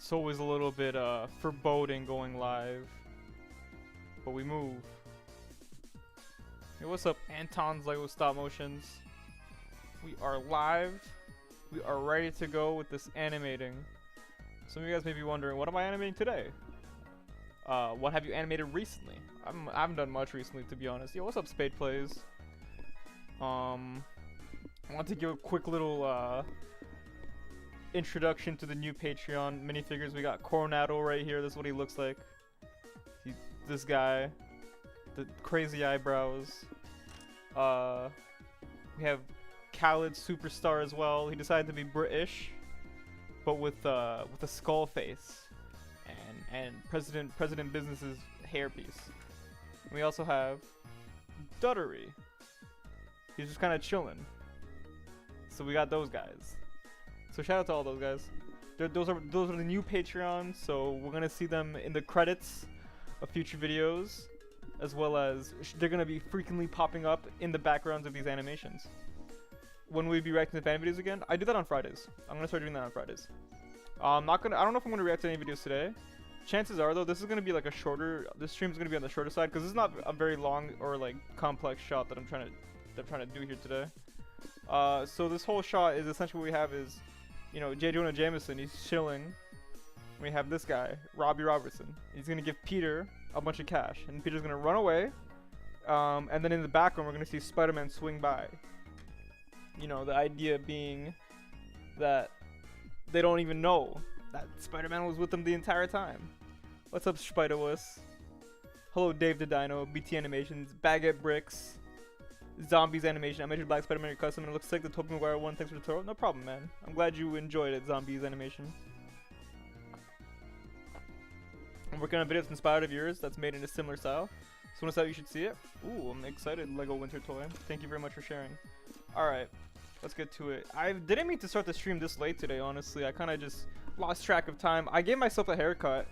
It's always a little bit foreboding going live, but we move. Hey, what's up, Anton's Lego Stop Motions? We are live. We are ready to go with this animating. Some of you guys may be wondering, what am I animating today? What have you animated recently? I haven't done much recently, to be honest. Yo, what's up, Spade Plays? I want to give a quick little introduction to the new Patreon minifigures. We got Coronado right here. This is what he looks like. This guy, the crazy eyebrows. We have Khaled Superstar as well. He decided to be British, but with a skull face, and President Business's hairpiece. We also have Duttery. He's just kind of chilling. So we got those guys. So shout out to all those guys. Those are the new Patreons. So we're gonna see them in the credits of future videos, as well as they're gonna be frequently popping up in the backgrounds of these animations. When will we be reacting to fan videos again? I do that on Fridays. I'm gonna start doing that on Fridays. I don't know if I'm gonna react to any videos today. Chances are though, this is gonna be like a shorter. This stream is gonna be on the shorter side because this is not a very long or like complex shot that I'm trying to do here today. So this whole shot is essentially what we have is, you know, J. Jonah Jameson. He's chilling. We have this guy, Robbie Robertson. He's gonna give Peter a bunch of cash, and Peter's gonna run away. And then in the background, we're gonna see Spider-Man swing by. You know, the idea being that they don't even know that Spider-Man was with them the entire time. What's up, Spider-Wuss? Hello, Dave the Dino, BT Animations, Baguette Bricks, Zombies Animation. I made your Black Spider-Man your custom, and it looks like the Tobey Maguire one. Thanks for the tutorial. No problem, man. I'm glad you enjoyed it, Zombies Animation. I'm working on a video that's inspired of yours that's made in a similar style. So when it's out, you should see it. Ooh, I'm excited. Lego Winter Toy. Thank you very much for sharing. Alright, let's get to it. I didn't mean to start the stream this late today, honestly. I kind of just lost track of time. I gave myself a haircut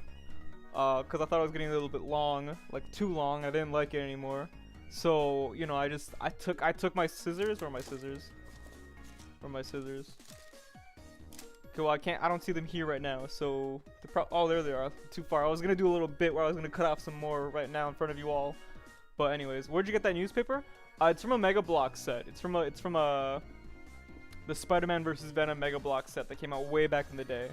because I thought I was getting a little bit long, like too long. I didn't like it anymore. So, you know, I took my scissors. Where are my scissors? Where are my scissors? Okay, well, I don't see them here right now. So, oh, there they are. Too far. I was gonna do a little bit where I was gonna cut off some more right now in front of you all. But anyways, where'd you get that newspaper? It's from a Mega Block set. It's from the Spider-Man vs. Venom Mega Block set that came out way back in the day.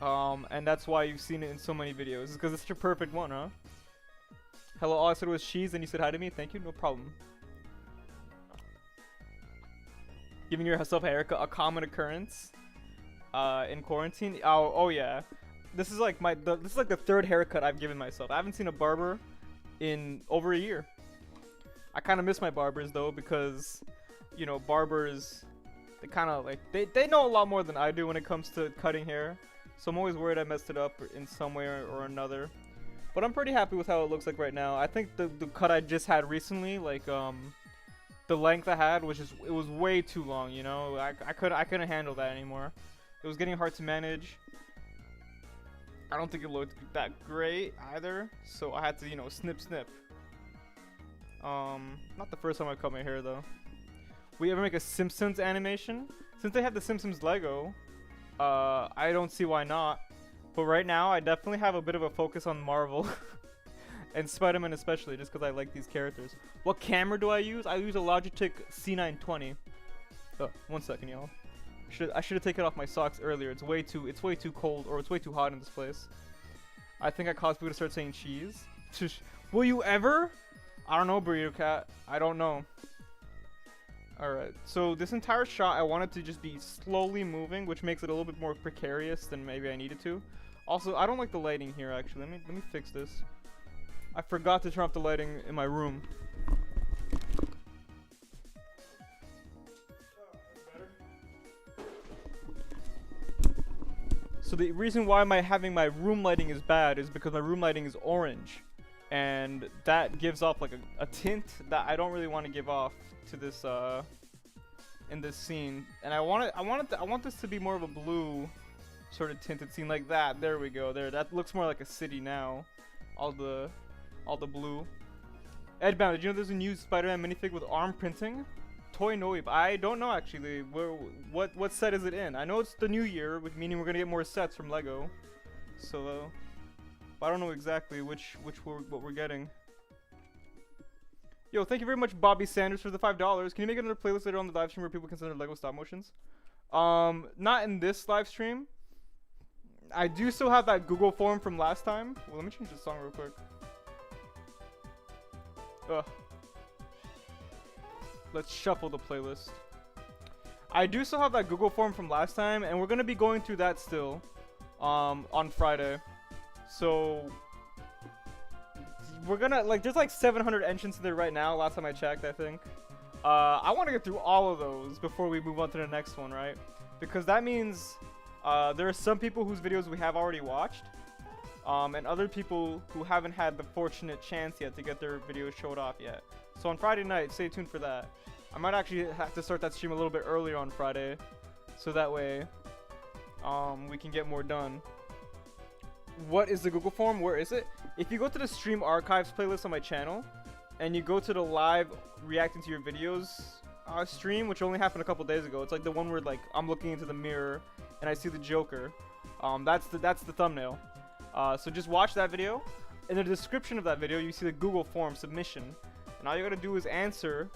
And that's why you've seen it in so many videos. It's because it's such a perfect one, huh? Hello, all I said was cheese and you said hi to me. Thank you, no problem. Giving yourself a haircut, a common occurrence in quarantine. Oh yeah. This is like the third haircut I've given myself. I haven't seen a barber in over a year. I kind of miss my barbers though, because, you know, barbers, they kind of like, they know a lot more than I do when it comes to cutting hair. So I'm always worried I messed it up in some way or another. But I'm pretty happy with how it looks like right now. I think the cut I just had recently, like the length I had was it was way too long, you know. I couldn't handle that anymore. It was getting hard to manage. I don't think it looked that great either, so I had to, you know, snip. Not the first time I cut my hair though. We ever make a Simpsons animation? Since they have the Simpsons Lego, I don't see why not. But right now, I definitely have a bit of a focus on Marvel. And Spider-Man especially, just because I like these characters. What camera do I use? I use a Logitech C920. Oh, 1 second, y'all. I should have taken off my socks earlier. It's way too cold, or it's way too hot in this place. I think I caused people to start saying cheese. Will you ever? I don't know, Burrito Cat. I don't know. Alright, so this entire shot I wanted to just be slowly moving, which makes it a little bit more precarious than maybe I needed to. Also, I don't like the lighting here actually. Let me fix this. I forgot to turn off the lighting in my room. So the reason why having my room lighting is bad is because my room lighting is orange. And that gives off like a tint that I don't really want to give off to this in this scene. And I want this to be more of a blue sort of tinted scene like that. There we go. There, that looks more like a city now. All the blue. Edbound, did you know there's a new Spider-Man minifig with arm printing? Toy Noib. I don't know actually. What set is it in? I know it's the new year, which meaning we're gonna get more sets from Lego. So, I don't know exactly what we're getting. Yo, thank you very much, Bobby Sanders, for the $5. Can you make another playlist later on the live stream where people can send their Lego stop motions? Not in this live stream. I do still have that Google form from last time. Well, let me change the song real quick. Ugh. Let's shuffle the playlist. I do still have that Google form from last time, and we're gonna be going through that still, on Friday. So we're gonna there's like 700 entrants in there right now. Last time I checked, I think. I want to get through all of those before we move on to the next one, right? Because that means there are some people whose videos we have already watched, and other people who haven't had the fortunate chance yet to get their videos showed off yet. So on Friday night, stay tuned for that. I might actually have to start that stream a little bit earlier on Friday, so that way we can get more done. What is the Google form? Where is it? If you go to the stream archives playlist on my channel, and you go to the live reacting to your videos stream, which only happened a couple days ago. It's like the one where like I'm looking into the mirror and I see the Joker. That's the thumbnail. So just watch that video. In the description of that video, you see the Google form submission, and all you gotta do is answer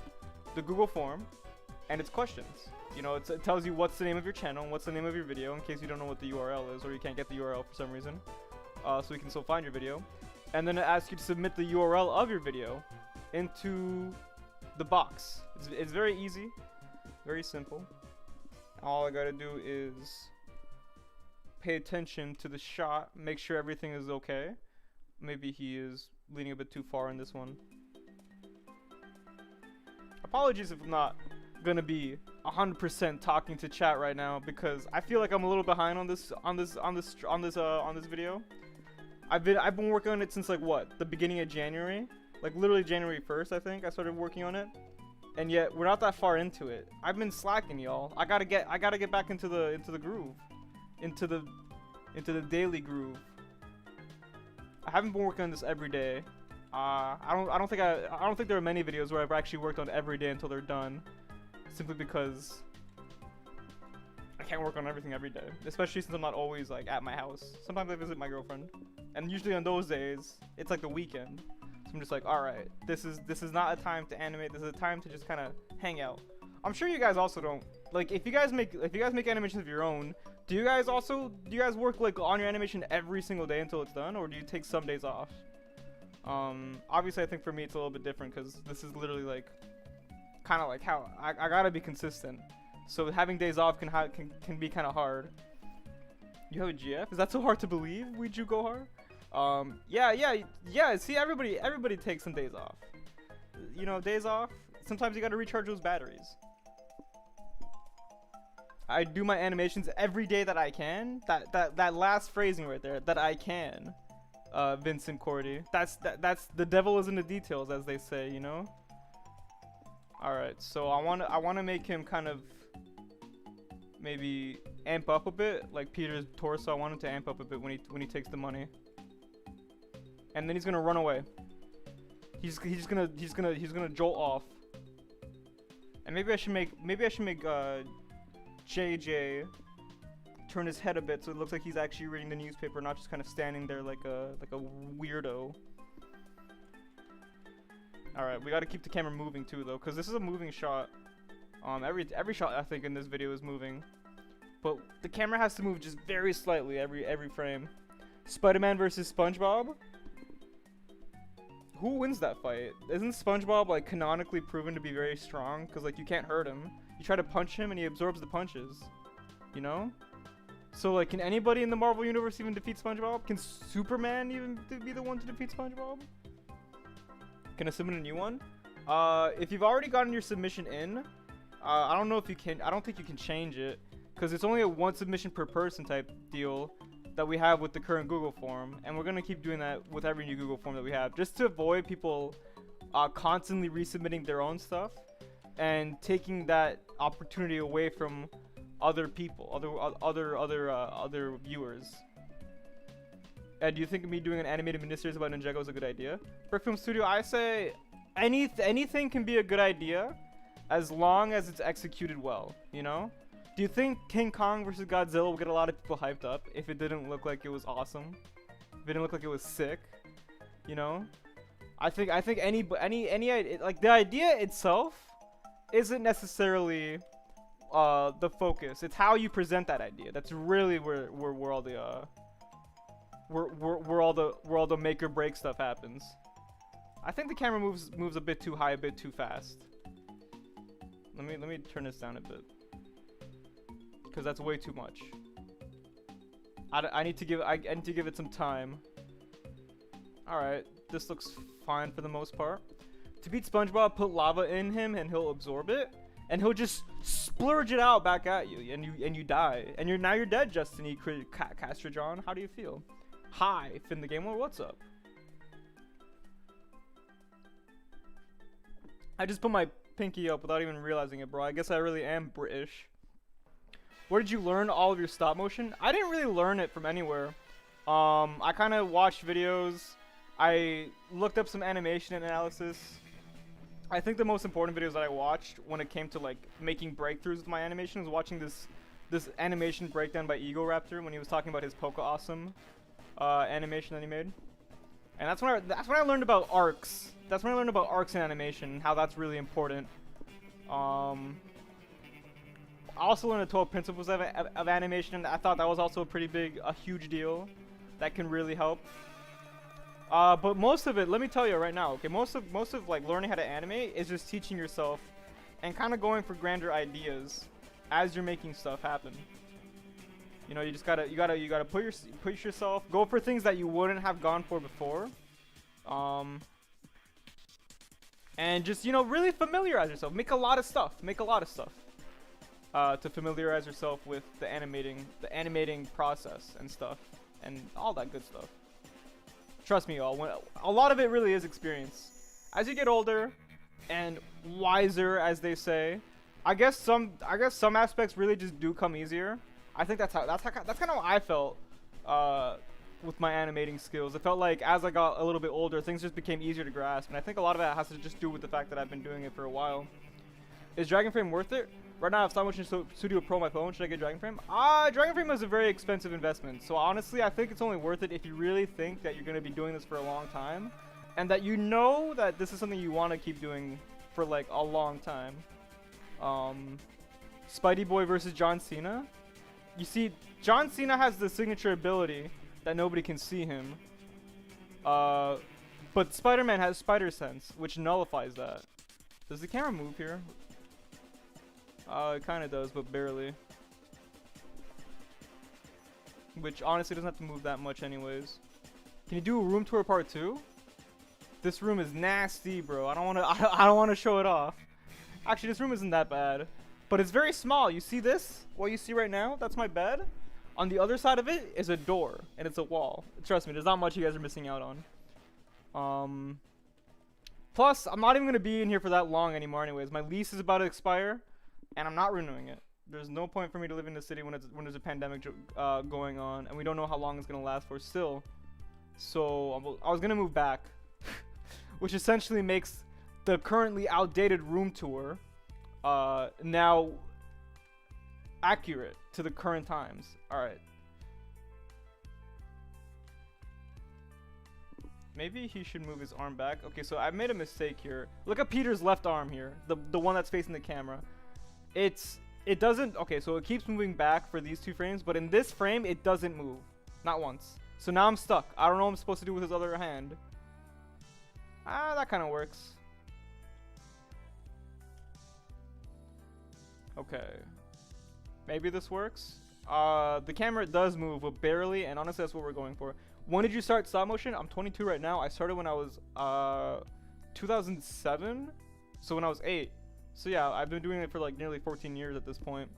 the Google form and its questions. You know, it tells you what's the name of your channel and what's the name of your video, in case you don't know what the URL is or you can't get the URL for some reason. So we can still find your video. And then it asks you to submit the URL of your video into the box. It's very easy, very simple. All I gotta do is pay attention to the shot, make sure everything is okay. Maybe he is leaning a bit too far in this one. Apologies if I'm not gonna be 100% talking to chat right now, because I feel like I'm a little behind on this video. I've been working on it since like what, the beginning of January, like literally January 1st I think I started working on it, and yet we're not that far into it. I've been slacking, y'all. I gotta get back into the groove, into the daily groove. I haven't been working on this every day. I don't think there are many videos where I've actually worked on every day until they're done, simply because I can't work on everything every day, especially since I'm not always like at my house. Sometimes I visit my girlfriend, and usually on those days it's like the weekend. So I'm just like, all right, this is not a time to animate. This is a time to just kind of hang out. I'm sure you guys also don't like, if you guys make animations of your own. Do you guys work like on your animation every single day until it's done, or do you take some days off? Obviously I think for me it's a little bit different, because this is literally like kind of like how I gotta be consistent. So having days off can be kind of hard. You have a GF? Is that so hard to believe? Would you go hard? Yeah. See, everybody takes some days off. You know, days off. Sometimes you gotta recharge those batteries. I do my animations every day that I can. That last phrasing right there, that I can. Vincent Cordy. That's the devil is in the details, as they say, you know. All right, so I wanna make him kind of maybe amp up a bit, like Peter's torso. I want him to amp up a bit when he takes the money, and then he's gonna run away. He's gonna jolt off, and maybe I should make JJ turn his head a bit so it looks like he's actually reading the newspaper, not just kind of standing there like a weirdo. All right, we got to keep the camera moving too, though, because this is a moving shot. Every shot I think in this video is moving, but the camera has to move just very slightly every frame. Spider-Man versus SpongeBob. Who wins that fight? Isn't SpongeBob like canonically proven to be very strong? Because like you can't hurt him. You try to punch him and he absorbs the punches. You know? So like, can anybody in the Marvel universe even defeat SpongeBob? Can Superman even be the one to defeat SpongeBob? Can I submit a new one? If you've already gotten your submission in, I don't know if you can. I don't think you can change it, because it's only a one submission per person type deal that we have with the current Google form, and we're gonna keep doing that with every new Google form that we have, just to avoid people constantly resubmitting their own stuff and taking that opportunity away from other people, other viewers. Do you think me doing an animated miniseries about Ninjago is a good idea? Brick Film Studio, I say anything can be a good idea, as long as it's executed well, you know? Do you think King Kong versus Godzilla will get a lot of people hyped up if it didn't look like it was awesome? If it didn't look like it was sick, you know? I think any like the idea itself isn't necessarily the focus. It's how you present that idea. That's really where all the where all the make or break stuff happens. I think the camera moves a bit too high, a bit too fast. Let me turn this down a bit, because that's way too much. I need to give it some time. All right, this looks fine for the most part. To beat SpongeBob, put lava in him and he'll absorb it, and he'll just splurge it out back at you, and you die, and you're dead, Justin E. Castro John. How do you feel? Hi, Finn the Gamer. What's up? I just put my pinky up without even realizing it, bro. I guess I really am British. Where did you learn all of your stop motion? I didn't really learn it from anywhere. I kind of watched videos. I looked up some animation and analysis. I think the most important videos that I watched when it came to like making breakthroughs with my animation was watching this animation breakdown by Ego Raptor when he was talking about his Poke Awesome animation that he made. And that's when I learned about arcs. That's when I learned about arcs in animation, how that's really important. I also learned the 12 principles of animation, and I thought that was also a huge deal that can really help. But most of it, let me tell you right now, okay, most of like learning how to animate is just teaching yourself and kind of going for grander ideas as you're making stuff happen. You know, you gotta push yourself, go for things that you wouldn't have gone for before, and just, you know, really familiarize yourself. Make a lot of stuff to familiarize yourself with the animating process and stuff, and all that good stuff. Trust me, y'all. A lot of it really is experience. As you get older and wiser, as they say, I guess some aspects really just do come easier. I think that's kind of how I felt with my animating skills. It felt like as I got a little bit older, things just became easier to grasp, and I think a lot of that has to just do with the fact that I've been doing it for a while. Is Dragonframe worth it? Right now I have Stop Motion Studio Pro on my phone. Should I get Dragonframe? Dragonframe is a very expensive investment, so honestly I think it's only worth it if you really think that you're going to be doing this for a long time, and that you know that this is something you want to keep doing for like a long time. Spidey Boy versus John Cena. You see, John Cena has the signature ability that nobody can see him. But Spider-Man has Spider Sense, which nullifies that. Does the camera move here? It kind of does, but barely. Which honestly doesn't have to move that much anyways. Can you do a room tour part 2? This room is nasty, bro. I don't wanna show it off. Actually, this room isn't that bad. But it's very small. You see this? What you see right now? That's my bed. On the other side of it is a door, and it's a wall. Trust me, there's not much you guys are missing out on. Plus, I'm not even going to be in here for that long anymore anyways. My lease is about to expire, and I'm not renewing it. There's no point for me to live in the city when there's a pandemic going on, and we don't know how long it's going to last for still. So I was going to move back, which essentially makes the currently outdated room tour now accurate to the current times. Alright. Maybe he should move his arm back. Okay, so I made a mistake here. Look at Peter's left arm here. The one that's facing the camera. It doesn't... Okay, so it keeps moving back for these 2 frames, but in this frame, it doesn't move. Not once. So now I'm stuck. I don't know what I'm supposed to do with his other hand. That kind of works. Okay. Maybe this works. The camera does move, but barely, and honestly that's what we're going for. When did you start stop motion? I'm 22 right now. I started when I was 2007, so when I was 8. So yeah, I've been doing it for like nearly 14 years at this point.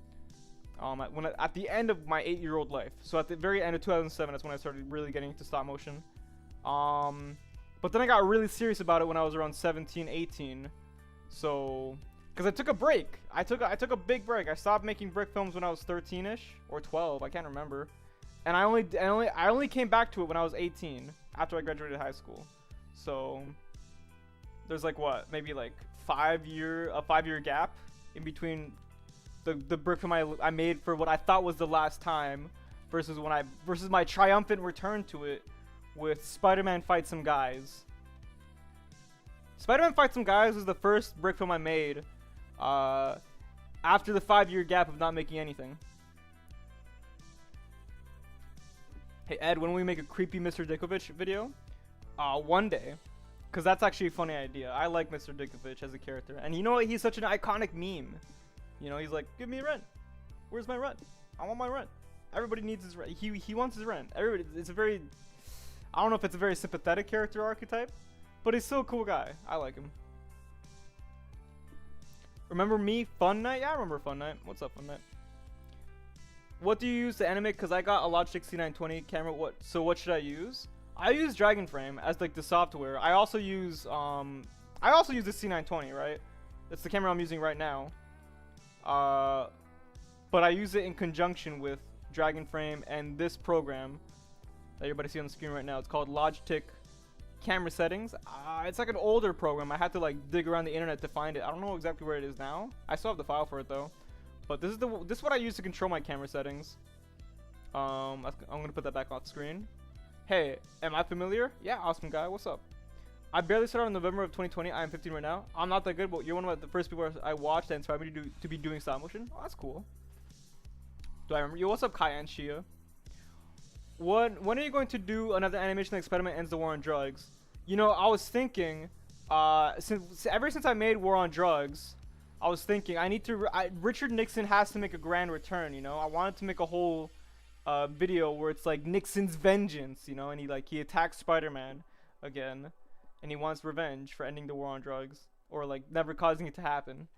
At the end of my 8-year-old life. So at the very end of 2007, that's when I started really getting into stop motion. But then I got really serious about it when I was around 17, 18. So, because I took a break. I took a big break. I stopped making brick films when I was 13ish or 12. I can't remember. And I only came back to it when I was 18 after I graduated high school. So there's like what, maybe like a 5 year gap in between the brick film I made for what I thought was the last time versus my triumphant return to it with Spider-Man Fight Some Guys. Spider-Man Fight Some Guys was the first brick film I made after the 5 year gap of not making anything. Hey Ed, when will we make a creepy Mr. Dickovich video? One day. Because that's actually a funny idea. I like Mr. Dickovich as a character. And you know what? He's such an iconic meme. You know, he's like, give me rent. Where's my rent? I want my rent. Everybody needs his rent. He wants his rent. Everybody, it's a very, I don't know if it's a very sympathetic character archetype, but he's still a cool guy. I like him. Remember me, Fun Night? Yeah, I remember Fun Night. What's up, Fun Night? What do you use to animate? Because I got a Logitech C920 camera. So what should I use? I use Dragon Frame as like the software. I also use the C920, right? That's the camera I'm using right now. But I use it in conjunction with Dragon Frame and this program that everybody see on the screen right now. It's called Logitech Camera Settings. It's like an older program. I had to like dig around the internet to find it. I don't know exactly where it is now. I still have the file for it though. But this is what I use to control my camera settings. I'm gonna put that back off screen. Hey, am I familiar? Yeah, awesome guy. What's up? I barely started in November of 2020. I am 15 right now. I'm not that good, but you're one of the first people I watched that inspired me to be doing stop motion. Oh, that's cool. Do I remember you? What's up, Kai and Shia? When are you going to do another animation like Spider-Man Ends the War on Drugs? You know, I was thinking, ever since I made War on Drugs, I was thinking Richard Nixon has to make a grand return. You know, I wanted to make a whole video where it's like Nixon's vengeance, you know, and he attacks Spider-Man again, and he wants revenge for ending the war on drugs or like never causing it to happen.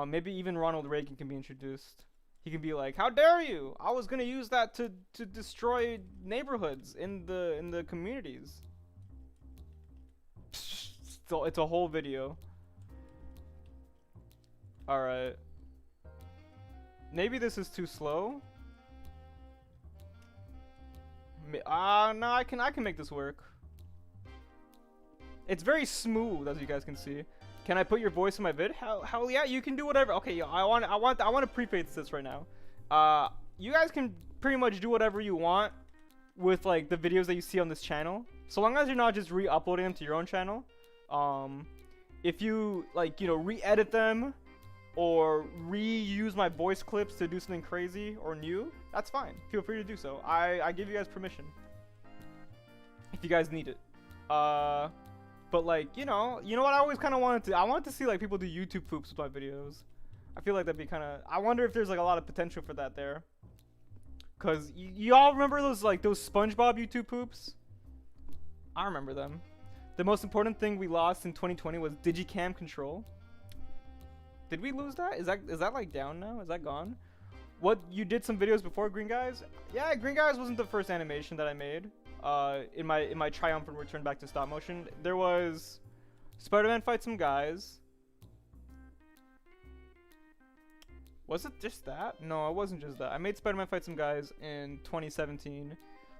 Maybe even Ronald Reagan can be introduced. He can be like, "How dare you? I was gonna use that to destroy neighborhoods in the communities." So it's a whole video. All right. Maybe this is too slow. No, I can make this work. It's very smooth, as you guys can see. Can I put your voice in my vid? Hell yeah, you can do whatever. Okay, yo, I want to preface this right now. You guys can pretty much do whatever you want with like the videos that you see on this channel, so long as you're not just re-uploading them to your own channel. If you like, you know, re-edit them or reuse my voice clips to do something crazy or new, that's fine. Feel free to do so. I give you guys permission if you guys need it. But like, you know what I always kind of wanted to, I wanted to see like people do YouTube poops with my videos. I feel like that'd be kind of, I wonder if there's like a lot of potential for that there. Cause y'all remember those SpongeBob YouTube poops? I remember them. The most important thing we lost in 2020 was Digicam control. Did we lose that? Is that like down now? Is that gone? What, you did some videos before Green Guys? Yeah, Green Guys wasn't the first animation that I made. In my triumphant return back to stop motion. There was Spider-Man Fight Some Guys. Was it just that? No, it wasn't just that. I made Spider-Man Fight Some Guys in 2017.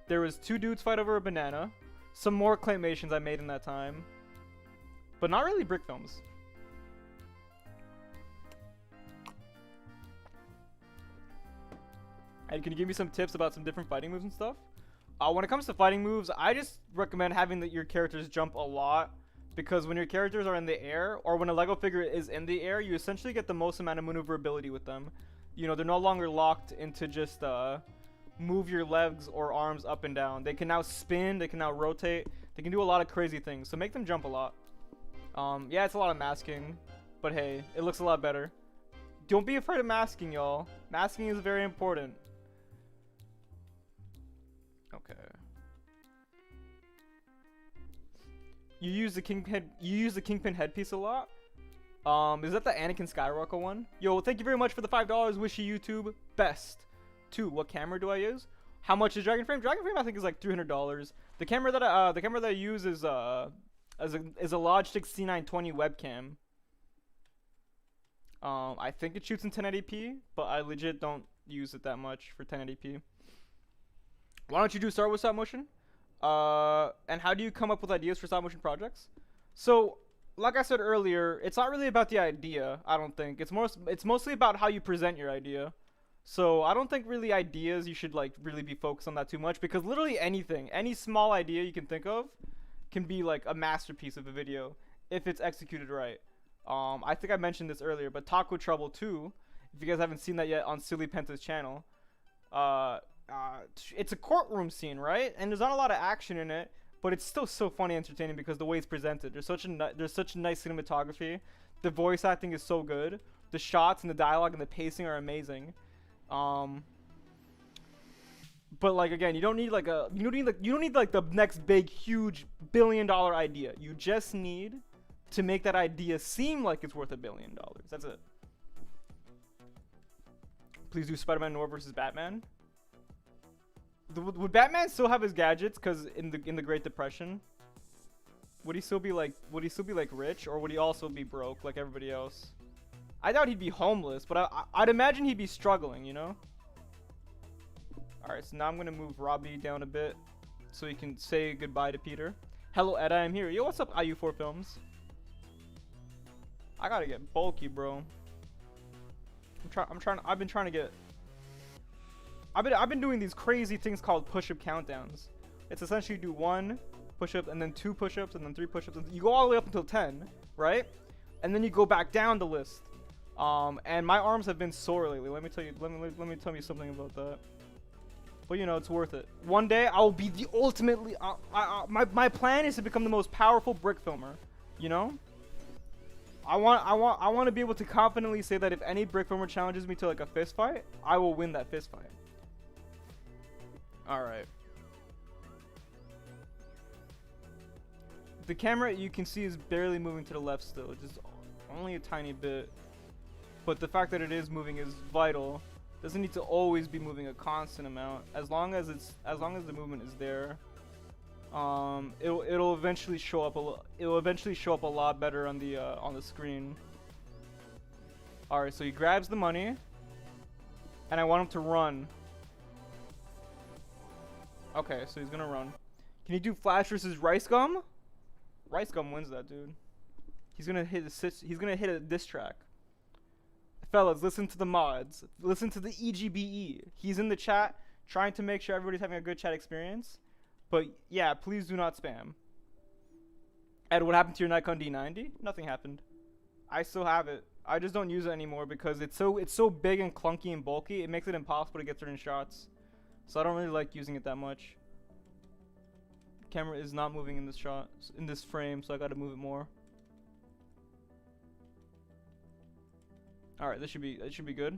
There was 2 dudes fight over a banana. Some more claymations I made in that time. But not really brick films. And can you give me some tips about some different fighting moves and stuff? When it comes to fighting moves, I just recommend having your characters jump a lot, because when your characters are in the air, or when a Lego figure is in the air, you essentially get the most amount of maneuverability with them. You know, they're no longer locked into just move your legs or arms up and down. They can now spin, they can now rotate, they can do a lot of crazy things, so make them jump a lot. Yeah, it's a lot of masking, but hey, it looks a lot better. Don't be afraid of masking, y'all. Masking is very important. Okay. You use the Kingpin headpiece a lot. Is that the Anakin Skywalker one? Yo, thank you very much for the $5. Wish you YouTube best. 2. What camera do I use? How much is Dragon Frame? Dragon Frame I think is like $300. The camera that I use is a Logitech C920 webcam. I think it shoots in 1080p, but I legit don't use it that much for 1080p. Why don't you do Star Wars stop motion? And how do you come up with ideas for stop motion projects? So like I said earlier, it's not really about the idea. I don't think it's mostly about how you present your idea. So I don't think really ideas you should like really be focused on that too much, because literally anything, any small idea you can think of, can be like a masterpiece of a video if it's executed right. I think I mentioned this earlier, but Taco Trouble 2, if you guys haven't seen that yet on Silly Penta's channel, uh, it's a courtroom scene, right? And there's not a lot of action in it, but it's still so funny and entertaining because the way it's presented. There's such nice cinematography. The voice acting is so good. The shots and the dialogue and the pacing are amazing. But like again, you don't need like the next big huge $1 billion idea. You just need to make that idea seem like it's worth $1 billion. That's it. Please do Spider-Man Noir versus Batman. Would Batman still have his gadgets? Cause in the Great Depression, would he still be like rich, or would he also be broke like everybody else? I doubt he'd be homeless, but I'd imagine he'd be struggling, you know? Alright, so now I'm gonna move Robbie down a bit so he can say goodbye to Peter. Hello, Ed, I'm here. Yo, what's up, IU4 Films? I gotta get bulky, bro. I've been doing these crazy things called push-up countdowns. It's essentially you do 1 push-up and then 2 push-ups and then 3 push-ups. You go all the way up until 10, right? And then you go back down the list. And my arms have been sore lately. Let me tell you something about that. But you know, it's worth it. One day I will be the ultimately. My plan is to become the most powerful brick filmer. You know. I want to be able to confidently say that if any brick filmer challenges me to like a fist fight, I will win that fist fight. All right. The camera you can see is barely moving to the left still, just only a tiny bit. But the fact that it is moving is vital. Doesn't need to always be moving a constant amount. As long as the movement is there, it'll eventually show up a lot better on the screen. All right, so he grabs the money, and I want him to run. Okay, so he's gonna run. Can he do Flash versus Rice Gum? Rice Gum wins that, dude. He's gonna hit a diss track. Fellas, listen to the mods. Listen to the EGBE. He's in the chat trying to make sure everybody's having a good chat experience. But yeah, please do not spam. Ed, what happened to your Nikon D90? Nothing happened. I still have it. I just don't use it anymore because it's so big and clunky and bulky. It makes it impossible to get certain shots. So I don't really like using it that much. Camera is not moving in this shot, in this frame, so I gotta move it more. All right, it should be good.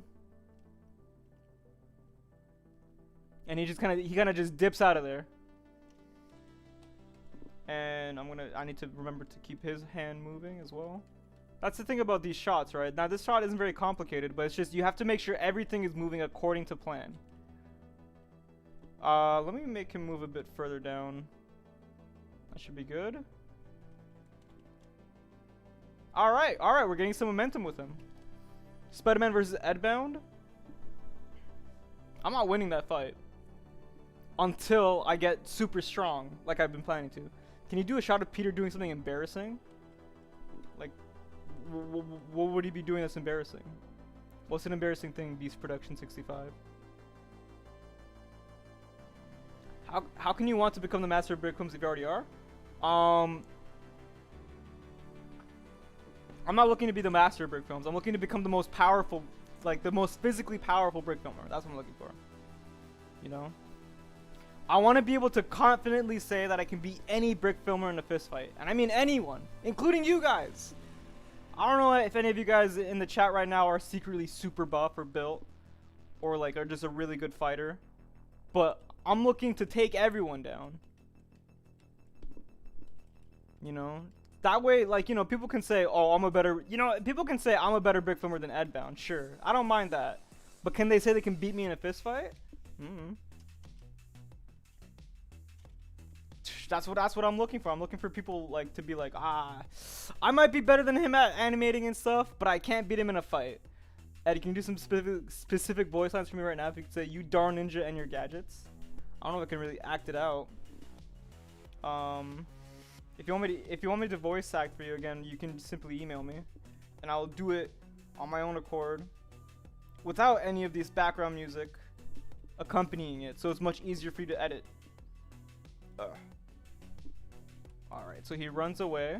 And he kind of just dips out of there. And I need to remember to keep his hand moving as well. That's the thing about these shots, right? Now this shot isn't very complicated, but it's just you have to make sure everything is moving according to plan. Let me make him move a bit further down. That should be good. All right, we're getting some momentum with him. Spider-Man versus Edbound. I'm not winning that fight until I get super strong, like I've been planning to. Can you do a shot of Peter doing something embarrassing? Like, what would he be doing that's embarrassing? What's an embarrassing thing, Beast Production 65? How can you want to become the master of brick films if you already are? I'm not looking to be the master of brick films. I'm looking to become the most powerful, like the most physically powerful brick filmer. That's what I'm looking for. You know? I want to be able to confidently say that I can beat any brick filmer in a fist fight. And I mean anyone, including you guys. I don't know if any of you guys in the chat right now are secretly super buff or built, or like are just a really good fighter. But I'm looking to take everyone down. You know? That way, like, you know, people can say, oh, people can say I'm a better brick filmer than Edbound. Sure, I don't mind that. But can they say they can beat me in a fist fight? That's what I'm looking for. I'm looking for people like to be like, I might be better than him at animating and stuff, but I can't beat him in a fight. Ed, can you do some specific voice lines for me right now? If you could say, you darn ninja and your gadgets. I don't know if I can really act it out. If you want me to voice act for you again, you can simply email me, and I'll do it on my own accord, without any of this background music accompanying it, so it's much easier for you to edit. Alright, so he runs away.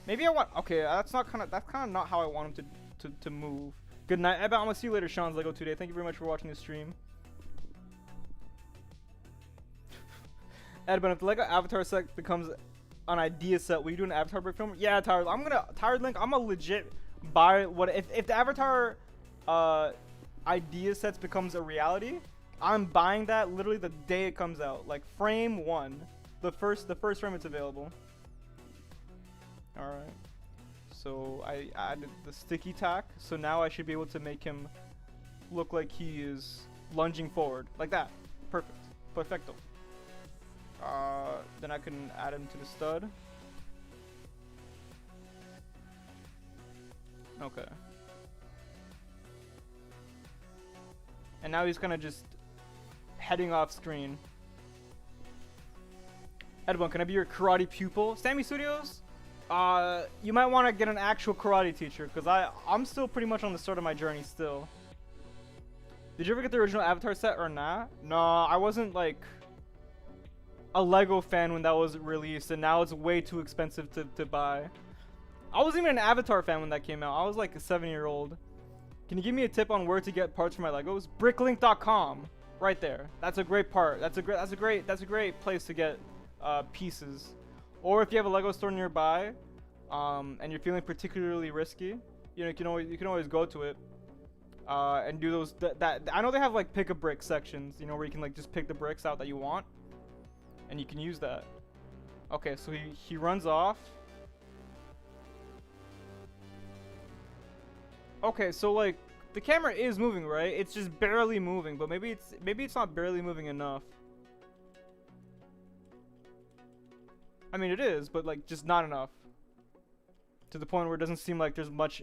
Maybe I want. Okay, that's kind of not how I want him to move. Good night. I'm gonna see you later, Sean's Lego today. Thank you very much for watching this stream. Ed, but if the Lego Avatar set becomes an idea set, will you do an Avatar brick film? Yeah, Tired Link. I'm a legit buy. What if the Avatar idea sets becomes a reality? I'm buying that literally the day it comes out, like frame 1, the first frame it's available. All right. So I added the sticky tack, so now I should be able to make him look like he is lunging forward, like that. Perfect. Perfecto. Then I can add him to the stud. Okay. And now he's kind of just heading off screen. Edwin, can I be your karate pupil? Sammy Studios? You might want to get an actual karate teacher, because I'm still pretty much on the start of my journey still. Did you ever get the original Avatar set or not? No, I wasn't like a Lego fan when that was released, and now it's way too expensive to buy. I wasn't even an Avatar fan when that came out. I was like a 7-year-old. Can you give me a tip on where to get parts for my Legos? Bricklink.com, right there. That's a great part. That's a great place to get pieces. Or if you have a Lego store nearby, and you're feeling particularly risky, you know, you can always go to it, and do those. I know they have like pick a brick sections, you know, where you can like just pick the bricks out that you want, and you can use that. Okay, so he runs off. Okay, so like the camera is moving, right? It's just barely moving, but maybe it's not barely moving enough. I mean, it is, but like just not enough. To the point where it doesn't seem like there's much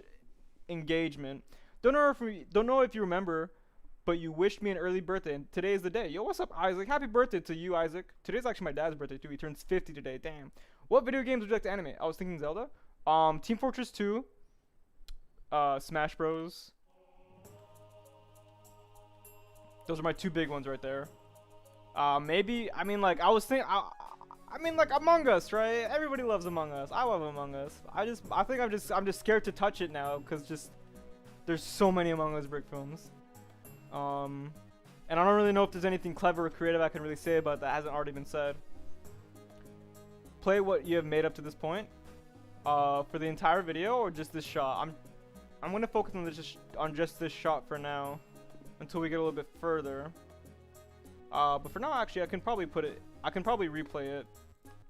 engagement. Don't know if you remember, but you wished me an early birthday, and today is the day. Yo, what's up, Isaac? Happy birthday to you, Isaac. Today's actually my dad's birthday too. He turns 50 today. Damn. What video games would you like to animate? I was thinking Zelda. Team Fortress 2. Smash Bros. Those are my two big ones right there. Maybe. I mean, like I was thinking. I mean, like Among Us, right? Everybody loves Among Us. I love Among Us. I think I'm just scared to touch it now, because just there's so many Among Us brick films. And I don't really know if there's anything clever or creative I can really say about that hasn't already been said. Play what you have made up to this point. For the entire video or just this shot. I'm gonna focus on just this shot for now, until we get a little bit further. But for now, actually, I can probably replay it,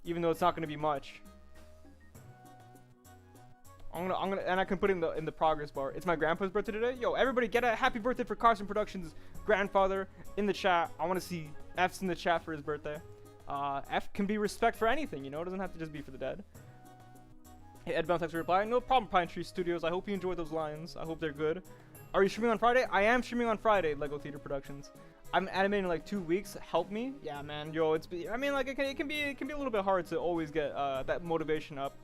even though it's not gonna be much. And I can put it in the progress bar. It's my grandpa's birthday today. Yo, everybody, get a happy birthday for Carson Productions' grandfather in the chat. I want to see F's in the chat for his birthday. F can be respect for anything, you know. It doesn't have to just be for the dead. Hey, Ed Bounce, thanks for replying. No problem, Pine Tree Studios. I hope you enjoyed those lines. I hope they're good. Are you streaming on Friday? I am streaming on Friday, Lego Theater Productions. I'm animating in like 2 weeks. Help me. Yeah, man. Yo, I mean, like it can be a little bit hard to always get that motivation up.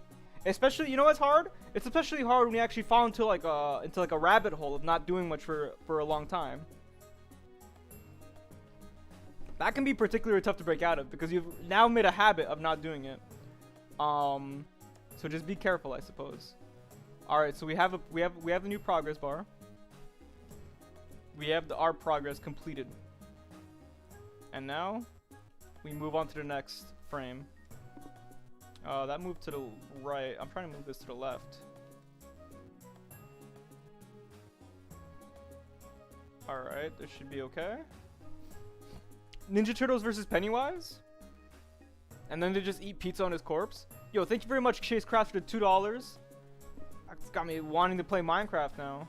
Especially, you know what's hard? It's especially hard when you actually fall into like a rabbit hole of not doing much for a long time. That can be particularly tough to break out of, because you've now made a habit of not doing it. So just be careful, I suppose. All right, so we have the new progress bar. We have our progress completed. And now we move on to the next frame. That moved to the right. I'm trying to move this to the left. All right, this should be okay. Ninja Turtles versus Pennywise? And then they just eat pizza on his corpse? Yo, thank you very much, Chase Craft, for the $2. That's got me wanting to play Minecraft now.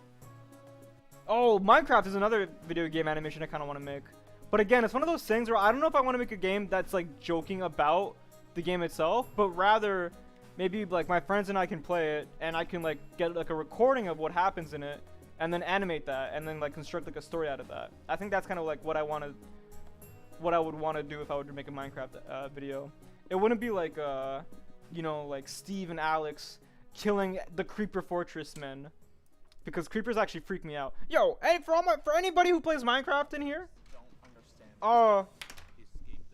Oh, Minecraft is another video game animation I kind of want to make. But again, it's one of those things where I don't know if I want to make a game that's like joking about the game itself, but rather maybe like my friends and I can play it, and I can like get like a recording of what happens in it, and then animate that, and then like construct like a story out of that. I think that's kind of like what I want to what I would want to do if I were to make a Minecraft video. It wouldn't be like you know, like Steve and Alex killing the creeper fortress men, because creepers actually freak me out. Yo, and for anybody who plays Minecraft in here,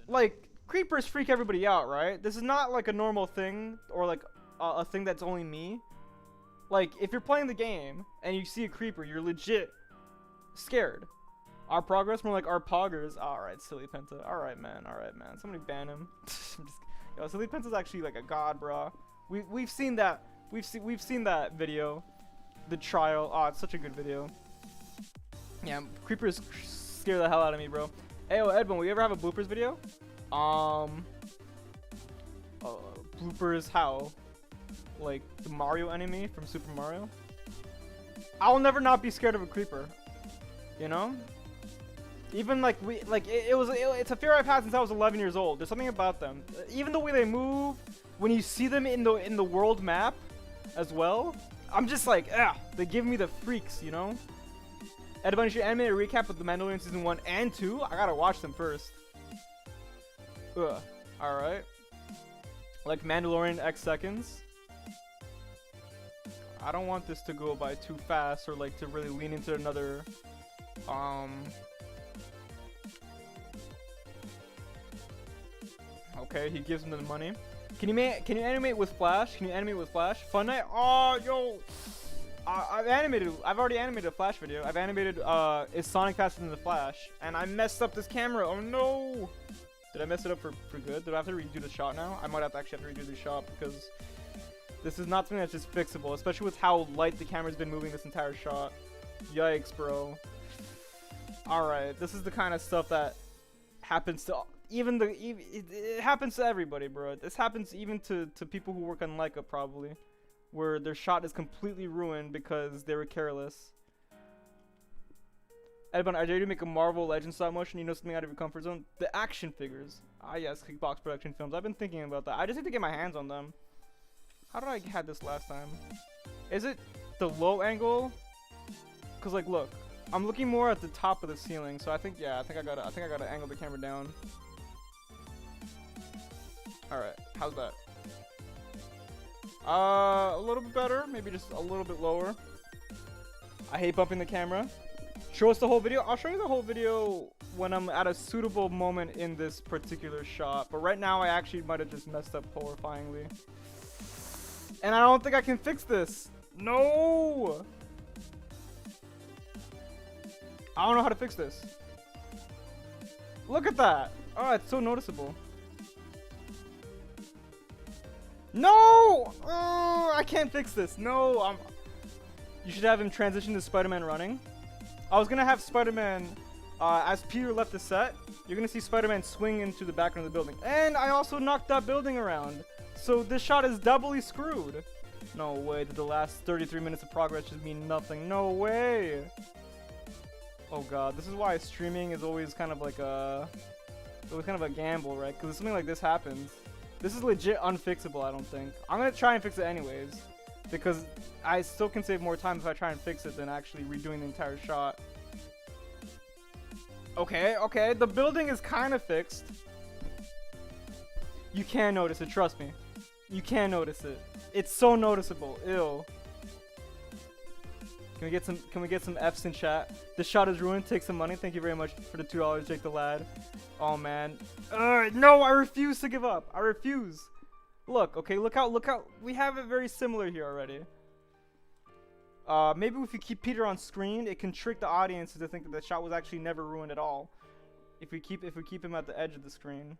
like creepers freak everybody out, right? This is not like a normal thing or like a thing that's only me. Like if you're playing the game and you see a creeper, you're legit scared. Our progress, more like our poggers. Alright, Silly Penta. Alright, man. Somebody ban him. Yo, Silly Penta's actually like a god, bro. We've seen that. We've seen that video. The trial. Oh, it's such a good video. Yeah, creepers scare the hell out of me, bro. Hey, yo, Edmund, will you ever have a bloopers video? Bloopers how? Like the Mario enemy from Super Mario? I'll never not be scared of a creeper. You know? Even like it's a fear I've had since I was 11 years old. There's something about them. Even the way they move, when you see them in the world map as well, I'm just like, they give me the freaks, you know? Ed, you should animate a recap of The Mandalorian season 1 and 2. I gotta watch them first. Alright. Like Mandalorian X seconds. I don't want this to go by too fast or like to really lean into another okay, he gives him the money. Can you animate with Flash? Fun Night? Oh, yo. I've already animated a Flash video. I've animated is Sonic faster than the Flash, and I messed up this camera. Oh no. Did I mess it up for good? Do I have to redo the shot now? I might have to actually have to redo the shot because this is not something that's just fixable, especially with how light the camera's been moving this entire shot. Yikes, bro. Alright, this is the kind of stuff that happens to it happens to everybody, bro. This happens even to people who work on Leica, probably, where their shot is completely ruined because they were careless. Edbon, are you ready to make a Marvel Legends stop motion? You know, something out of your comfort zone? The action figures. Ah, yes, Kickbox Production Films. I've been thinking about that. I just need to get my hands on them. How did I had this last time? Is it the low angle? Cause like, look, I'm looking more at the top of the ceiling, so I think I gotta angle the camera down. All right, how's that? A little bit better, maybe just a little bit lower. I hate bumping the camera. Show us the whole video. I'll show you the whole video when I'm at a suitable moment in this particular shot. But right now, I actually might have just messed up horrifyingly. And I don't think I can fix this. No! I don't know how to fix this. Look at that. Oh, it's so noticeable. No! Oh, I can't fix this. No, you should have him transition to Spider-Man running. I was gonna have Spider-Man, as Peter left the set, you're gonna see Spider-Man swing into the background of the building. And I also knocked that building around. So this shot is doubly screwed. No way, did the last 33 minutes of progress just mean nothing? No way! Oh god, this is why streaming is always kind of like a gamble, right? Because if something like this happens, this is legit unfixable, I don't think. I'm gonna try and fix it anyways, because I still can save more time if I try and fix it than actually redoing the entire shot. Okay, the building is kind of fixed. You can notice it, trust me. You can notice it. It's so noticeable. Ew. Can we get some F's in chat? The shot is ruined. Take some money. Thank you very much for the $2, Jake the Lad. Oh man. No, I refuse to give up. I refuse. Look, okay, look how we have it very similar here already. Maybe if you keep Peter on screen, it can trick the audience to think that the shot was actually never ruined at all. If we keep him at the edge of the screen.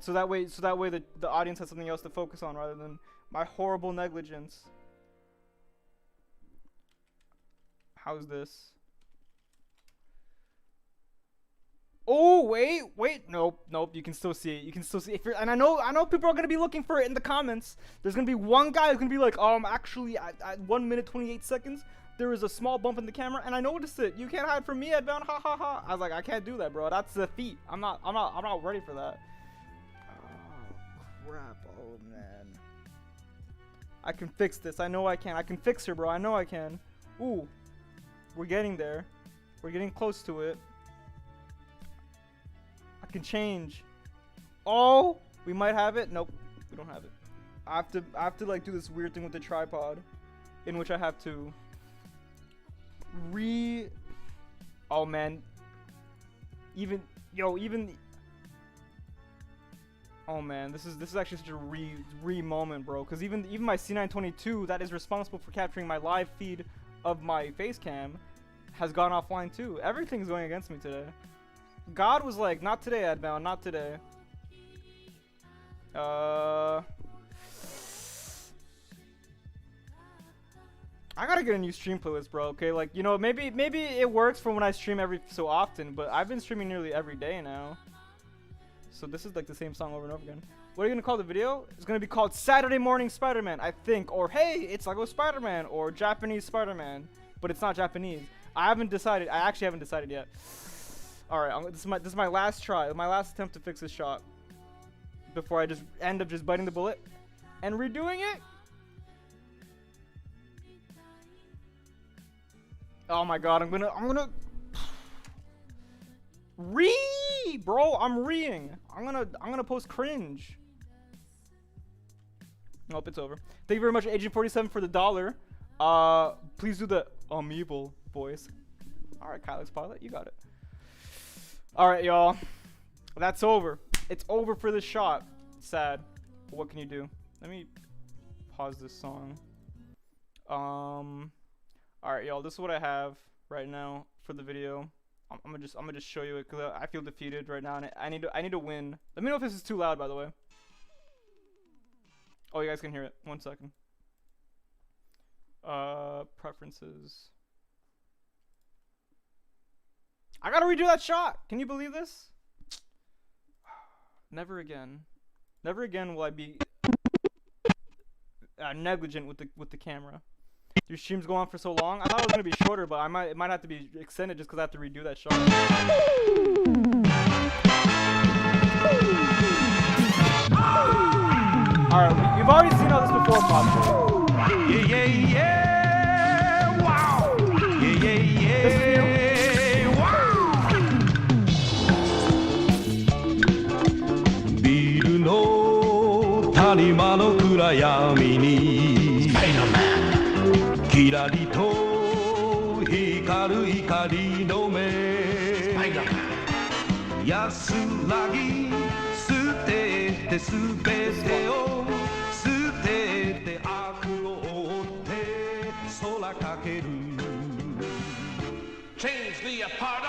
So that way the audience has something else to focus on rather than my horrible negligence. How's this? Oh, wait, nope, you can still see it. And I know people are gonna be looking for it in the comments. There's gonna be one guy who's gonna be like, actually, at 1 minute 28 seconds, there was a small bump in the camera, and I noticed it. You can't hide from me, Edbound. Ha ha ha. I was like, I can't do that, bro. That's the feat. I'm not ready for that. Oh crap. Oh man. I can fix this. I know I can. I can fix her, bro. I know I can. Ooh, we're getting there. We're getting close to it. I can change. Oh, we might have it. Nope, we don't have it. I have to like do this weird thing with the tripod, in which I have to Oh man. Even. Oh man, this is actually such a re moment, bro. Cause even my C922 that is responsible for capturing my live feed of my face cam has gone offline too. Everything's going against me today. God was like, not today, Adbound, not today. I gotta get a new stream playlist, bro. Okay, like, you know, maybe it works for when I stream every so often, but I've been streaming nearly every day now. So this is like the same song over and over again. What are you gonna call the video? It's gonna be called Saturday Morning Spider-Man, I think. Or hey, it's Lego Spider-Man, or Japanese Spider-Man. But it's not Japanese. I haven't decided. I actually haven't decided yet. Alright, this is my last try, my last attempt to fix this shot. Before I just end up just biting the bullet and redoing it. Oh my god, I'm gonna bro, I'm reeing. I'm gonna post cringe. Nope, it's over. Thank you very much, Agent 47, for the $1. Please do the evil voice. Alright, Kylix Pilot, you got it. Alright, y'all. That's over. It's over for this shot. Sad. But what can you do? Let me pause this song. Alright, y'all, this is what I have right now for the video. I'm gonna just show you it because I feel defeated right now, and I need to win. Let me know if this is too loud, by the way. Oh, you guys can hear it. 1 second. Preferences. I gotta redo that shot. Can you believe this? Never again. Never again will I be negligent with the camera. Your streams go on for so long. I thought it was gonna be shorter, but it might have to be extended just because I have to redo that shot. Alright, you've already seen all this before, probably. Yeah, yeah, yeah. Wow. Yeah, yeah, yeah. This is new. Wow. ビルの谷間の暗闇にキラリと光る光の目安らぎ捨ててすべてを捨てて悪を追って空かける Change the apart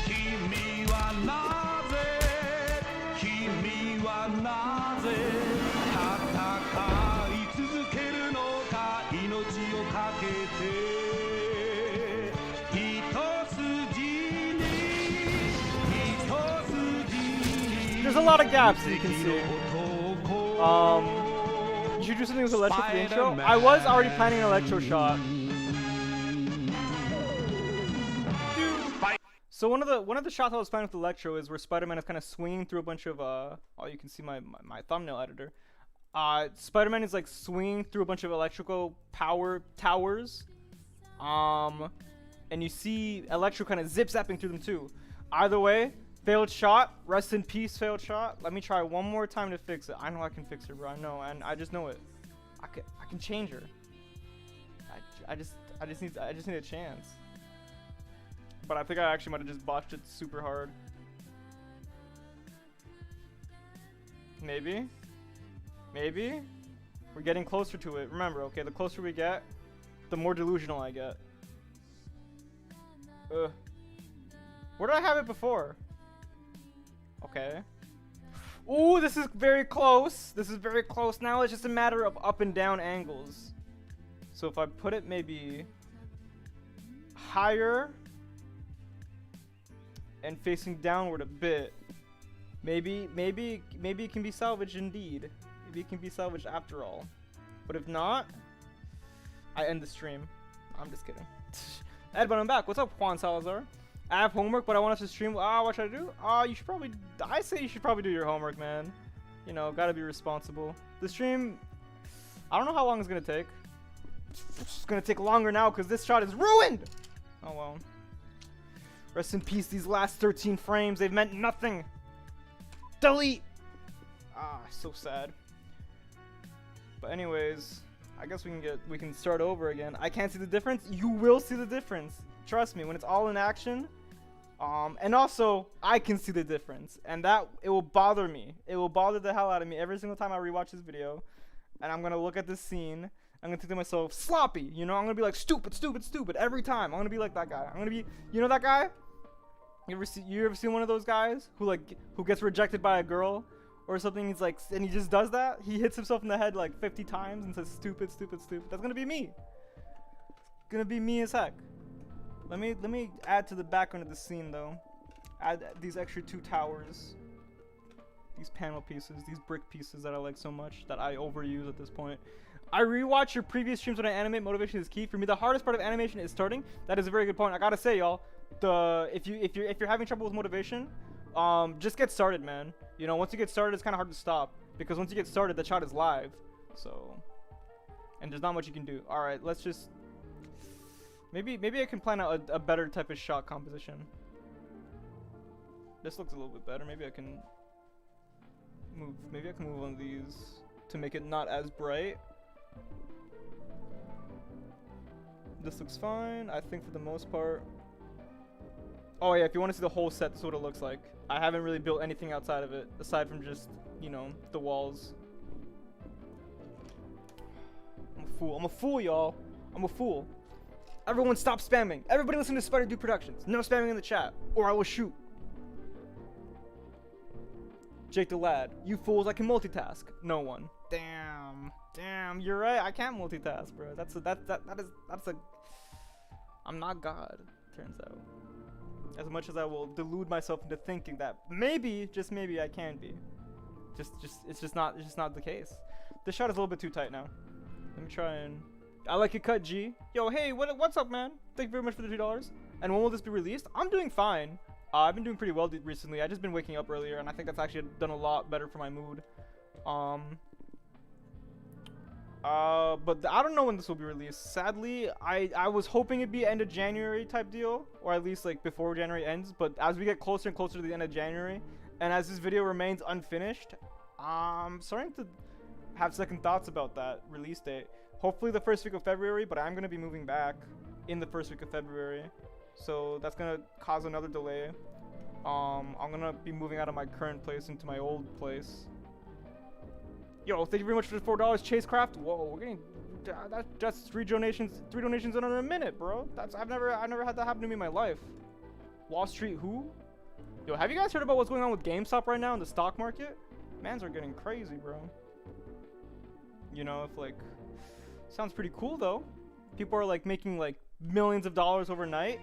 君はなぜ君はなぜ戦い続けるのか命をかけて一筋に There's a lot of gaps that you can see. Did you do something with Electro for the intro? I was already planning an Electro shot. So one of the shots I was planning with Electro is where Spider-Man is kind of swinging through a bunch of oh, you can see my thumbnail editor. Spider-Man is like swinging through a bunch of electrical power towers. And you see Electro kind of zip-zapping through them too. Either way, failed shot. Rest in peace, failed shot. Let me try one more time to fix it. I know I can fix her, bro. I know, and I just know it. I can change her. I just need a chance. But I think I actually might have just botched it super hard. Maybe. Maybe. We're getting closer to it. Remember, okay, the closer we get, the more delusional I get. Ugh. Where did I have it before? Okay. Ooh, this is very close. This is very close. Now it's just a matter of up and down angles. So if I put it maybe higher and facing downward a bit, maybe it can be salvaged indeed. Maybe it can be salvaged after all. But if not, I end the stream. I'm just kidding. Ed, but I'm back. What's up, Juan Salazar? I have homework, but I want us to stream. What should I do? You should probably. I say you should probably do your homework, man. You know, gotta be responsible. The stream, I don't know how long it's gonna take. It's gonna take longer now because this shot is ruined. Oh well. Rest in peace, these last 13 frames. They've meant nothing. Delete. Ah, so sad. But anyways, I guess we can start over again. I can't see the difference. You will see the difference. Trust me, when it's all in action. And also, I can see the difference. And that, it will bother me. It will bother the hell out of me every single time I rewatch this video. And I'm going to look at this scene. I'm going to think to myself, sloppy. You know, I'm going to be like, stupid, stupid, stupid. Every time. I'm going to be like that guy. I'm going to be, you know that guy? You ever seen one of those guys who gets rejected by a girl or something? He's like, and he just does that. He hits himself in the head like 50 times and says, stupid, stupid, stupid. That's going to be me. It's going to be me as heck. Let me add to the background of the scene though. Add these extra 2 towers. These panel pieces, these brick pieces that I like so much that I overuse at this point. I rewatch your previous streams when I animate. Motivation is key. For me, the hardest part of animation is starting. That is a very good point. I gotta say, y'all, if you're having trouble with motivation, just get started, man. You know, once you get started, it's kind of hard to stop because once you get started, the shot is live. So, and there's not much you can do. All right, let's just. Maybe I can plan out a better type of shot composition. This looks a little bit better. Maybe I can move one of these to make it not as bright. This looks fine, I think, for the most part. Oh yeah, if you want to see the whole set, this is what it looks like. I haven't really built anything outside of it, aside from just, you know, the walls. I'm a fool. I'm a fool, y'all. I'm a fool. Everyone stop spamming. Everybody listen to Spider Dude Productions. No spamming in the chat, or I will shoot. Jake the Lad. You fools, I can multitask. No one. Damn, you're right. I can't multitask, bro. That's a I'm not God, turns out. As much as I will delude myself into thinking that maybe, just maybe I can be. It's just not the case. This shot is a little bit too tight now. Let me try and I like your cut, G. Yo, hey, what's up, man? Thank you very much for the $3. And when will this be released? I'm doing fine. I've been doing pretty well recently. I just been waking up earlier, and I think that's actually done a lot better for my mood. But I don't know when this will be released. Sadly, I was hoping it'd be end of January type deal, or at least like before January ends. But as we get closer and closer to the end of January, and as this video remains unfinished, I'm starting to have second thoughts about that release date. Hopefully the first week of February, but I'm gonna be moving back in the first week of February, so that's gonna cause another delay. I'm gonna be moving out of my current place into my old place. Yo, thank you very much for the $4, Chasecraft. Whoa, we're getting that's three donations in under a minute, bro. I've never had that happen to me in my life. Wall Street who? Yo, have you guys heard about what's going on with GameStop right now in the stock market? Mans are getting crazy, bro. You know, if like sounds pretty cool though. People are like making like millions of dollars overnight,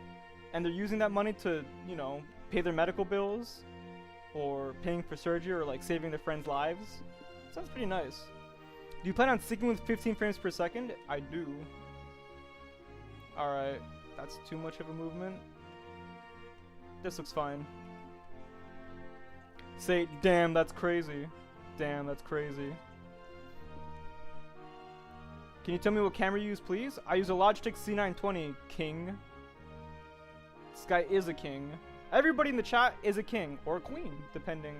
and they're using that money to, you know, pay their medical bills, or paying for surgery, or like saving their friends' lives. Sounds pretty nice. Do you plan on sticking with 15 frames per second? I do. Alright, that's too much of a movement. This looks fine. Say, damn, that's crazy. Damn, that's crazy. Can you tell me what camera you use, please? I use a Logitech C920, king. This guy is a king. Everybody in the chat is a king, or a queen, depending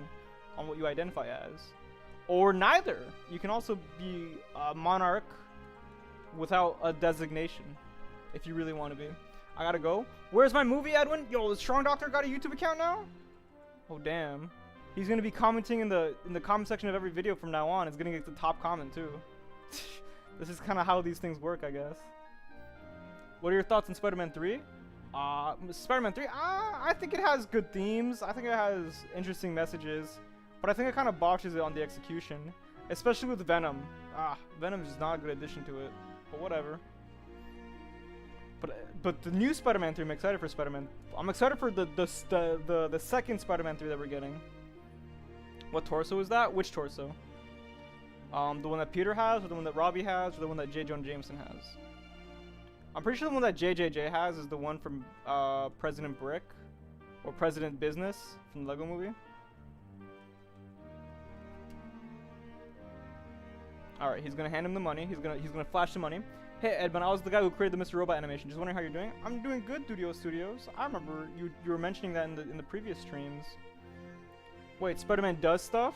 on what you identify as. Or neither. You can also be a monarch without a designation, if you really want to be. I gotta go. Where's my movie, Edwin? Yo, the Strong Doctor got a YouTube account now? Oh, damn. He's gonna be commenting in the comment section of every video from now on. It's gonna get the top comment, too. This is kind of how these things work, I guess. What are your thoughts on Spider-Man 3? Spider-Man 3? I think it has good themes. I think it has interesting messages. But I think it kind of botches it on the execution. Especially with Venom. Venom is just not a good addition to it. But whatever. But the new Spider-Man 3, I'm excited for Spider-Man. I'm excited for the second Spider-Man 3 that we're getting. What torso is that? Which torso? The one that Peter has, or the one that Robbie has, or the one that J. Jonah Jameson has? I'm pretty sure the one that JJJ has is the one from President Brick, or President Business from the Lego Movie. All right, he's gonna hand him the money. He's gonna flash the money. Hey Edmund, I was the guy who created the Mr. Robot animation. Just wondering how you're doing. I'm doing good, Dudio Studios. I remember you were mentioning that in the previous streams. Wait, Spider-Man does stuff?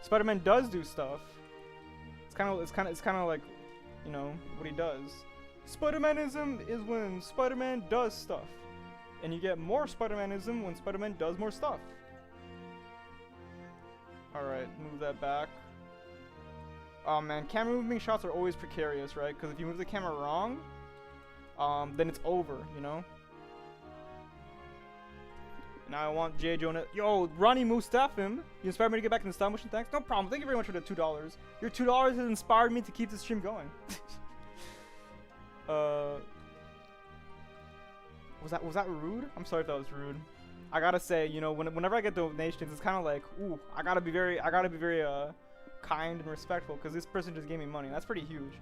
Spider-Man does do stuff. It's kind of like, you know, what he does. Spider-Manism is when Spider-Man does stuff. And you get more Spider-Manism when Spider-Man does more stuff. Alright, move that back. Oh man, camera moving shots are always precarious, right? Because if you move the camera wrong, then it's over, you know? Now I want J. Jonah. Yo, Ronnie Mustafim, you inspired me to get back into stop motion. Thanks. No problem. Thank you very much for the $2. Your $2 has inspired me to keep this stream going. Was that rude? I'm sorry if that was rude. I gotta say, you know, whenever I get donations, it's kind of like, ooh, I gotta be very kind and respectful because this person just gave me money. That's pretty huge.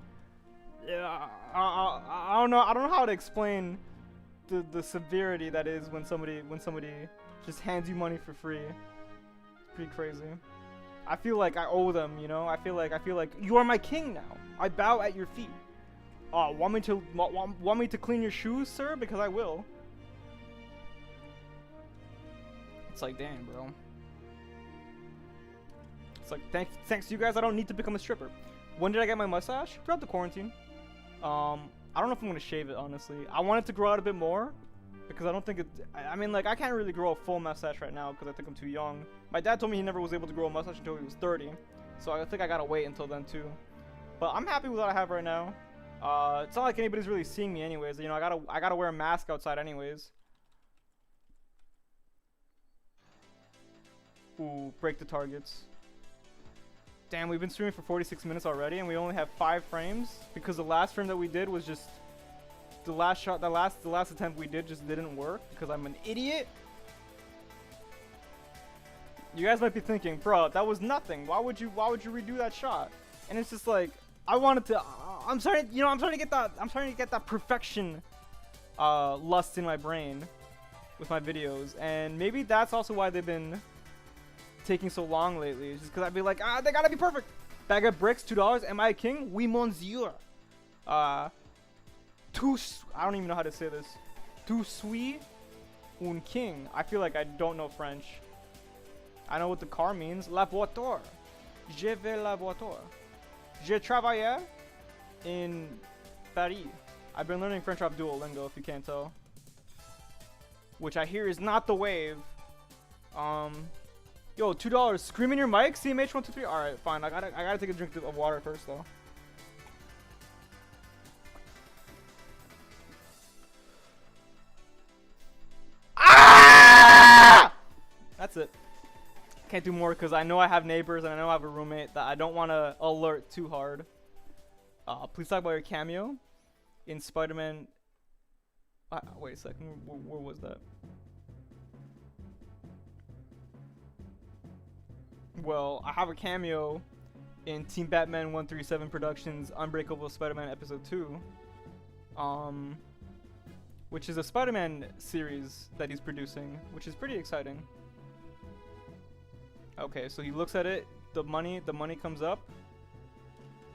Yeah, I don't know how to explain the severity that is when somebody just hands you money for free. It's pretty crazy. I feel like I owe them, you know. I feel like you are my king now. I bow at your feet. Want me to clean your shoes, sir? Because I will. It's like, damn, bro. It's like, thanks to you guys, I don't need to become a stripper. When did I get my mustache? Throughout the quarantine. I don't know if I'm gonna shave it, honestly. I want it to grow out a bit more because I don't think it. I mean, like, I can't really grow a full mustache right now because I think I'm too young. My dad told me he never was able to grow a mustache until he was 30, so I think I gotta wait until then too. But I'm happy with what I have right now. It's not like anybody's really seeing me, anyways. You know, I gotta wear a mask outside, anyways. Ooh, break the targets. Damn, we've been streaming for 46 minutes already, and we only have 5 frames because the last frame that we did was just the last shot. The last attempt we did just didn't work because I'm an idiot. You guys might be thinking, bro, that was nothing. Why would you redo that shot? And it's just like, I wanted to. I'm starting to get that perfection lust in my brain with my videos, and maybe that's also why they've been taking so long lately. It's just because I'd be like, they gotta be perfect. Bag of bricks, $2. Am I a king? Oui, monsieur. I don't even know how to say this. Tu suis un king. I feel like I don't know French. I know what the car means. La voiture. Je vais la voiture. Je travaille in Paris. I've been learning French off Duolingo, if you can't tell. Which I hear is not the wave. Yo, $2. Scream in your mic, CMH123. Alright, fine. I gotta take a drink of water first, though. Ah! That's it. Can't do more because I know I have neighbors and I know I have a roommate that I don't want to alert too hard. Please talk about your cameo in Spider-Man. Wait a second. Where was that? Well, I have a cameo in Team Batman 137 Productions' Unbreakable Spider-Man Episode 2, which is a Spider-Man series that he's producing, which is pretty exciting. Okay, so he looks at it, the money comes up,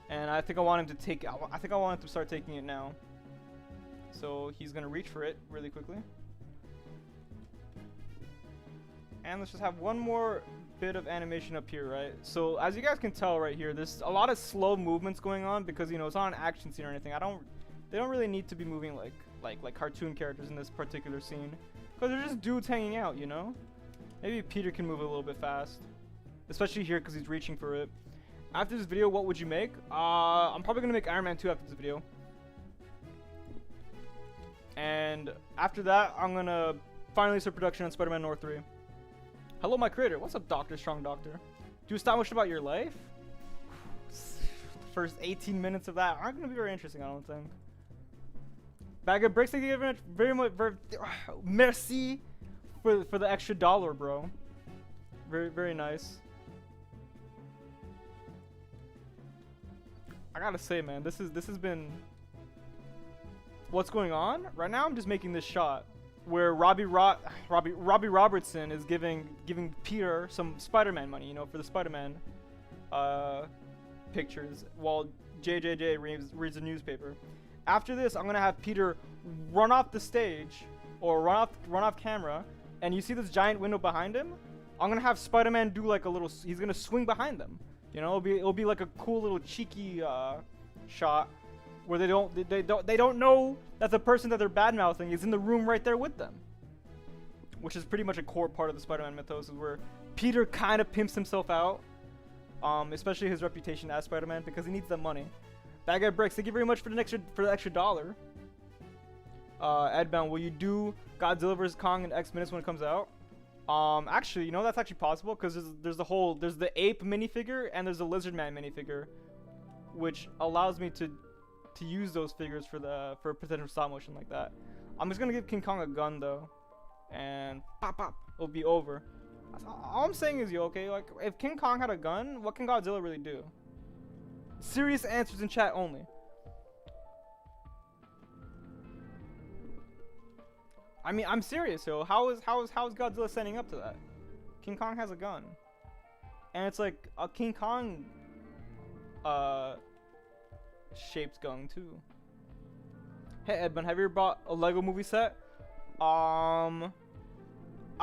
and I think I want him to take. I think I want him to start taking it now. So he's gonna reach for it really quickly, and let's just have one more bit of animation up here, right? So as you guys can tell right here, there's a lot of slow movements going on because, you know, it's not an action scene or anything. They don't really need to be moving like cartoon characters in this particular scene because they're just dudes hanging out, you know. Maybe Peter can move a little bit fast, especially here because he's reaching for it. After this video, what would you make? I'm probably gonna make Iron Man 2 after this video, and after that I'm gonna finally start production on Spider-Man North 3. Hello, my creator. What's up, Doctor Strong Doctor? Do you establish about your life? The first 18 minutes of that aren't going to be very interesting, I don't think. Bag of bricks, thank you very much. Merci for the extra $1, bro. Very, very nice. I gotta say, man, this has been. What's going on right now? I'm just making this shot where Robbie Robertson is giving Peter some Spider-Man money, you know, for the Spider-Man pictures, while JJJ reads a newspaper. After this, I'm gonna have Peter run off the stage or run off camera, and you see this giant window behind him. I'm gonna have Spider-Man do like a little. He's gonna swing behind them. You know, it'll be like a cool little cheeky shot where they don't know that the person that they're bad-mouthing is in the room right there with them. Which is pretty much a core part of the Spider-Man mythos, is where Peter kind of pimps himself out, especially his reputation as Spider-Man, because he needs the money. Bad Guy Bricks, thank you very much for the extra $1. Edbound, will you do Godzilla vs Kong in X minutes when it comes out? Actually, you know, that's actually possible, because there's the ape minifigure and there's the lizard man minifigure, which allows me to use those figures for potential stop motion like that. I'm just gonna give King Kong a gun though, and pop, it'll be over. All I'm saying is, okay, like, if King Kong had a gun, what can Godzilla really do? Serious answers in chat only. I mean, I'm serious, yo. How is Godzilla standing up to that? King Kong has a gun, and it's like a King Kong shaped gun too. Hey Edmund, have you ever bought a Lego movie set? I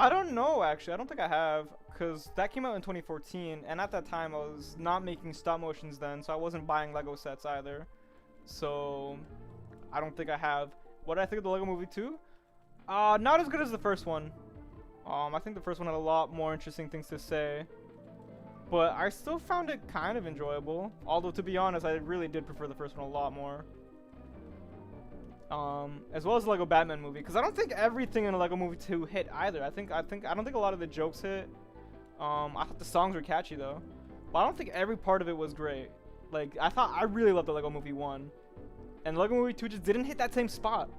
don't know, actually. I don't think I have, because that came out in 2014, and at that time I was not making stop motions then, so I wasn't buying Lego sets either. So I don't think I have. What did I think of the Lego movie 2? Not as good as the first one. I think the first one had a lot more interesting things to say, but I still found it kind of enjoyable. Although, to be honest, I really did prefer the first one a lot more. As well as the Lego Batman movie, because I don't think everything in the Lego movie 2 hit either. I don't think a lot of the jokes hit. I thought the songs were catchy though, but I don't think every part of it was great. Like, I really loved the Lego movie 1, and Lego movie 2 just didn't hit that same spot.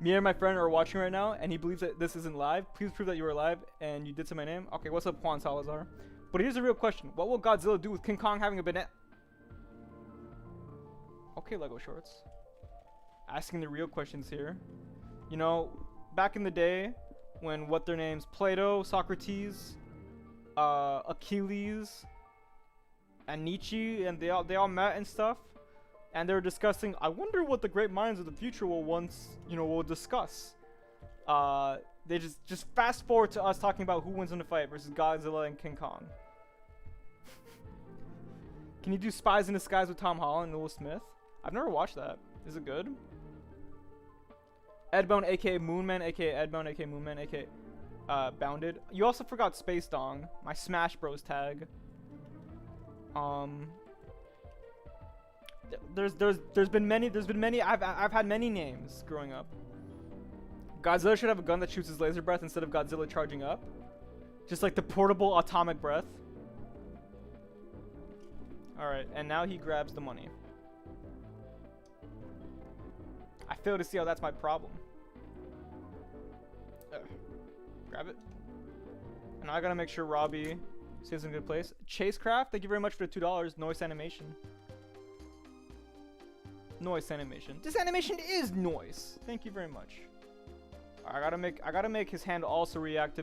Me and my friend are watching right now, and he believes that this isn't live. Please prove that you were live and you did say my name. Okay, what's up, Juan Salazar? But here's the real question: what will Godzilla do with King Kong having a banana? Okay, Lego Shorts. Asking the real questions here. You know, back in the day, when what their names, Plato, Socrates, Achilles, and Nietzsche, and they all met and stuff, and they were discussing, I wonder what the great minds of the future will discuss. They just fast forward to us talking about who wins in the fight versus Godzilla and King Kong. Can you do Spies in Disguise with Tom Holland and Will Smith? I've never watched that. Is it good? Edbone, aka Moonman, aka Edbone, aka Moonman, aka Bounded. You also forgot Space Dong, my Smash Bros tag. There's been many. I've had many names growing up. Godzilla should have a gun that shoots his laser breath instead of Godzilla charging up, just like the portable atomic breath. All right, and now he grabs the money. I fail to see how that's my problem. Grab it. And I gotta make sure Robbie stays in a good place. Chasecraft, thank you very much for the $2. Noise animation. Noise animation. This animation is noise. Thank you very much. I gotta make his hand also react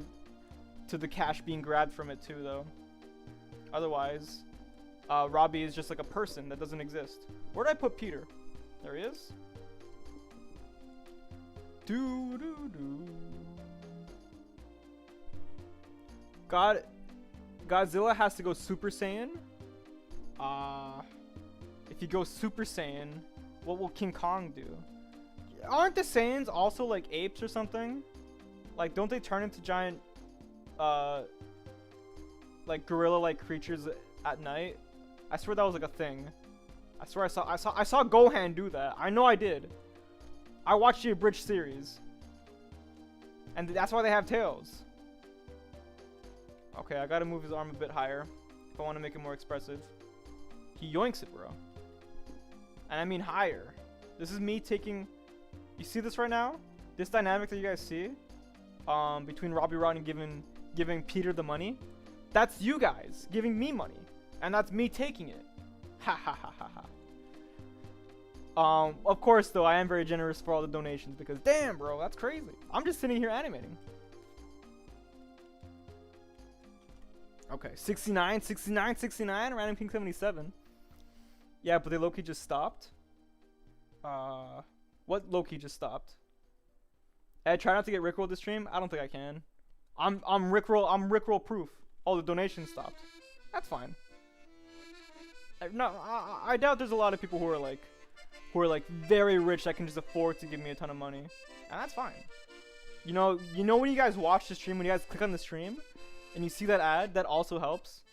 to the cash being grabbed from it too, though. Otherwise, Robbie is just like a person that doesn't exist. Where did I put Peter? There he is. Godzilla has to go Super Saiyan. If he goes Super Saiyan, what will King Kong do? Aren't the Saiyans also like apes or something? Like, don't they turn into giant, like gorilla-like creatures at night? I swear that was like a thing. I swear I saw Gohan do that. I know I did. I watched the abridged series, and that's why they have tails. Okay, I gotta move his arm a bit higher if I want to make it more expressive. He yoinks it, bro. And I mean higher. This is me taking... You see this right now? This dynamic that you guys see? Between Robbie Rodney giving Peter the money? That's you guys giving me money. And that's me taking it. Ha ha ha ha ha. Of course, though, I am very generous for all the donations because, damn, bro, that's crazy. I'm just sitting here animating. Okay, 69, 69, 69, Random King 77. Yeah, but they low-key just stopped. What Loki just stopped? Ed, try not to get Rickrolled this stream. I don't think I can. I'm Rickroll proof. Oh, the donation stopped. That's fine. I doubt there's a lot of people who are like very rich that can just afford to give me a ton of money, and that's fine. You know when you guys watch the stream, when you guys click on the stream, and you see that ad, that also helps.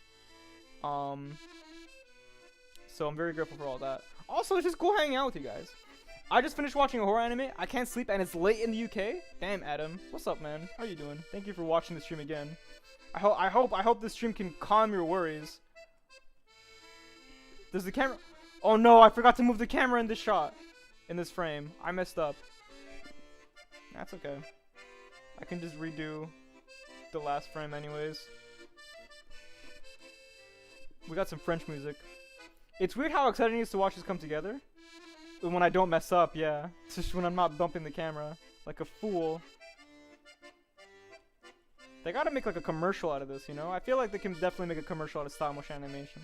So I'm very grateful for all that. Also, just go hang out with you guys. I just finished watching a horror anime. I can't sleep, and it's late in the UK. Damn, Adam, what's up, man? How you doing? Thank you for watching the stream again. I hope this stream can calm your worries. Does the camera? Oh no, I forgot to move the camera in this shot, in this frame. I messed up. That's okay. I can just redo the last frame anyways. We got some French music. It's weird how exciting it is to watch this come together. When I don't mess up, yeah. It's just when I'm not bumping the camera like a fool. They gotta make like a commercial out of this, you know? I feel like they can definitely make a commercial out of stop motion animation.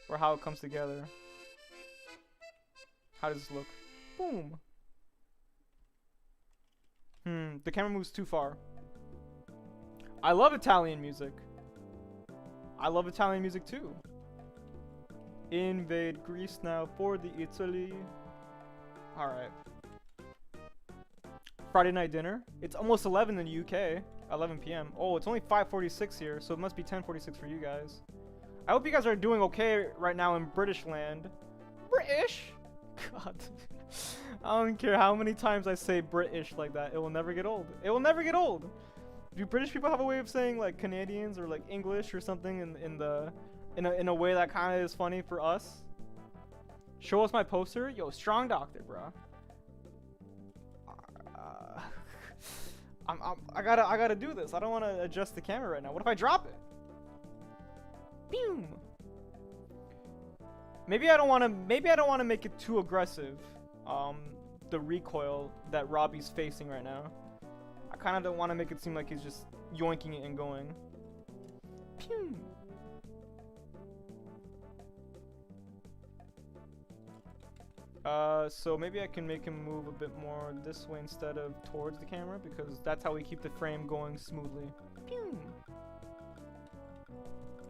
Or how it comes together. How does this look? Boom. The camera moves too far. I love Italian music. I love Italian music too. Invade Greece now for the Italy. Alright. Friday night dinner. It's almost 11 in the UK. 11 p.m. Oh, it's only 5:46 here, so it must be 10:46 for you guys. I hope you guys are doing okay right now in British land. British? God. I don't care how many times I say British like that. It will never get old. It will never get old. Do British people have a way of saying like Canadians or like English or something in a way that kind of is funny for us? Show us my poster. Yo, strong doctor, bro. I gotta do this. I don't want to adjust the camera right now. What if I drop it? Boom. Maybe I don't want to make it too aggressive. The recoil that Robbie's facing right now. I kind of don't want to make it seem like he's just yoinking it and going. Pew. So maybe I can make him move a bit more this way instead of towards the camera, because that's how we keep the frame going smoothly. Pew.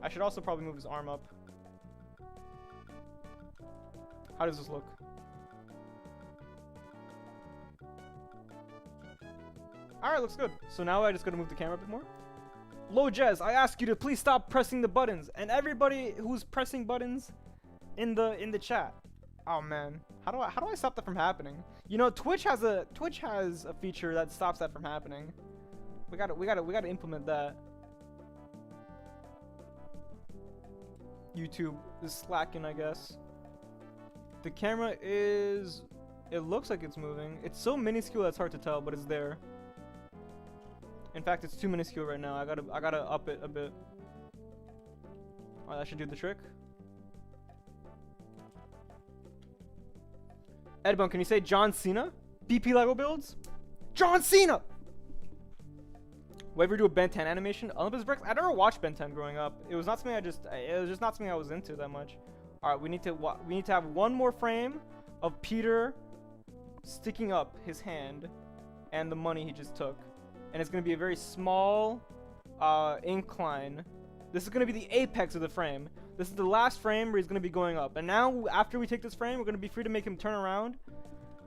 I should also probably move his arm up. How does this look? Alright, looks good. So now I just gotta move the camera a bit more. Low Jez, I ask you to please stop pressing the buttons. And everybody who's pressing buttons in the chat. Oh man. How do I stop that from happening? You know, Twitch has a feature that stops that from happening. We gotta implement that. YouTube is slacking, I guess. The camera is... It looks like it's moving. It's so minuscule that's hard to tell, but it's there. In fact, it's too minuscule right now. I gotta up it a bit. Alright, that should do the trick. Edbun, can you say John Cena? BP Lego builds? John Cena! Will I ever do a Ben 10 animation? Olympus Bricks? I never watched Ben 10 growing up. It was not something it was just not something I was into that much. Alright, we need to have one more frame of Peter sticking up his hand and the money he just took. And it's gonna be a very small incline. This is gonna be the apex of the frame. This is the last frame where he's gonna be going up. And now, after we take this frame, we're gonna be free to make him turn around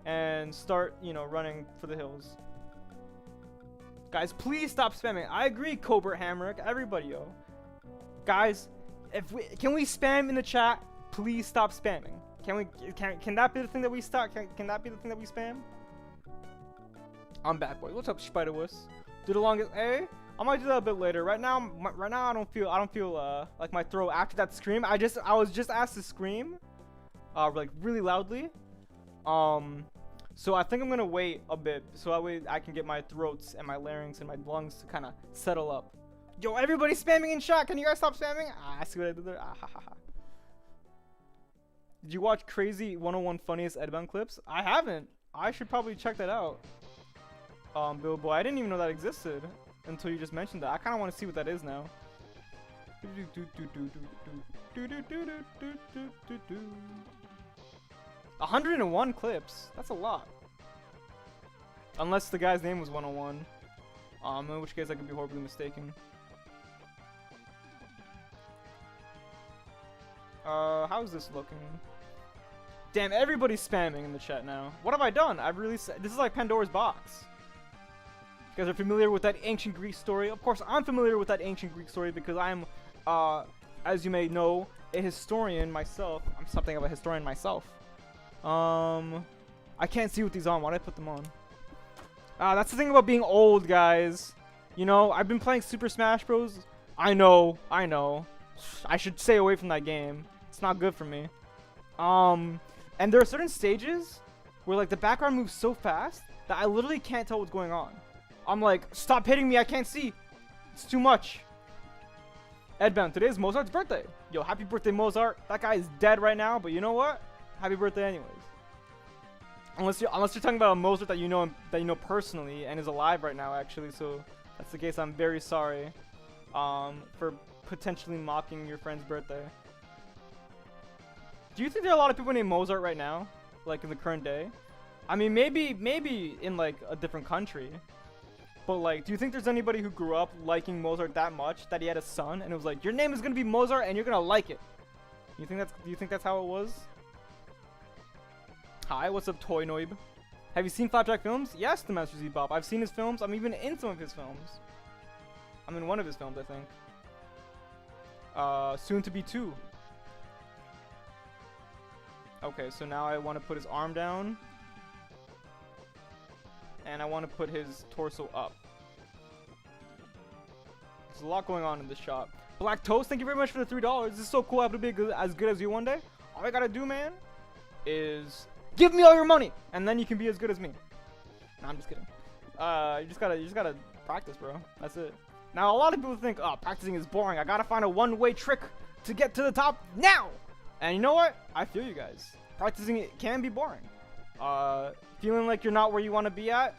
and start, you know, running for the hills. Guys, please stop spamming. I agree, Cobert Hamrick. Everybody, yo. Guys, can we spam in the chat? Please stop spamming. Can that be the thing that we stop? Can that be the thing that we spam? I'm bad boy. What's up, Spiderwuss? Do the longest A. I might do that a bit later. Right now I don't feel like my throat after that scream. I was just asked to scream, like really loudly. So I think I'm gonna wait a bit so that way I can get my throats and my larynx and my lungs to kind of settle up. Yo, everybody spamming in chat. Can you guys stop spamming? I see what I did there. Ah, ha, ha, ha. Did you watch Crazy 101 Funniest Edbound Clips? I haven't. I should probably check that out. Bill Boy, I didn't even know that existed until you just mentioned that. I kind of want to see what that is now. 101 clips. That's a lot. Unless the guy's name was 101. In which case I could be horribly mistaken. How's this looking? Damn, everybody's spamming in the chat now. What have I done? I've really this is like Pandora's box. You guys are familiar with that ancient Greek story? Of course, I'm familiar with that ancient Greek story because I'm, as you may know, a historian myself. I'm something of a historian myself. I can't see what these on. Why'd I put them on? That's the thing about being old, guys. You know, I've been playing Super Smash Bros. I know. I should stay away from that game. It's not good for me. And there are certain stages where like the background moves so fast that I literally can't tell what's going on. I'm like, stop hitting me, I can't see. It's too much. Edbound, today is Mozart's birthday. Yo, happy birthday, Mozart. That guy is dead right now, but you know what? Happy birthday anyways. Unless you're talking about a Mozart that you know personally and is alive right now actually, so that's the case. I'm very sorry for potentially mocking your friend's birthday. Do you think there are a lot of people named Mozart right now? Like in the current day? I mean, maybe in like a different country. But like, do you think there's anybody who grew up liking Mozart that much that he had a son and it was like, your name is gonna be Mozart and you're gonna like it? Do you think that's how it was? Hi, what's up, Toy Noib? Have you seen Flapjack films? Yes, the Master Z Bop. I've seen his films. I'm even in some of his films. I'm in one of his films, I think. Soon to be 2. Okay, so now I want to put his arm down. And I want to put his torso up. There's a lot going on in this shop. Black Toast, thank you very much for the $3. This is so cool. I have to be as good as you one day. All I gotta do, man, is give me all your money, and then you can be as good as me. No, I'm just kidding. You just gotta practice, bro. That's it. Now, a lot of people think, oh, practicing is boring. I gotta find a one-way trick to get to the top now. And you know what? I feel you guys. Practicing it can be boring. Feeling like you're not where you want to be at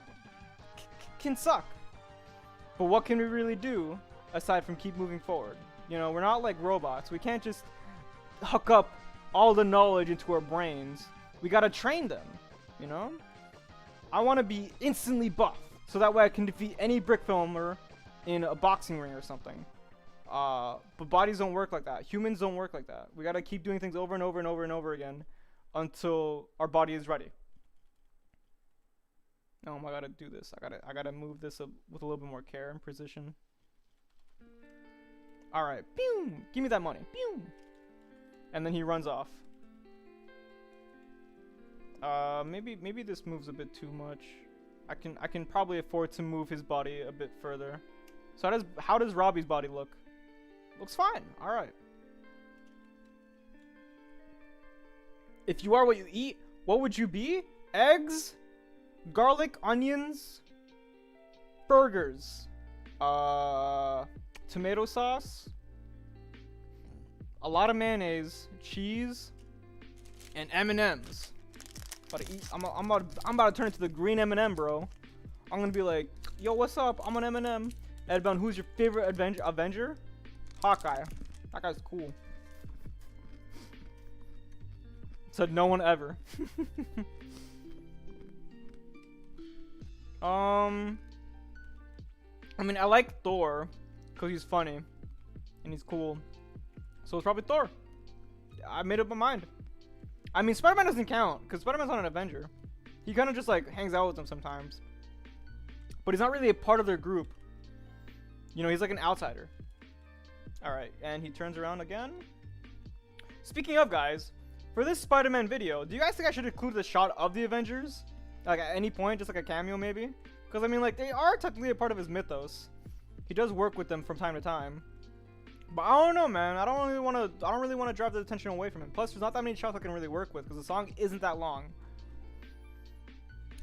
can suck. But what can we really do aside from keep moving forward? You know, we're not like robots. We can't just hook up all the knowledge into our brains. We gotta train them, you know? I want to be instantly buff, so that way I can defeat any brick filmer in a boxing ring or something. But bodies don't work like that. Humans don't work like that. We gotta keep doing things over and over and over and over again until our body is ready. No, I gotta do this. I gotta move this up with a little bit more care and precision. All right, pew! Give me that money, pew! And then he runs off. Maybe this moves a bit too much. I can probably afford to move his body a bit further. So how does Robbie's body look? Looks fine. All right. If you are what you eat, what would you be? Eggs, garlic, onions, burgers, tomato sauce, a lot of mayonnaise, cheese, and M&Ms. I'm about to turn into the green M&M, bro. I'm gonna be like, yo, what's up? I'm an M&M. Edbound, who's your favorite Avenger? Hawkeye. That guy's cool. Said no one ever. I mean, I like Thor because he's funny and he's cool. So it's probably Thor. I made up my mind. I mean, Spider-Man doesn't count because Spider-Man's not an Avenger. He kind of just like hangs out with them sometimes. But he's not really a part of their group. You know, he's like an outsider. Alright, and he turns around again. Speaking of, guys, for this Spider-Man video, do you guys think I should include the shot of the Avengers? Like at any point, just like a cameo maybe? Because I mean, like, they are technically a part of his mythos. He does work with them from time to time. But I don't know, man. I don't really want to drive the attention away from him. Plus, there's not that many shots I can really work with because the song isn't that long.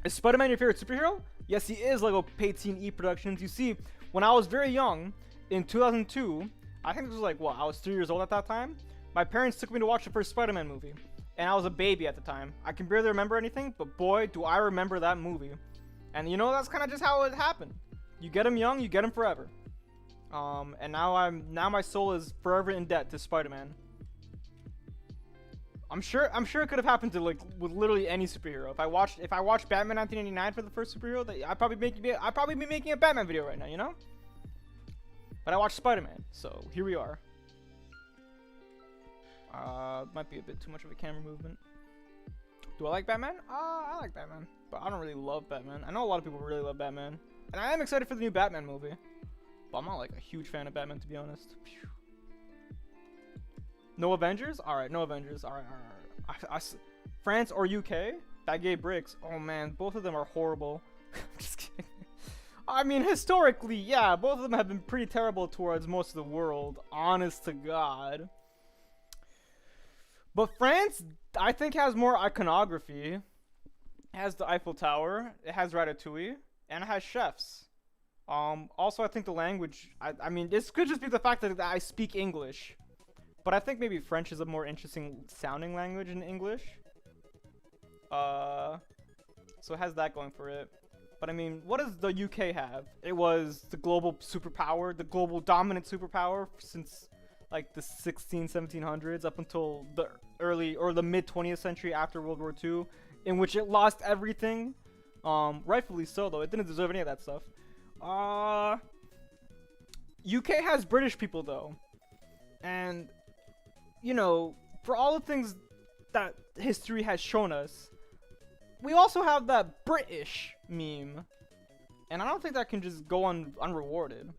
Is Spider-Man your favorite superhero? Yes, he is, Lego Payteen E Productions. You see, when I was very young, in 2002, I think this was like, what, I was 3 years old at that time? My parents took me to watch the first Spider-Man movie. And I was a baby at the time. I can barely remember anything, but boy, do I remember that movie. And you know, that's kind of just how it happened. You get him young, you get him forever. And now my soul is forever in debt to Spider-Man. I'm sure it could have happened to like with literally any superhero. If I watched Batman 1989 for the first superhero, I'd probably be making a Batman video right now, you know? But I watched Spider-Man, so here we are. Might be a bit too much of a camera movement. Do I like Batman? I like Batman, but I don't really love Batman. I know a lot of people really love Batman, and I am excited for the new Batman movie. But I'm not like a huge fan of Batman, to be honest. Phew. No Avengers? Alright, no Avengers. Alright. France or UK? Baguette Bricks. Oh man, both of them are horrible. Just kidding. I mean, historically, yeah, both of them have been pretty terrible towards most of the world. Honest to God. But France, I think, has more iconography. It has the Eiffel Tower. It has Ratatouille. And it has chefs. Also, I think the language... I mean, this could just be the fact that I speak English. But I think maybe French is a more interesting sounding language than English. So it has that going for it. But I mean, what does the UK have? It was the global superpower, the global dominant superpower since like the 1700s up until the early or the mid 20th century after World War II, in which it lost everything. Rightfully so, though. It didn't deserve any of that stuff. UK has British people, though. And, you know, for all the things that history has shown us, we also have that British meme. And I don't think that can just go unrewarded.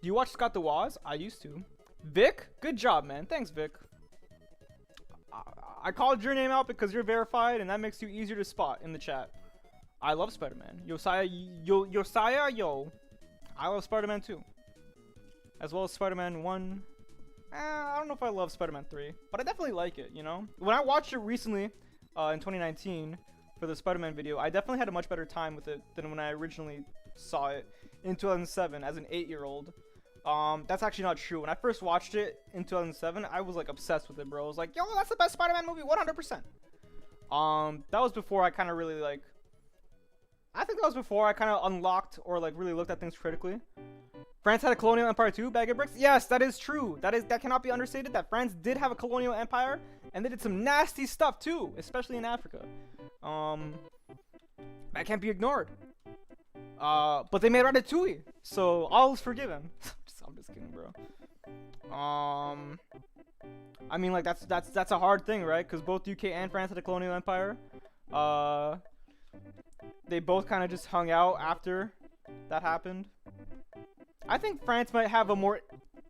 Do you watch Scott the Woz? I used to. Vic? Good job, man. Thanks, Vic. I called your name out because you're verified, and that makes you easier to spot in the chat. I love Spider-Man. Josiah, yo. I love Spider-Man 2. As well as Spider-Man 1. I don't know if I love Spider-Man 3, but I definitely like it, you know? When I watched it recently, in 2019, for the Spider-Man video, I definitely had a much better time with it than when I originally saw it in 2007 as an 8-year-old. That's actually not true. When I first watched it in 2007, I was like obsessed with it, bro. I was like, yo, that's the best Spider-Man movie, 100%. That was before I kind of really like... I think that was before I kind of unlocked or like really looked at things critically. France had a colonial empire too, Bag of Bricks? Yes, that is true. That cannot be understated, that France did have a colonial empire, and they did some nasty stuff too, especially in Africa. That can't be ignored. But they made Ratatouille, so all is forgiven. I'm just kidding, bro. I mean, like that's a hard thing, right? Because both UK and France had a colonial empire. They both kind of just hung out after that happened. I think France might have a more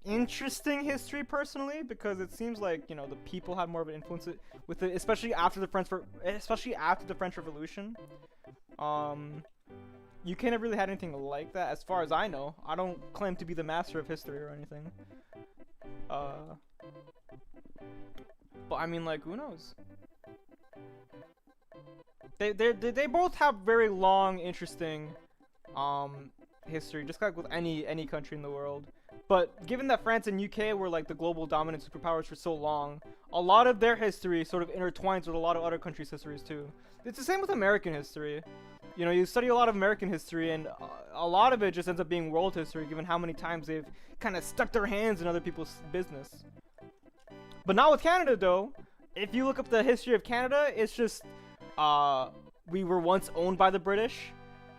interesting history personally, because it seems like, you know, the people had more of an influence with it, especially after the French Revolution. UK never really had anything like that, as far as I know. I don't claim to be the master of history or anything. But I mean, like, who knows? They both have very long, interesting history, just like with any country in the world. But given that France and UK were like the global dominant superpowers for so long, a lot of their history sort of intertwines with a lot of other countries' histories too. It's the same with American history. You know, you study a lot of American history, and a lot of it just ends up being world history, given how many times they've kind of stuck their hands in other people's business. But not with Canada, though. If you look up the history of Canada, it's just, we were once owned by the British.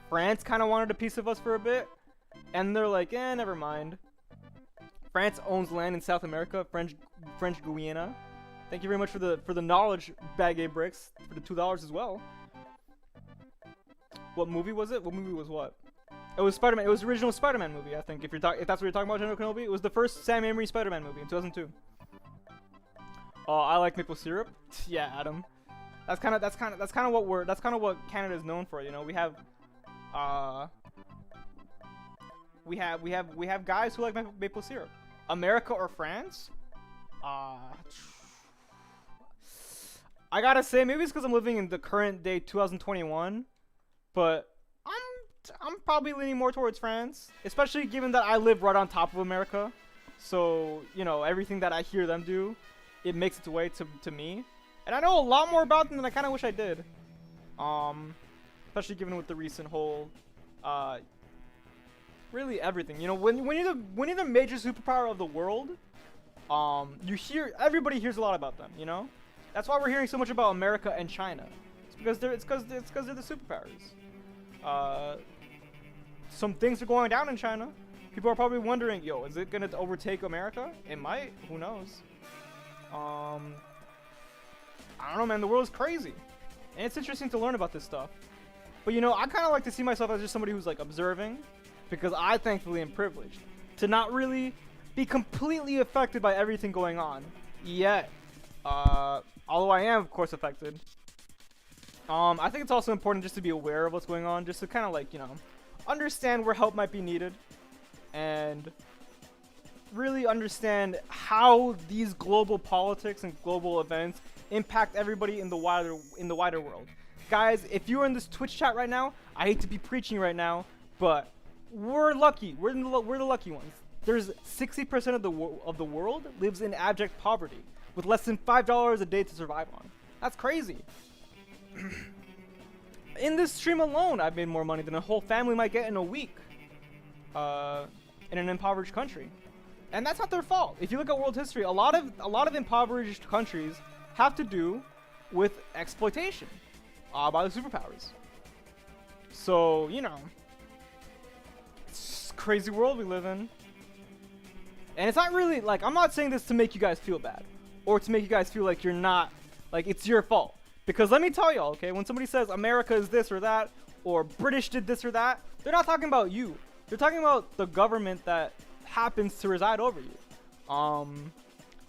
France kind of wanted a piece of us for a bit, and they're like, never mind. France owns land in South America, French Guiana. Thank you very much for the knowledge, Baguette Bricks, for the $2 as well. What movie was it? What movie was what? It was Spider-Man. It was the original Spider-Man movie, I think. If that's what you're talking about, General Kenobi, it was the first Sam Raimi Spider-Man movie in 2002. Oh, I like maple syrup. Yeah, Adam. That's kind of what Canada is known for. You know, we have guys who like maple syrup. America or France? I gotta say, maybe it's because I'm living in the current day 2021. But I'm probably leaning more towards France, especially given that I live right on top of America. So, you know, everything that I hear them do, it makes its way to me. And I know a lot more about them than I kind of wish I did. Especially given with the recent whole, really everything. You know, when you're the major superpower of the world, everybody hears a lot about them, you know? That's why we're hearing so much about America and China. It's because they're the superpowers. Some things are going down in China. People are probably wondering, yo, is it gonna overtake America? It might. Who knows? I don't know, man. The world's crazy, and it's interesting to learn about this stuff. But you know, I kind of like to see myself as just somebody who's like observing, because I thankfully am privileged to not really be completely affected by everything going on yet. Although I am, of course, affected. I think it's also important just to be aware of what's going on, just to kind of like, you know, understand where help might be needed, and really understand how these global politics and global events impact everybody in the wider world. Guys, if you're in this Twitch chat right now, I hate to be preaching right now, but we're lucky. We're the lucky ones. There's 60% of the world lives in abject poverty with less than $5 a day to survive on. That's crazy. In this stream alone, I've made more money than a whole family might get in a week in an impoverished country. And that's not their fault. If you look at world history, a lot of impoverished countries have to do with exploitation by the superpowers. So, you know, it's a crazy world we live in. And it's not really, like, I'm not saying this to make you guys feel bad, or to make you guys feel like you're not, like, it's your fault. Because let me tell y'all, okay, when somebody says America is this or that, or British did this or that, they're not talking about you. They're talking about the government that happens to reside over you.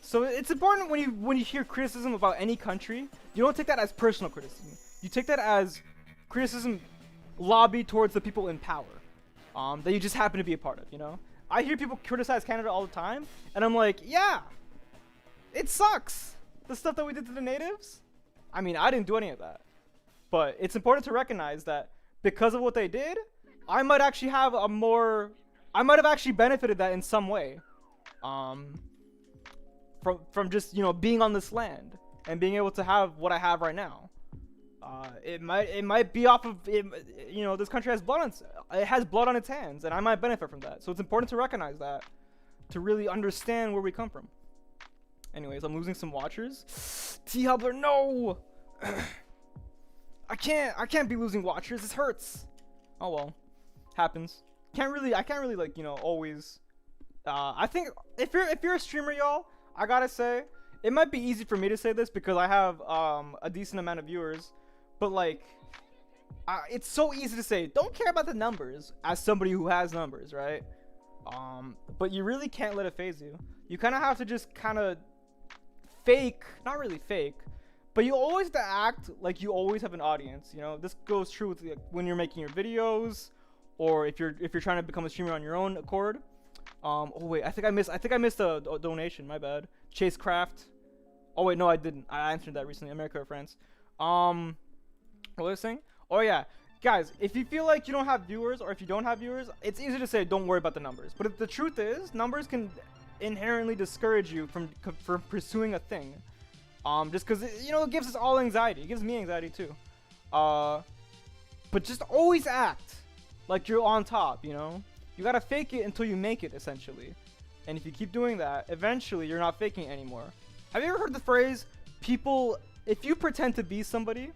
So it's important when you hear criticism about any country, you don't take that as personal criticism. You take that as criticism lobbied towards the people in power, that you just happen to be a part of, you know? I hear people criticize Canada all the time, and I'm like, yeah, it sucks. The stuff that we did to the natives, I mean, I didn't do any of that. But it's important to recognize that because of what they did, I might actually have I might have actually benefited that in some way. From just, you know, being on this land and being able to have what I have right now. It might be off of it, you know, this country has blood on its hands, and I might benefit from that. So it's important to recognize that, to really understand where we come from. Anyways, I'm losing some watchers. T-Hubler, no! I can't be losing watchers. This hurts. Oh well, happens. I can't really like, you know, always. I think if you're a streamer, y'all, I gotta say, it might be easy for me to say this because I have a decent amount of viewers, but like, it's so easy to say don't care about the numbers as somebody who has numbers, right? But you really can't let it phase you. You kind of have to just kind of fake, not really fake, but you always have to act like you always have an audience. You know, this goes true with, like, when you're making your videos, or if you're trying to become a streamer on your own accord. Oh wait, I think I missed a donation. My bad. Chase Craft. Oh wait, no, I didn't. I answered that recently. America or France. What was I saying? Oh yeah, guys, if you feel like you don't have viewers, or if you don't have viewers, it's easy to say don't worry about the numbers. But the truth is, numbers can inherently discourage you from pursuing a thing. Just because, you know, it gives us all anxiety. It gives me anxiety too. But just always act like you're on top, you know? You gotta fake it until you make it, essentially. And if you keep doing that, eventually you're not faking it anymore. Have you ever heard the phrase, if you pretend to be somebody,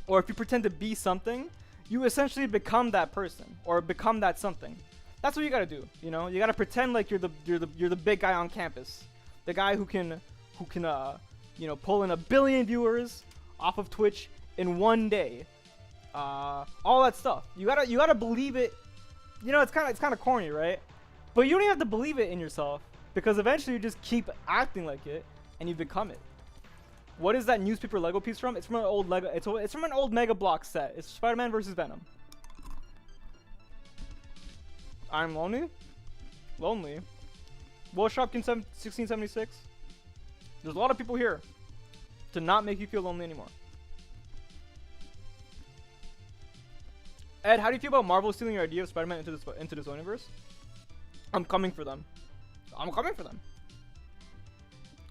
or if you pretend to be something, you essentially become that person, or become that something. That's what you gotta do, you know? You gotta pretend like you're the big guy on campus. The guy who can you know, pull in 1 billion viewers off of Twitch in one day. All that stuff. You gotta believe it. You know, it's kind of corny, right? But you don't even have to believe it in yourself, because eventually you just keep acting like it and you become it. What is that newspaper Lego piece from? It's from an old Lego. It's from an old Mega Block set. It's Spider-Man versus Venom. I'm lonely. Lonely. Will Shopkins 1676. There's a lot of people here to not make you feel lonely anymore. Ed, how do you feel about Marvel stealing your idea of Spider-Man into this universe? I'm coming for them. I'm coming for them.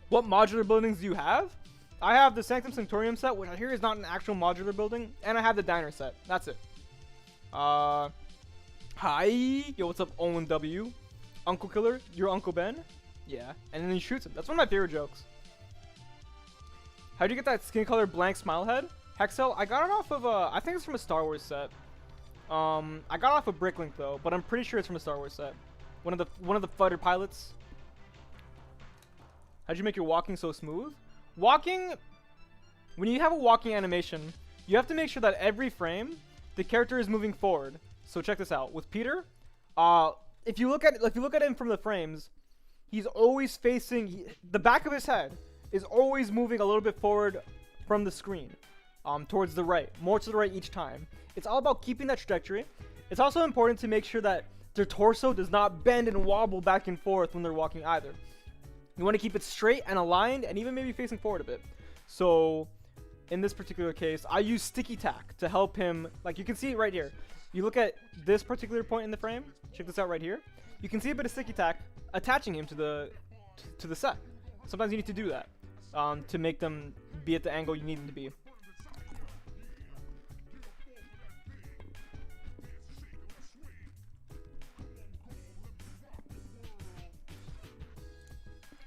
What modular buildings do you have? I have the Sanctum Sanctorium set, which I hear is not an actual modular building, and I have the diner set. That's it. Hi. Yo, what's up, Owen W? Uncle Killer, your Uncle Ben? Yeah. And then he shoots him. That's one of my favorite jokes. How'd you get that skin color blank smile head? Hexel, I got it off of I think it's from a Star Wars set. I got it off of Bricklink though, but I'm pretty sure it's from a Star Wars set. One of the fighter pilots. How'd you make your walking so smooth? Walking, when you have a walking animation, you have to make sure that every frame the character is moving forward. So check this out. With Peter, if you look at him from the frames, he's always facing the back of his head is always moving a little bit forward from the screen, towards the right, more to the right each time. It's all about keeping that trajectory. It's also important to make sure that their torso does not bend and wobble back and forth when they're walking either. You want to keep it straight and aligned and even maybe facing forward a bit. So in this particular case, I use sticky tack to help him. Like you can see it right here. You look at this particular point in the frame. Check this out right here. You can see a bit of sticky tack attaching him to the set. Sometimes you need to do that to make them be at the angle you need them to be.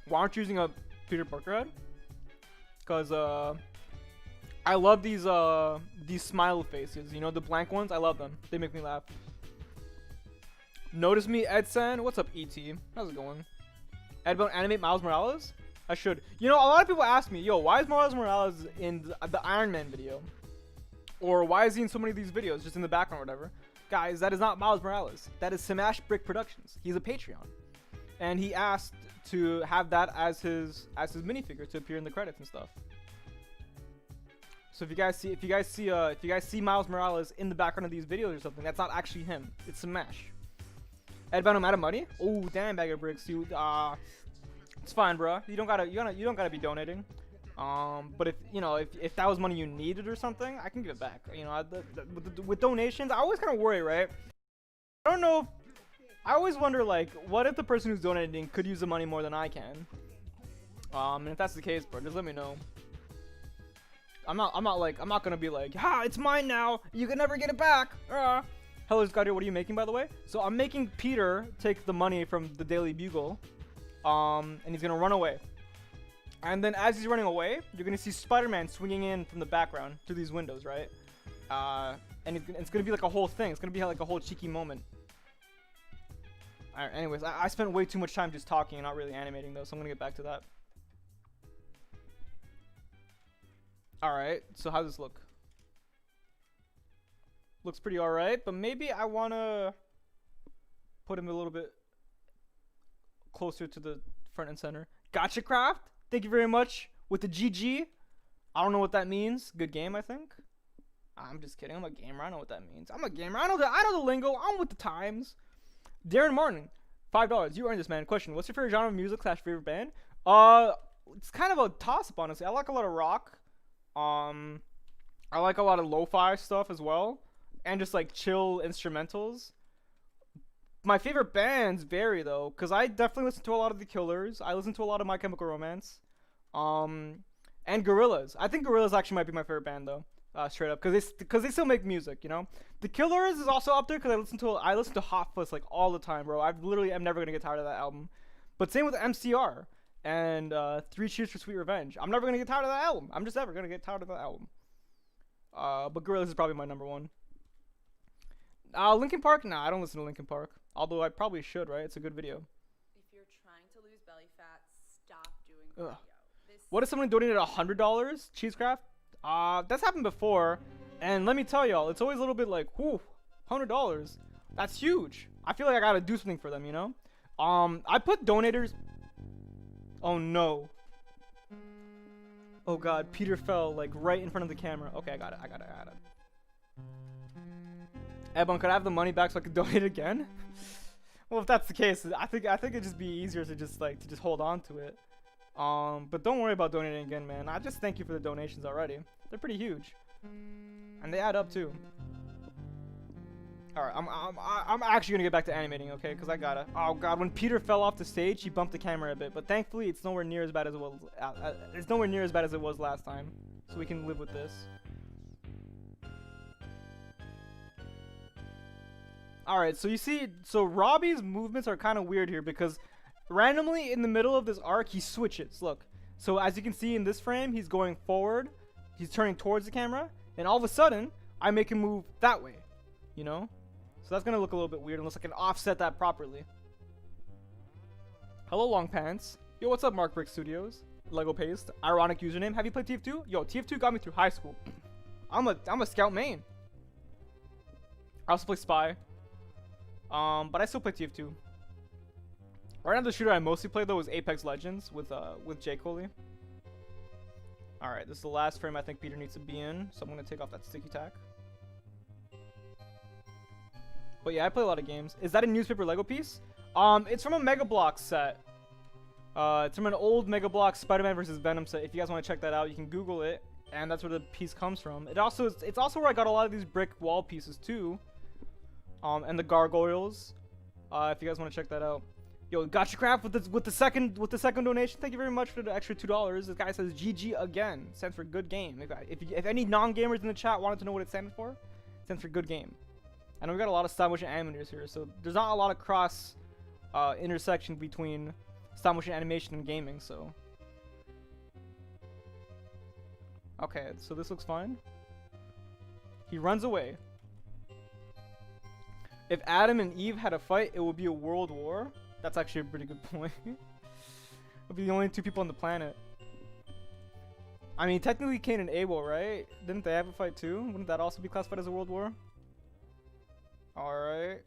Why aren't you using a Peter Parker head? Because I love these smile faces. You know, the blank ones? I love them. They make me laugh. Notice me, Edson. What's up, ET? How's it going? Ed, about animate Miles Morales? I should. You know, a lot of people ask me, yo, why is Miles Morales in the Iron Man video? Or why is he in so many of these videos, just in the background or whatever? Guys, that is not Miles Morales. That is Smash Brick Productions. He's a Patreon. And he asked to have that as his minifigure to appear in the credits and stuff. So if you guys see Miles Morales in the background of these videos or something, that's not actually him. It's Smash. Ed Venom out of money? Oh damn, bag of bricks, you it's fine, bro. You don't gotta be donating. But if that was money you needed or something, I can give it back. You know, with donations, I always kind of worry, right? I don't know. I always wonder, like, what if the person who's donating could use the money more than I can? And if that's the case, bro, just let me know. I'm not gonna be like, ha, it's mine now. You can never get it back. Hello, Scotty. What are you making, by the way? So I'm making Peter take the money from the Daily Bugle, and he's gonna run away. And then as he's running away, you're gonna see Spider-Man swinging in from the background through these windows, right? And it's gonna be like a whole thing. It's gonna be like a whole cheeky moment. Alright, anyways, I spent way too much time just talking and not really animating though, so I'm gonna get back to that. Alright, so how does this look? Looks pretty alright, but maybe I wanna put him a little bit closer to the front and center. Gotcha Craft, thank you very much with the GG. I don't know what that means. Good game, I think. I'm just kidding. I'm a gamer. I know what that means. I'm a gamer. I know the lingo. I'm with the times. Darren Martin, $5. You earned this, man. Question: what's your favorite genre of music / favorite band? It's kind of a toss-up, honestly. I like a lot of rock. I like a lot of lo-fi stuff as well, and just like chill instrumentals. My favorite bands vary though, because I definitely listen to a lot of The Killers. I listen to a lot of My Chemical Romance, and Gorillaz. I think Gorillaz actually might be my favorite band though. Straight up, because they still make music, you know. The Killers is also up there because I listen to Hot Fuzz like all the time, bro. I literally am never gonna get tired of that album. But same with MCR and 3 Cheers for Sweet Revenge. I'm never gonna get tired of that album. I'm just never gonna get tired of that album. But Gorillaz is probably my number one. Linkin Park? Nah, I don't listen to Linkin Park. Although I probably should, right? It's a good video. If you're trying to lose belly fat, stop doing cardio. What if someone donated $100? Cheesecraft? That's happened before, and let me tell y'all, it's always a little bit like, whew, $100. That's huge. I feel like I gotta do something for them, you know? I put donators. Oh no. Oh god, Peter fell like right in front of the camera. Okay, I got it. Ebon, could I have the money back so I could donate again? Well, if that's the case, I think it'd just be easier to just hold on to it. But don't worry about donating again, man. I just thank you for the donations already. They're pretty huge, and they add up too. All right, I'm actually gonna get back to animating, okay? Cause I gotta. Oh god, when Peter fell off the stage, he bumped the camera a bit, but thankfully it's nowhere near as bad as it was. It's nowhere near as bad as it was last time, so we can live with this. All right, so you see, so Robbie's movements are kind of weird here because randomly in the middle of this arc he switches. Look, So as you can see in this frame, he's going forward, he's turning towards the camera, and all of a sudden, I make him move that way, you know? So that's gonna look a little bit weird unless I can offset that properly. Hello, Long Pants. Yo, what's up, Mark Brick Studios? Lego Paste. Ironic username. Have you played TF2? Yo, TF2 got me through high school. I'm a scout main. I also play Spy. But I still play TF2. Right now, the shooter I mostly play though is Apex Legends with J. Coley. All right, this is the last frame I think Peter needs to be in, so I'm gonna take off that sticky tack. But yeah, I play a lot of games. Is that a newspaper Lego piece? It's from a Mega Bloks set. It's from an old Mega Bloks Spider-Man vs. Venom set. If you guys want to check that out, you can Google it, and that's where the piece comes from. It's also where I got a lot of these brick wall pieces too. And the gargoyles. If you guys want to check that out. Yo, Gotcha Craft with the second donation. Thank you very much for the extra $2. This guy says GG again. Stands for good game. If any non-gamers in the chat wanted to know what it stands for, it stands for good game. I know we got a lot of stop motion animators here, so there's not a lot of cross intersection between stop motion animation and gaming. So okay, so this looks fine. He runs away. If Adam and Eve had a fight, it would be a world war. That's actually a pretty good point. It'll be the only two people on the planet. I mean, technically Cain and Abel, right? Didn't they have a fight too? Wouldn't that also be classified as a world war? Alright.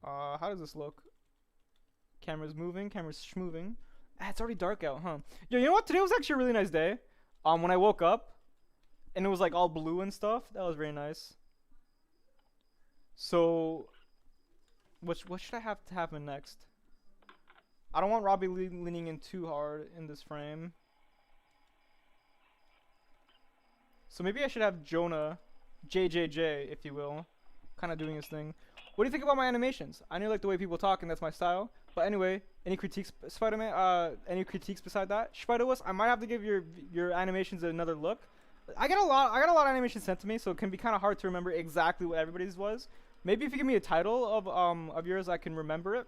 How does this look? Camera's moving, camera's schmoving. Ah, it's already dark out, huh? Yo, you know what? Today was actually a really nice day. When I woke up, and it was like all blue and stuff. That was very nice. So, what should I have to happen next? I don't want Robbie leaning in too hard in this frame. So maybe I should have Jonah, JJJ, if you will, kind of doing his thing. What do you think about my animations? I know you like the way people talk, and that's my style. But anyway, any critiques, Spider-Man? Any critiques beside that? Spider-Was, I might have to give your animations another look. I got a lot of animations sent to me, so it can be kind of hard to remember exactly what everybody's was. Maybe if you give me a title of yours, I can remember it.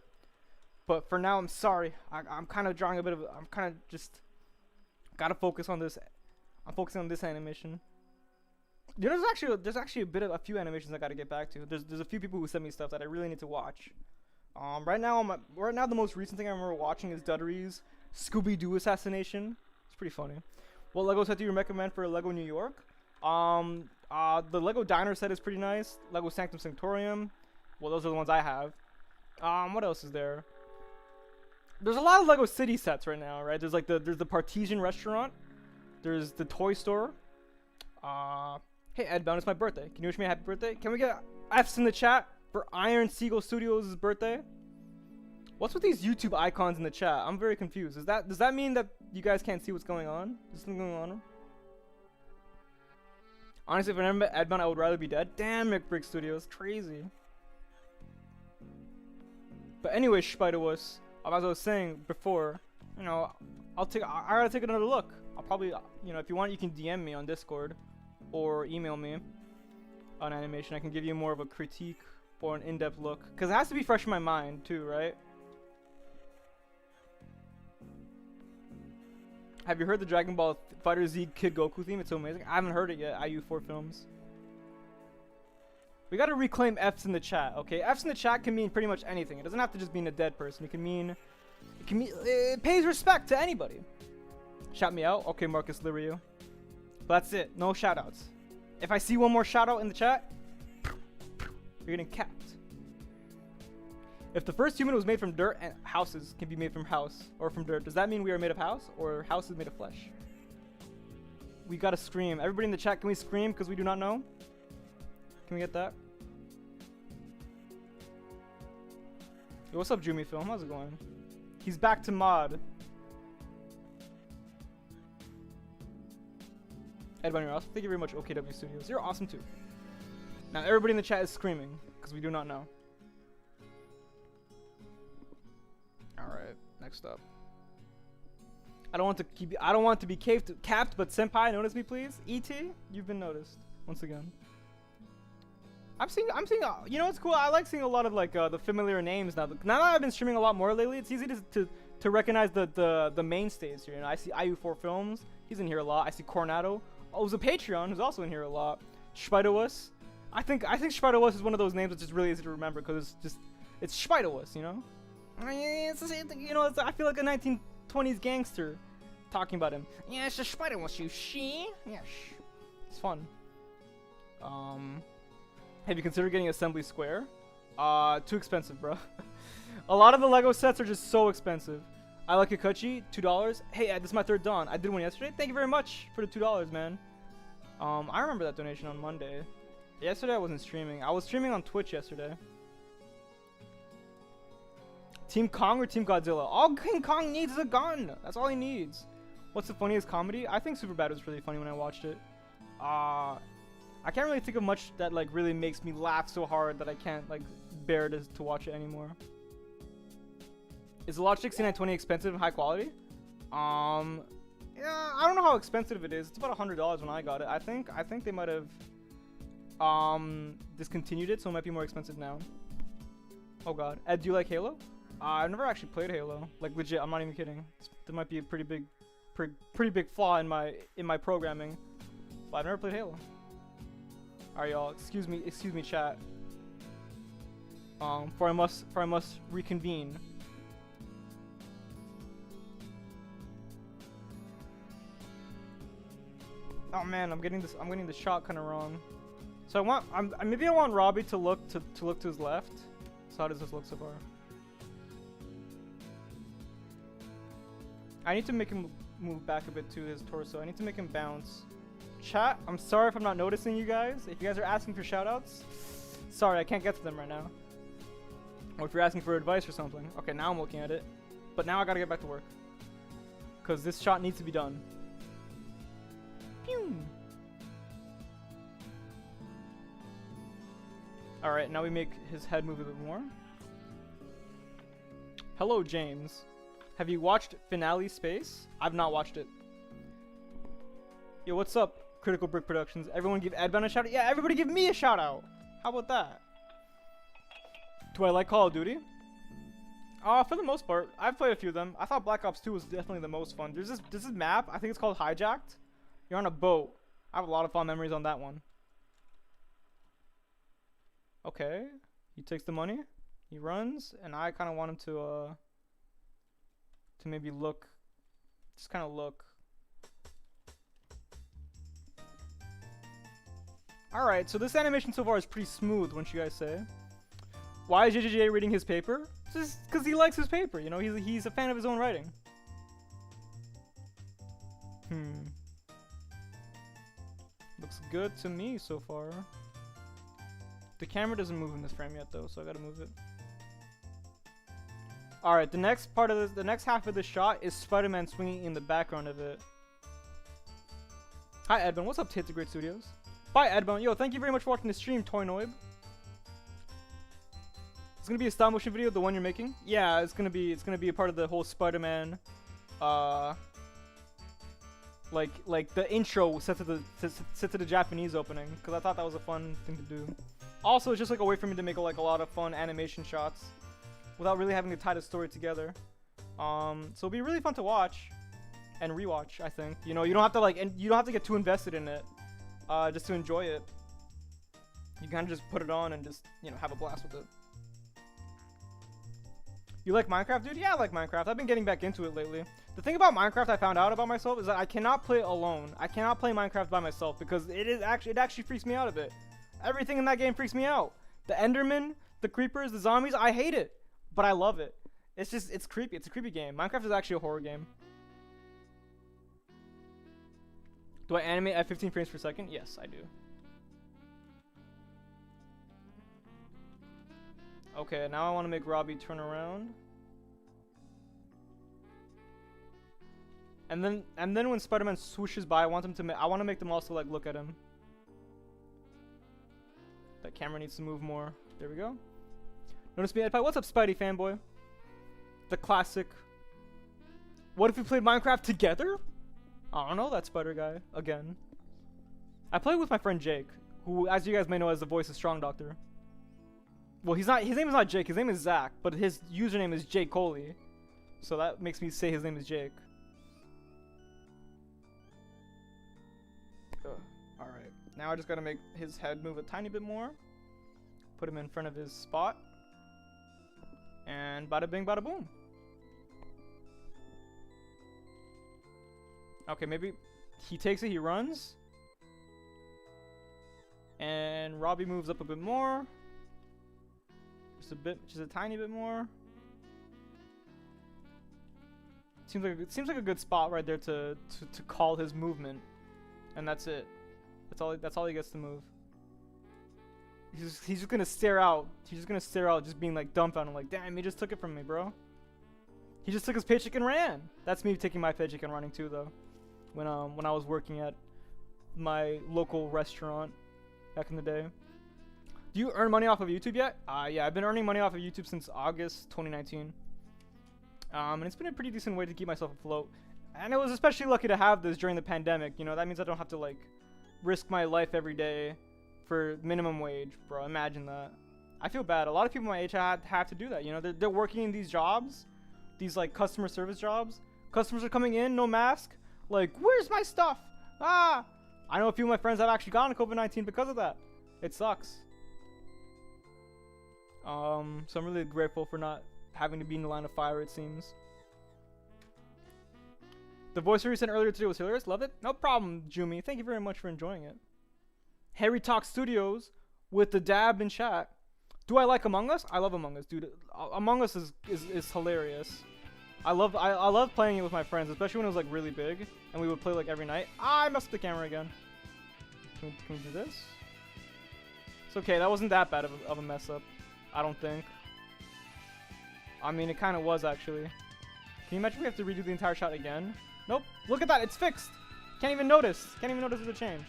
But for now, I'm sorry. I'm kind of drawing a bit of. I'm kind of just gotta focus on this. I'm focusing on this animation. You know, there's actually a few animations I gotta get back to. There's a few people who sent me stuff that I really need to watch. Right now the most recent thing I remember watching is Duddery's Scooby-Doo assassination. It's pretty funny. What Lego set do you recommend for Lego New York? The Lego Diner set is pretty nice. Lego Sanctum Sanctorium. Well, those are the ones I have. What else is there? There's a lot of Lego City sets right now, right? There's the Partisan restaurant. There's the toy store. Hey Edbound, it's my birthday. Can you wish me a happy birthday? Can we get F's in the chat for Iron Seagull Studios' birthday? What's with these YouTube icons in the chat? I'm very confused. Does that mean that you guys can't see what's going on? Is something going on? Honestly, if I remember Edbound, I would rather be dead. Damn, McBrick Studios, crazy. But anyway, Spider-Was, as I was saying before, you know, I gotta take another look. I'll probably, you know, if you want, you can DM me on Discord or email me on animation. I can give you more of a critique or an in-depth look, because it has to be fresh in my mind too, right? Have you heard the Dragon Ball FighterZ Kid Goku theme? It's so amazing. I haven't heard it yet. IU4 Films. We gotta reclaim F's in the chat, okay? F's in the chat can mean pretty much anything. It doesn't have to just mean a dead person. It pays respect to anybody. Shout me out. Okay, Marcus Lirio. But that's it. No shoutouts. If I see one more shoutout in the chat, you're getting capped. If the first human was made from dirt and houses can be made from house or from dirt, does that mean we are made of house or house is made of flesh? We gotta scream. Everybody in the chat, can we scream because we do not know? Can we get that? Yo, what's up, Jumi Film? How's it going? He's back to mod. Edwin, you're awesome. Thank you very much, OKW Studios. You're awesome too. Now everybody in the chat is screaming because we do not know. All right, next up. I don't want to be capped, but senpai, notice me please. ET, you've been noticed once again. I'm seeing. You know what's cool? I like seeing a lot of like the familiar names now. Now that I've been streaming a lot more lately, it's easy to to recognize the mainstays here. You know, I see IU4 Films. He's in here a lot. I see Coronado. Oh, who's a Patreon, who's also in here a lot. Spiderwuss. I think Spiderwuss is one of those names that's just really easy to remember because it's Spiderwuss, you know. It's the same thing, you know. I feel like a 1920s gangster talking about him. Yeah, it's just Spiderwuss, you she. Yeah, it's fun. Have you considered getting Assembly Square? Too expensive, bro. A lot of the Lego sets are just so expensive. I like Kikuchi, $2. Hey, this is my third Dawn. I did one yesterday. Thank you very much for the $2, man. I remember that donation on Monday. Yesterday I wasn't streaming. I was streaming on Twitch yesterday. Team Kong or Team Godzilla? All King Kong needs is a gun. That's all he needs. What's the funniest comedy? I think Superbad was really funny when I watched it. I can't really think of much that like really makes me laugh so hard that I can't like bear to watch it anymore. Is the Logitech C920 expensive and high quality? Yeah, I don't know how expensive it is. It's about $100 when I got it. I think they might have discontinued it, so it might be more expensive now. Oh god. Ed, do you like Halo? I've never actually played Halo. Like legit, I'm not even kidding. There might be a pretty big flaw in my programming. But I've never played Halo. Alright y'all, excuse me chat. For I must reconvene. Oh man, I'm getting the shot kind of wrong. So maybe I want Robbie to look to his left. So how does this look so far? I need to make him move back a bit to his torso. I need to make him bounce. Chat, I'm sorry if I'm not noticing you guys. If you guys are asking for shoutouts, sorry, I can't get to them right now. Or if you're asking for advice or something. Okay, now I'm looking at it. But now I gotta get back to work. Because this shot needs to be done. Pew! Alright, now we make his head move a bit more. Hello, James. Have you watched Finale Space? I've not watched it. Yo, what's up, Critical Brick Productions? Everyone give Edbound a shout out? Yeah, everybody give me a shout out! How about that? Do I like Call of Duty? For the most part. I've played a few of them. I thought Black Ops 2 was definitely the most fun. There's this map, I think it's called Hijacked. You're on a boat. I have a lot of fond memories on that one. Okay. He takes the money. He runs. And I kind of want him to maybe look. Just kind of look. Alright, so this animation so far is pretty smooth, wouldn't you guys say? Why is JJJ reading his paper? Just because he likes his paper, you know? He's a fan of his own writing. Looks good to me so far. The camera doesn't move in this frame yet though, so I gotta move it. Alright, the next half of the shot is Spider-Man swinging in the background of it. Hi Edmund, what's up Tits Great Studios? Bye Edmund, yo, thank you very much for watching the stream, Toy Noib. It's gonna be a stop motion video, the one you're making? Yeah, it's gonna be a part of the whole Spider-Man like the intro set to the Japanese opening, because I thought that was a fun thing to do. Also, it's just like a way for me to make like a lot of fun animation shots without really having to tie the story together. So it'll be really fun to watch and rewatch, I think. You know, you don't have to get too invested in it just to enjoy it. You kind of just put it on and just, you know, have a blast with it. You like Minecraft, dude? Yeah, I like Minecraft. I've been getting back into it lately. The thing about Minecraft I found out about myself is that I cannot play it alone. I cannot play Minecraft by myself because it actually freaks me out a bit. Everything in that game freaks me out. The Enderman, the creepers, the zombies, I hate it. But I love it. It's creepy. It's a creepy game. Minecraft is actually a horror game. Do I animate at 15 frames per second? Yes, I do. Okay, now I want to make Robbie turn around. And then when Spider-Man swooshes by, I want to make them also like look at him. That camera needs to move more. There we go. Notice me, Edpie. What's up, Spidey fanboy? The classic. What if we played Minecraft together? I don't know, that Spider guy again. I play with my friend Jake, who, as you guys may know, is the voice of Strong Doctor. Well, he's not. His name is not Jake. His name is Zach, but his username is Jake Coley. So that makes me say his name is Jake. Alright, now I just gotta make his head move a tiny bit more. Put him in front of his spot. And bada bing bada boom. Okay, maybe he takes it, he runs. And Robbie moves up a bit more. Just a tiny bit more. Seems like a good spot right there to call his movement. And that's it. That's all he gets to move. He's just gonna stare out. He's just gonna stare out, just being like dumbfounded, like, damn, he just took it from me, bro. He just took his paycheck and ran. That's me taking my paycheck and running too, though. When I was working at my local restaurant back in the day. Do you earn money off of YouTube yet? Yeah, I've been earning money off of YouTube since August 2019. And it's been a pretty decent way to keep myself afloat. And I was especially lucky to have this during the pandemic. You know, that means I don't have to like risk my life every day for minimum wage, bro. Imagine that. I feel bad. A lot of people my age have to do that. You know, they're working in these jobs, these like customer service jobs. Customers are coming in, no mask. Like, where's my stuff? Ah! I know a few of my friends have actually gotten COVID-19 because of that. It sucks. So I'm really grateful for not having to be in the line of fire, it seems. The voiceover you sent earlier today was hilarious. Love it. No problem, Jumi. Thank you very much for enjoying it. Harry Talk Studios with the dab in chat. Do I like Among Us? I love Among Us, dude. Among Us is hilarious. I love playing it with my friends, especially when it was like really big and we would play like every night. I messed up the camera again. Can we do this? It's okay. That wasn't that bad of a mess up. I don't think. I mean, it kind of was actually. Can you imagine we have to redo the entire shot again? Nope. Look at that. It's fixed. Can't even notice. Can't even notice the change.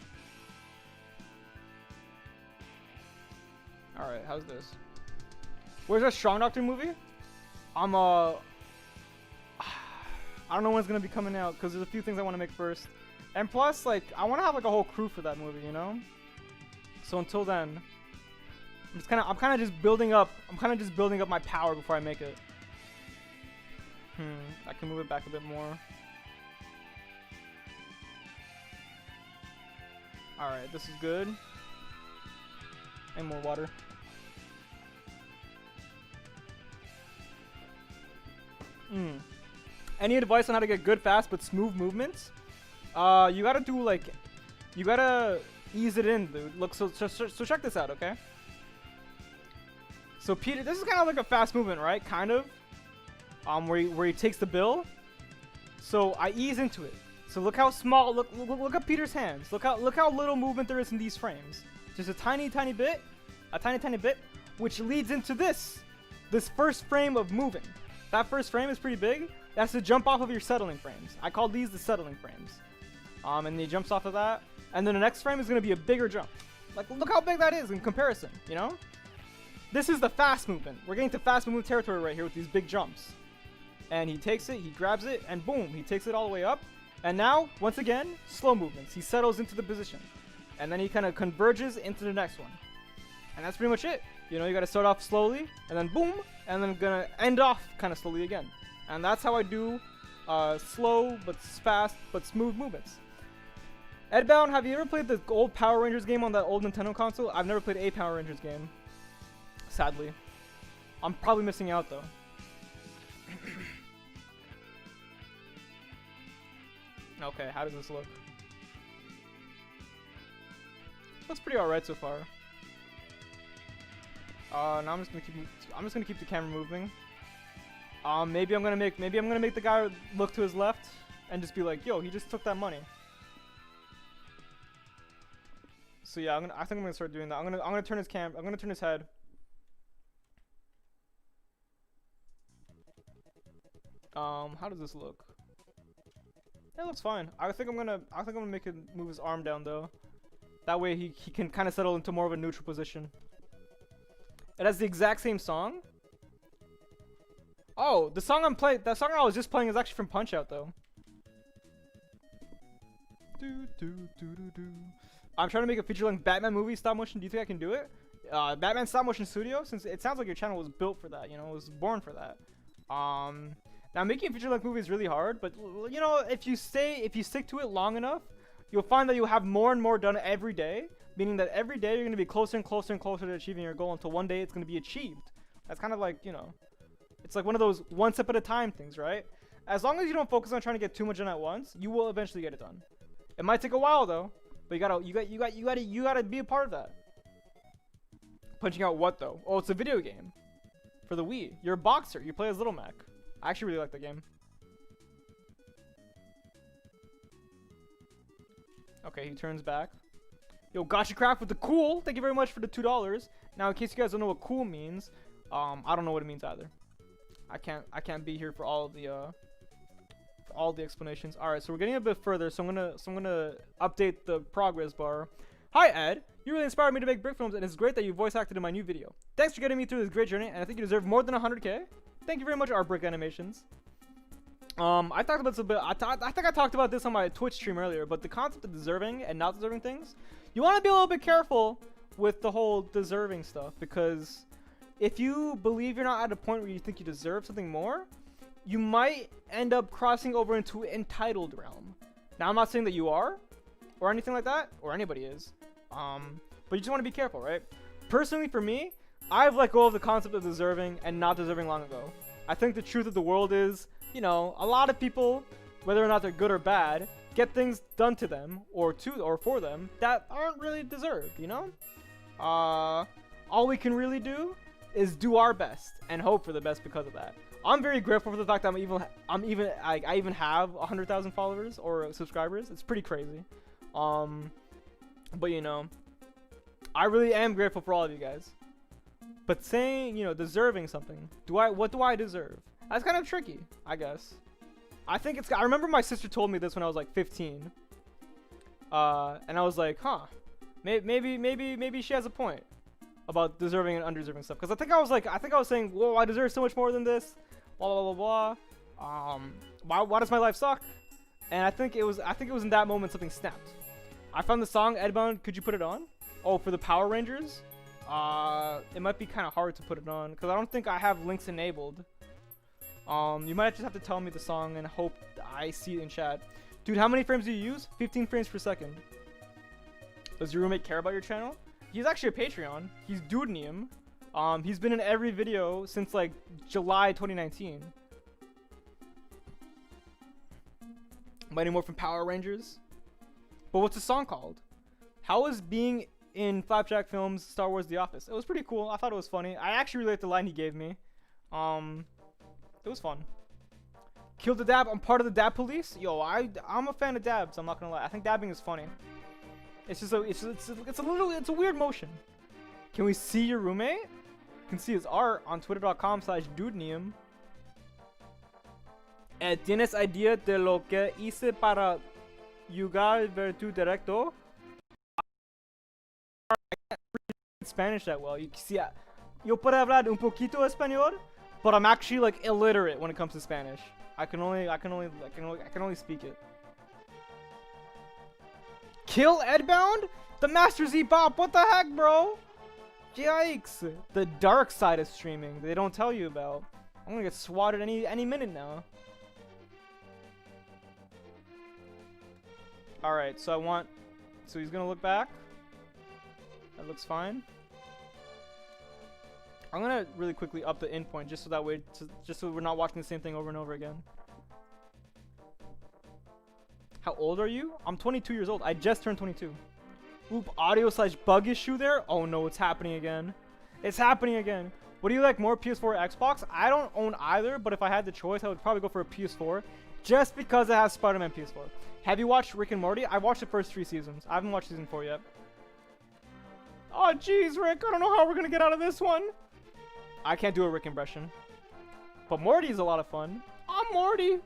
Alright, how's this? Where's our Strong Doctor movie? I don't know when it's gonna be coming out because there's a few things I want to make first. And plus, like, I want to have like a whole crew for that movie, you know? So until then, I'm kind of just building up my power before I make it. I can move it back a bit more. Alright, this is good. And more water. Any advice on how to get good, fast, but smooth movements? You gotta ease it in, dude. Look, so check this out, okay? So Peter, this is kind of like a fast movement, right? Kind of. Where he takes the bill. So I ease into it. So look how small. Look at Peter's hands. Look how little movement there is in these frames. Just a tiny bit, which leads into this first frame of moving. That first frame is pretty big. That's to jump off of your settling frames. I call these the settling frames. And then he jumps off of that, and then the next frame is gonna be a bigger jump. Like, look how big that is in comparison. You know? This is the fast movement. We're getting to fast movement territory right here with these big jumps. And he takes it, he grabs it, and boom, he takes it all the way up. And now, once again, slow movements. He settles into the position. And then he kind of converges into the next one. And that's pretty much it. You know, you gotta start off slowly, and then boom, and then gonna end off kind of slowly again. And that's how I do slow, but fast, but smooth movements. Edbound, have you ever played the old Power Rangers game on that old Nintendo console? I've never played a Power Rangers game. Sadly. I'm probably missing out, though. Okay, how does this look? Looks pretty alright so far. Now I'm just gonna keep the camera moving. Maybe I'm gonna make the guy look to his left and just be like, yo, he just took that money. So yeah, I think I'm gonna start doing that. I'm gonna turn his head. How does this look? It looks fine. I think I'm gonna make him move his arm down though. That way he can kind of settle into more of a neutral position. It has the exact same song. Oh, that song I was just playing is actually from Punch Out though. I'm trying to make a feature-length Batman movie stop motion. Do you think I can do it? Batman stop motion studio, since it sounds like your channel was built for that. You know, it was born for that. Now, making a feature-length movie is really hard, but you know, if you stick to it long enough, you'll find that you'll have more and more done every day, meaning that every day you're going to be closer and closer and closer to achieving your goal until one day it's going to be achieved. That's kind of like, you know, it's like one of those one step at a time things, right? As long as you don't focus on trying to get too much done at once, you will eventually get it done. It might take a while though, but you gotta be a part of that. Punching out what though? Oh, it's a video game for the Wii. You're a boxer. You play as Little Mac. I actually really like the game. Okay, he turns back. Yo, gotcha craft with the cool. Thank you very much for the $2. Now, in case you guys don't know what cool means, I don't know what it means either. I can't be here for all the explanations. All right, so we're getting a bit further. So I'm gonna update the progress bar. Hi Ed, you really inspired me to make brick films, and it's great that you voice acted in my new video. Thanks for getting me through this great journey, and I think you deserve more than 100K. Thank you very much, Art Brick Animations. I talked about this a bit. I think I talked about this on my Twitch stream earlier, but the concept of deserving and not deserving things, you want to be a little bit careful with the whole deserving stuff, because if you believe you're not at a point where you think you deserve something more, you might end up crossing over into entitled realm. Now, I'm not saying that you are, or anything like that, or anybody is, but you just want to be careful, right? Personally, for me, I've let go of the concept of deserving and not deserving long ago. I think the truth of the world is, you know, a lot of people, whether or not they're good or bad, get things done to them or for them that aren't really deserved, you know? All we can really do is do our best and hope for the best because of that. I'm very grateful for the fact that I even have 100,000 followers or subscribers. It's pretty crazy. But you know, I really am grateful for all of you guys. But saying, you know, deserving something, what do I deserve? That's kind of tricky, I guess. I remember my sister told me this when I was like 15. And I was like, huh, maybe she has a point about deserving and undeserving stuff. Because I think I was saying, whoa, I deserve so much more than this, blah blah blah blah. Why does my life suck? And I think it was in that moment something snapped. I found the song Edbound. Could you put it on? Oh, for the Power Rangers. It might be kind of hard to put it on because I don't think I have links enabled. You might just have to tell me the song and hope I see it in chat. Dude, how many frames do you use? 15 frames per second. Does your roommate care about your channel? He's actually a Patreon. He's Dudenium. He's been in every video since like July 2019. Mighty Morphin Power Rangers. But what's the song called? How was being in Flapjack Films Star Wars The Office? It was pretty cool. I thought it was funny. I actually really liked the line he gave me. It was fun. Kill the dab. I'm part of the dab police. Yo, I'm a fan of dabs. I'm not gonna lie. I think dabbing is funny. It's just it's a weird motion. Can we see your roommate? You can see his art on twitter.com/dudenium. ¿Tienes idea de lo que hice para jugar ver tu directo? I can't read Spanish that well. You see, yo puedo hablar un poquito español, but I'm actually like illiterate when it comes to Spanish. I can only speak it. Kill Edbound? The Master Z Bop, what the heck, bro? Yikes. The dark side of streaming they don't tell you about. I'm gonna get swatted any minute now. Alright, so he's gonna look back. That looks fine. I'm gonna really quickly up the end point just so that way, just so we're not watching the same thing over and over again. How old are you? I'm 22 years old. I just turned 22. Oop, audio/bug issue there? Oh no, it's happening again. It's happening again. What do you like more, PS4 or Xbox? I don't own either, but if I had the choice, I would probably go for a PS4 just because it has Spider-Man PS4. Have you watched Rick and Morty? I watched the first 3 seasons. I haven't watched season 4 yet. Oh jeez, Rick, I don't know how we're gonna get out of this one. I can't do a Rick impression. But Morty's a lot of fun. I'm Morty.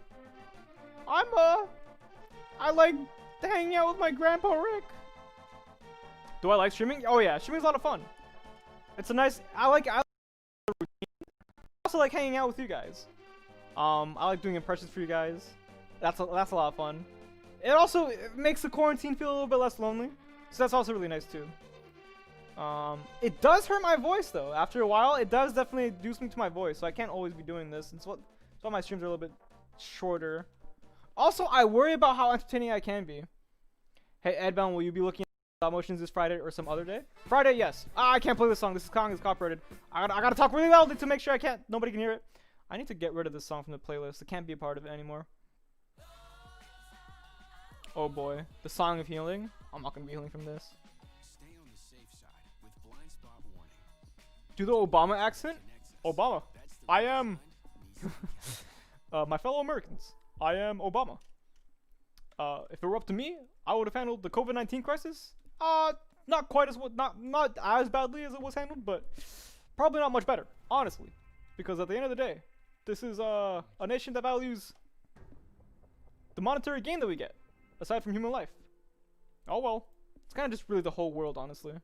I like hanging out with my grandpa Rick. Do I like streaming? Oh yeah, streaming's a lot of fun. It's a nice, I like the routine. I also like hanging out with you guys. I like doing impressions for you guys. That's a lot of fun. It makes the quarantine feel a little bit less lonely. So that's also really nice too. It does hurt my voice though. After a while, it does definitely do something to my voice. So I can't always be doing this. It's That's why my streams are a little bit shorter. Also, I worry about how entertaining I can be. Hey, Edbound, will you be looking at stop motions this Friday or some other day? Friday, yes. I can't play this song. This song is copyrighted. I gotta talk really loudly to make sure nobody can hear it. I need to get rid of this song from the playlist. It can't be a part of it anymore. Oh boy, the Song of Healing. I'm not gonna be healing from this. Stay on the safe side with blind spot warning. Do the Obama accent? Obama. I am. My fellow Americans. I am Obama. If it were up to me, I would have handled the COVID-19 crisis. Not quite as not as badly as it was handled, but probably not much better, honestly. Because at the end of the day, this is a nation that values the monetary gain that we get, aside from human life. Oh well, it's kind of just really the whole world, honestly.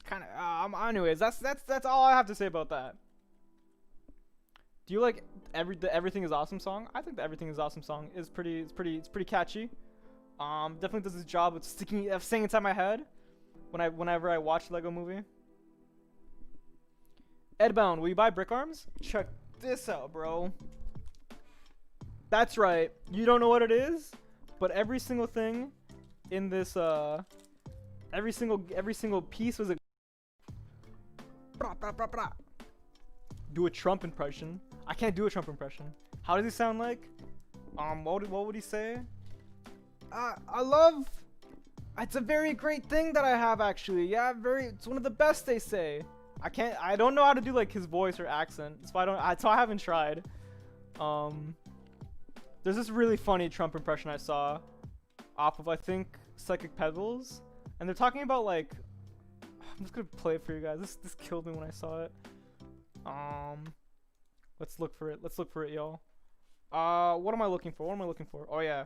Kind of. Anyways, that's all I have to say about that. Do you like the Everything Is Awesome song? I think the Everything Is Awesome song is pretty catchy. Definitely does its job with staying inside my head whenever I watch Lego Movie. Edbound, will you buy brick arms? Check this out, bro. That's right. You don't know what it is, but every single thing in this every single piece was a do a Trump impression. I can't do a Trump impression. How does he sound like? What would he say? I love. It's a very great thing that I have, actually. Yeah, it's one of the best, they say. I don't know how to do like his voice or accent, so I haven't tried. There's this really funny Trump impression I saw off of, I think, Psychic Pebbles, and they're talking about like, I'm just gonna play it for you guys. This killed me when I saw it. Let's look for it, y'all. What am I looking for? Oh yeah,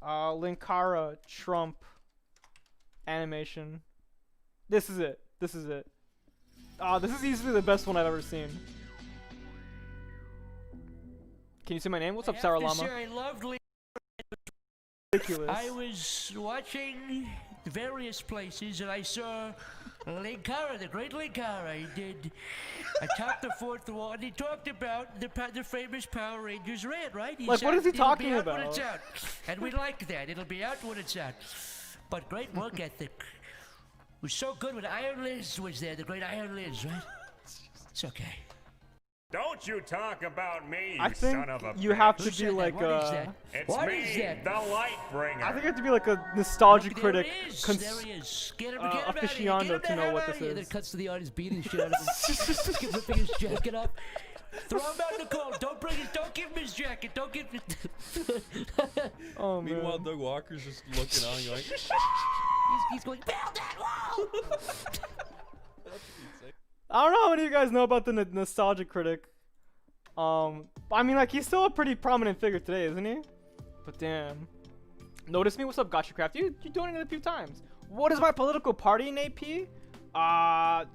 Linkara Trump animation. This is it. This is easily the best one I've ever seen. Can you say my name? What's up, Sarah Llama? I loved Ridiculous. I was watching various places and I saw Linkara, the great Linkara. He did Attack the Fourth Wall, and he talked about the famous Power Rangers Red, right? He Like, what is he talking it'll be out about? when it's out. And we like that. It'll be out when it's out. But great work ethic. It was so good when Iron Liz was there, the great Iron Liz, right? It's okay. Don't you talk about me, you I think son of a you have Who to said be that? like What is that? It's What me, is that? the light bringer. I think you have to be like a nostalgic There critic. he is. There he is. Get him, get him out of here. Aficionado Get him to the know hell what out this of here. Then is. cuts to the audience beating the shit out of him. Keep ripping his jacket up. Throw him out in the cold. Don't give him his jacket. Don't give him. Oh man. Meanwhile, Doug Walker's just looking on, going. He's going, build that wall! I don't know how many of you guys know about the nostalgic critic. I mean, like, he's still a pretty prominent figure today, isn't he? But damn. Notice me? What's up, GotchaCraft? You doing it a few times. What is my political party in AP?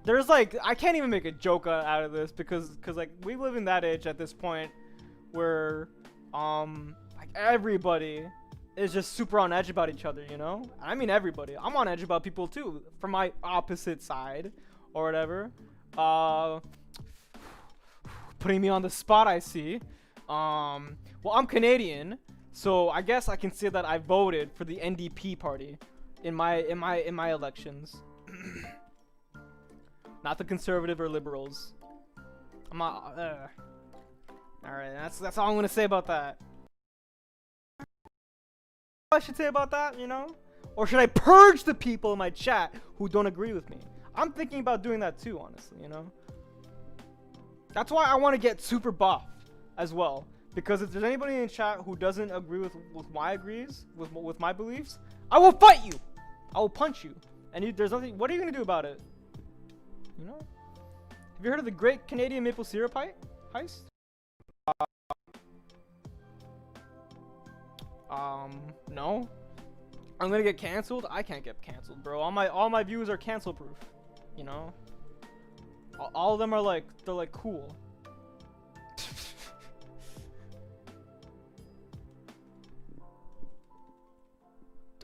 There's like, I can't even make a joke out of this because like, we live in that age at this point where, like, everybody is just super on edge about each other, you know? I mean, everybody. I'm on edge about people too, from my opposite side or whatever. Putting me on the spot, I see. Well, I'm Canadian, so I guess I can say that I voted for the NDP party in my elections. Not the conservative or liberals. I'm not. All right, that's all I'm gonna say about that. I should say about that, you know? Or should I purge the people in my chat who don't agree with me? I'm thinking about doing that too, honestly, you know? That's why I want to get super buff as well. Because if there's anybody in chat who doesn't agree with my beliefs, I will fight you! I will punch you. And there's nothing, what are you going to do about it? You know? Have you heard of the Great Canadian Maple Syrup Heist? No. I'm gonna get canceled? I can't get canceled, bro. All my views are cancel proof. You know? All of them are like, they're like cool.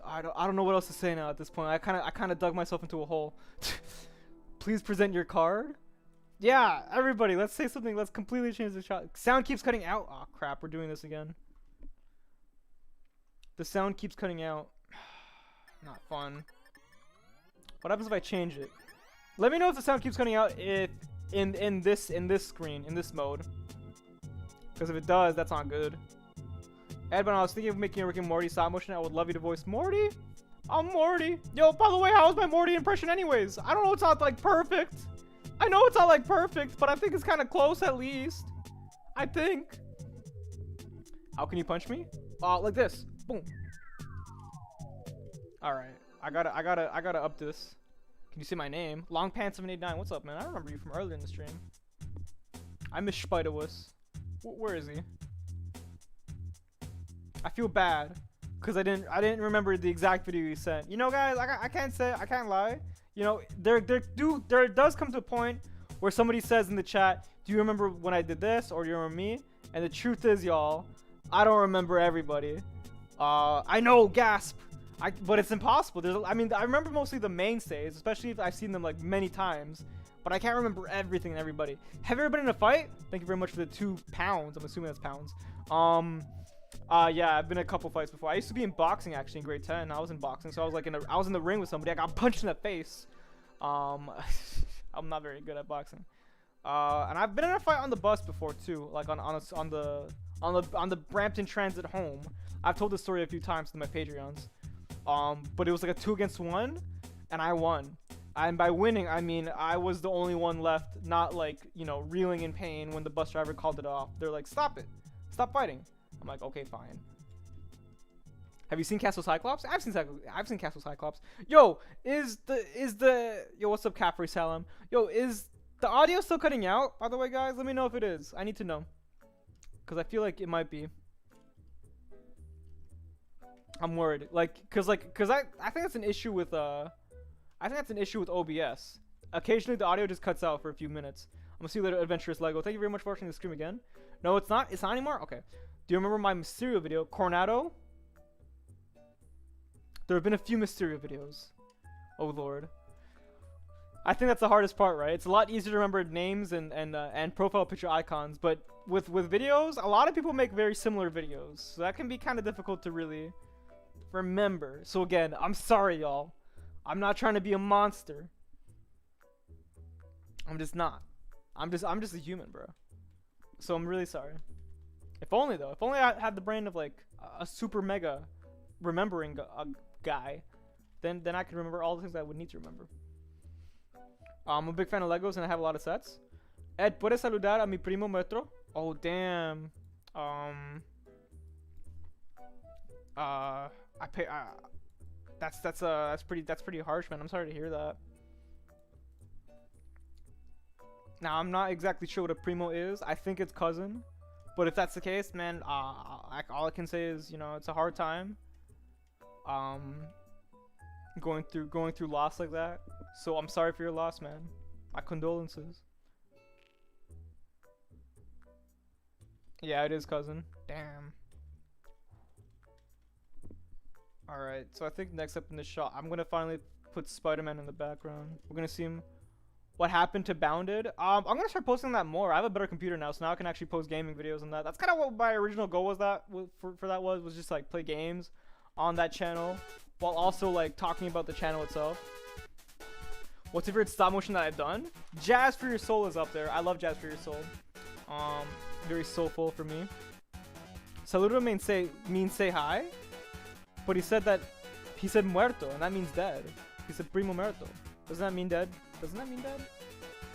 I don't know what else to say now at this point. I kind of dug myself into a hole. Please present your card. Yeah, everybody, let's say something. Let's completely change the shot. Sound keeps cutting out. Oh crap, we're doing this again. The sound keeps cutting out. Not fun. What happens if I change it? Let me know if the sound keeps cutting out if in this screen, in this mode. Because if it does, that's not good. Ed, when I was thinking of making a Rick and Morty stop motion, I would love you to voice Morty. I'm Morty. Yo, by the way, how was my Morty impression anyways? I don't know, it's not like perfect. I know it's not like perfect, but I think it's kind of close at least. I think. How can you punch me? Like this. Boom. All right. I gotta up this. Can you see my name? Longpants789. What's up, man? I remember you from earlier in the stream. I miss Spiderwuss. Where is he? I feel bad because I didn't remember the exact video he sent. You know, guys, I can't lie. You know, there does come to a point where somebody says in the chat, "Do you remember when I did this?" or "Do you remember me?" And the truth is, y'all, I don't remember everybody. I know, gasp. But it's impossible. I mean, I remember mostly the mainstays, especially if I've seen them like many times. But I can't remember everything and everybody. Have you ever been in a fight? Thank you very much for the 2 pounds. I'm assuming that's pounds. Yeah, I've been in a couple fights before. I used to be in boxing actually in grade 10. I was in boxing, so I was like I was in the ring with somebody. I got punched in the face. I'm not very good at boxing. And I've been in a fight on the bus before too, like on the Brampton Transit home. I've told this story a few times to my Patreons. But it was like a 2 against 1, and I won. And by winning, I mean I was the only one left, not like, you know, reeling in pain when the bus driver called it off. They're like, "Stop it, stop fighting." I'm like, "Okay, fine." Have you seen Castle Cyclops? I've seen Castle Cyclops. Yo, yo, what's up, Capri Salam? Yo, is the audio still cutting out? By the way, guys, let me know if it is. I need to know, cause I feel like it might be. I'm worried, cause I think that's an issue with OBS. Occasionally the audio just cuts out for a few minutes. I'm gonna see you later, Adventurous Lego. Thank you very much for watching the stream again. No, it's not. It's not anymore. Okay. Do you remember my Mysterio video, Coronado? There have been a few Mysterio videos. Oh lord. I think that's the hardest part, right? It's a lot easier to remember names and profile picture icons, but with videos, a lot of people make very similar videos, so that can be kind of difficult to really remember. So again, I'm sorry, y'all. I'm not trying to be a monster. I'm just not. I'm just a human, bro. So I'm really sorry. If only though. If only I had the brain of like a super mega remembering a guy, then I could remember all the things I would need to remember. I'm a big fan of Legos and I have a lot of sets. Ed, ¿puedes saludar a mi primo Metro? Oh damn. That's pretty harsh, man. I'm sorry to hear that. Now I'm not exactly sure what a primo is. I think it's cousin, but if that's the case, man, all I can say is, you know, it's a hard time. Going through loss like that. So I'm sorry for your loss, man. My condolences. Yeah, it is cousin. Damn. Alright, so I think next up in this shot, I'm gonna finally put Spider-Man in the background. We're gonna see him. What happened to Bounded? I'm gonna start posting that more. I have a better computer now, so now I can actually post gaming videos on that. That's kind of what my original goal was. Was just like play games on that channel, while also like talking about the channel itself. What's your favorite stop motion that I've done? Jazz for Your Soul is up there. I love Jazz for Your Soul. Very soulful for me. Saludo means say hi. But he said muerto, and that means dead. He said primo muerto. Doesn't that mean dead? Doesn't that mean dead?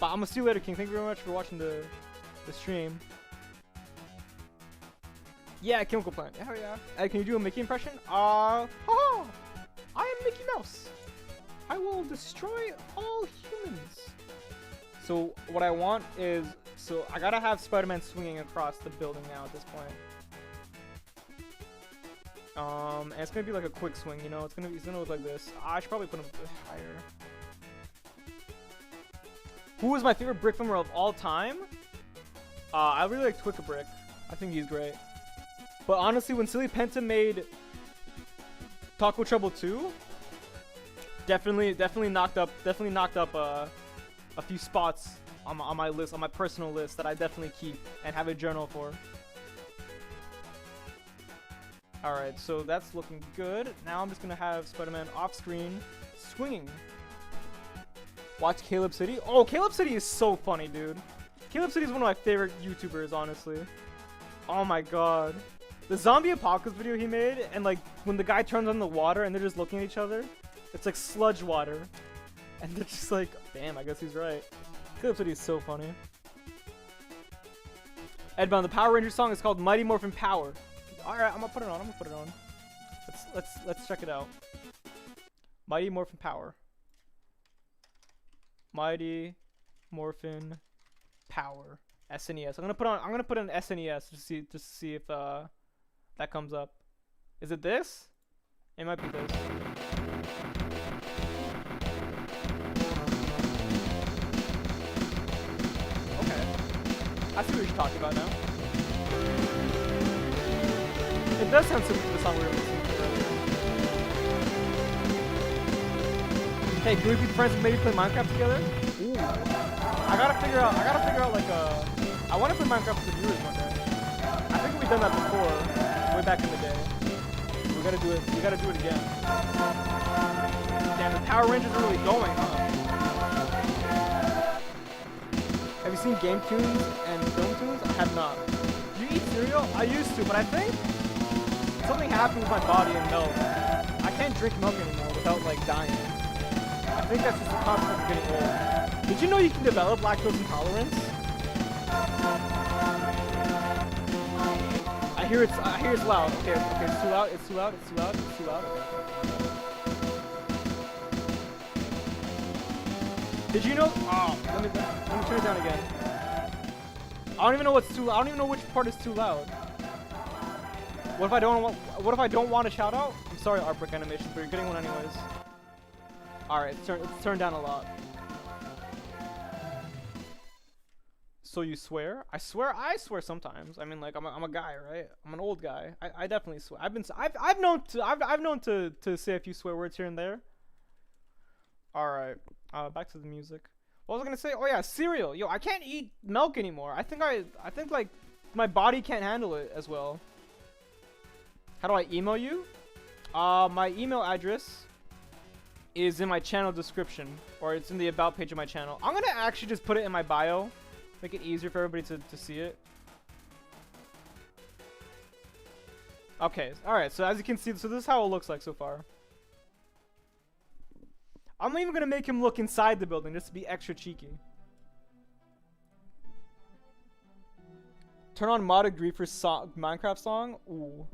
But I'm gonna see you later, King. Thank you very much for watching the stream. Yeah, Chemical Plant. Hell yeah. Hey, can you do a Mickey impression? I am Mickey Mouse. I will destroy all humans. So what I want is, I gotta have Spider-Man swinging across the building now at this point. And it's gonna be like a quick swing, you know. It's gonna look like this. I should probably put him higher. Who is my favorite brick filmer of all time? I really like Twick-a-Brick. I think he's great. But honestly, when Silly Penta made Taco Trouble 2, definitely knocked up a few spots on my list, on my personal list that I definitely keep and have a journal for. Alright, so that's looking good. Now I'm just gonna have Spider-Man off screen swinging. Watch Caleb City. Oh, Caleb City is so funny, dude. Caleb City is one of my favorite YouTubers, honestly. Oh my god. The zombie apocalypse video he made, and like when the guy turns on the water and they're just looking at each other, it's like sludge water. And they're just like, damn, I guess he's right. Caleb City is so funny. Edbound, the Power Rangers song is called Mighty Morphin Power. Alright, I'm gonna put it on, Let's check it out. Mighty Morphin Power. Mighty Morphin Power. SNES. I'm gonna put in SNES just to see if that comes up. Is it this? It might be this. Okay. I see what you're talking about now. It does sound similar to the song we were listening to earlier. Hey, can we be friends and maybe play Minecraft together? Ooh. I gotta figure out like I wanna play Minecraft with the viewers one day. I think we've done that before, way back in the day. We gotta do it again. Damn, the Power Rangers are really going, huh? Have you seen Game Tunes and Film Tunes? I have not. Do you eat cereal? I used to, but I think something happened with my body and milk. I can't drink milk anymore without like dying. I think that's just a consequence of getting old. Did you know you can develop lactose intolerance? I hear it's loud. Okay, it's too loud. It's too loud. Did you know? Oh, let me turn it down again. I don't even know what's too. I don't even know which part is too loud. What if I don't want a shout out? I'm sorry, Artbrick Animations, but you're getting one anyways. All right, it's turned down a lot. So you swear? I swear sometimes. I mean, like I'm a guy, right? I'm an old guy. I definitely swear. I've known to say a few swear words here and there. All right. Back to the music. What was I gonna say? Oh yeah, cereal. Yo, I can't eat milk anymore. I think like my body can't handle it as well. How do I email you? My email address is in my channel description, or it's in the about page of my channel. I'm gonna actually just put it in my bio, make it easier for everybody to see it. Okay, alright, so as you can see, so this is how it looks like so far. I'm even gonna make him look inside the building just to be extra cheeky. Turn on modded Griefer's Minecraft song. Ooh.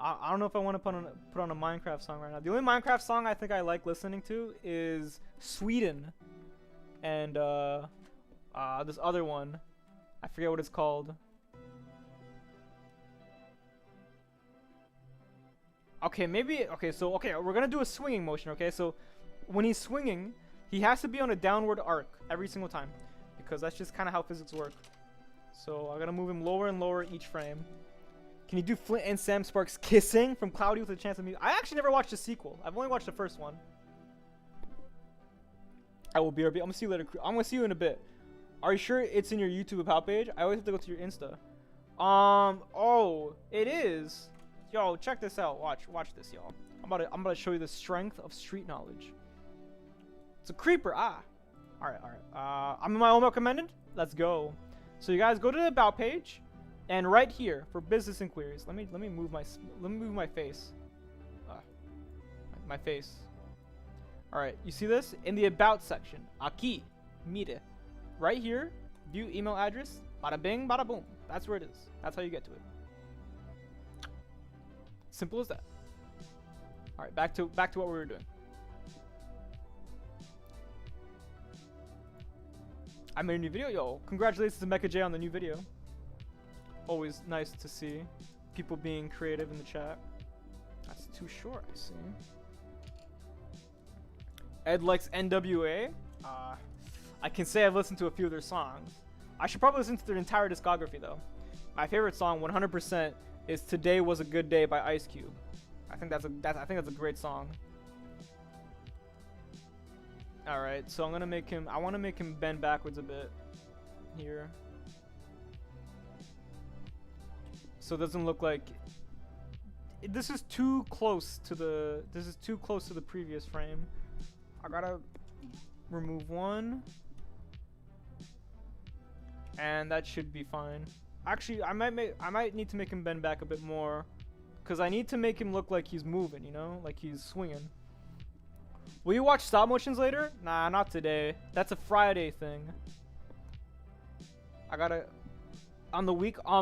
I don't know if I want to put on a Minecraft song right now. The only Minecraft song I think I like listening to is Sweden, and this other one, I forget what it's called. Okay, maybe we're gonna do a swinging motion. Okay, so when he's swinging, he has to be on a downward arc every single time, because that's just kind of how physics work. So I'm gonna move him lower and lower each frame. Can you do Flint and Sam Sparks kissing from Cloudy with a Chance of Music? I actually never watched the sequel. I've only watched the first one. I will BRB. I'm gonna see you later. I'm gonna see you in a bit. Are you sure it's in your YouTube about page? I always have to go to your Insta. Oh, it is. Yo, check this out. Watch this, y'all. I'm about to show you the strength of street knowledge. It's a creeper. All right. I'm in my own recommended. Let's go. So you guys go to the about page. And right here for business inquiries, let me move my face. My face. All right, you see this in the about section? Aquí, mire, right here. View email address. Bada bing, bada boom. That's where it is. That's how you get to it. Simple as that. All right, back to what we were doing. I made a new video. Yo, congratulations to Mecha J on the new video. Always nice to see people being creative in the chat. That's too short, I see. Ed likes NWA. I can say I've listened to a few of their songs. I should probably listen to their entire discography though. My favorite song, 100%, is "Today Was a Good Day" by Ice Cube. I think that's a great song. All right, so I'm gonna make him. I want to make him bend backwards a bit here, so it doesn't look like. This is too close to the. This is too close to the previous frame. I gotta remove one, and that should be fine. Actually, I might need to make him bend back a bit more, cause I need to make him look like he's moving. You know, like he's swinging. Will you watch stop motions later? Nah, not today. That's a Friday thing. I gotta on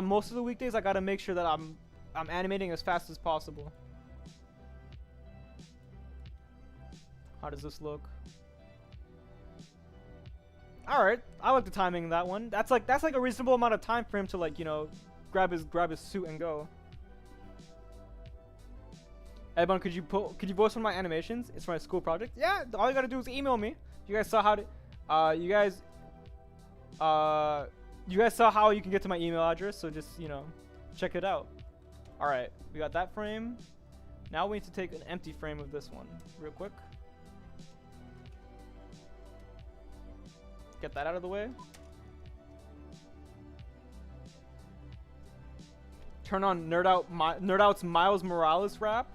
most of the weekdays I gotta make sure that I'm animating as fast as possible. How does this look? All right, I like the timing of that one. That's like a reasonable amount of time for him to, like, you know, grab his suit and go. Ebon, could you voice one of my animations? It's for my school project. Yeah, all you gotta do is email me. You guys saw how to, you guys saw how you can get to my email address. So just, you know, check it out. All right, we got that frame. Now we need to take an empty frame of this one real quick. Get that out of the way. Turn on Nerd Out's Miles Morales rap.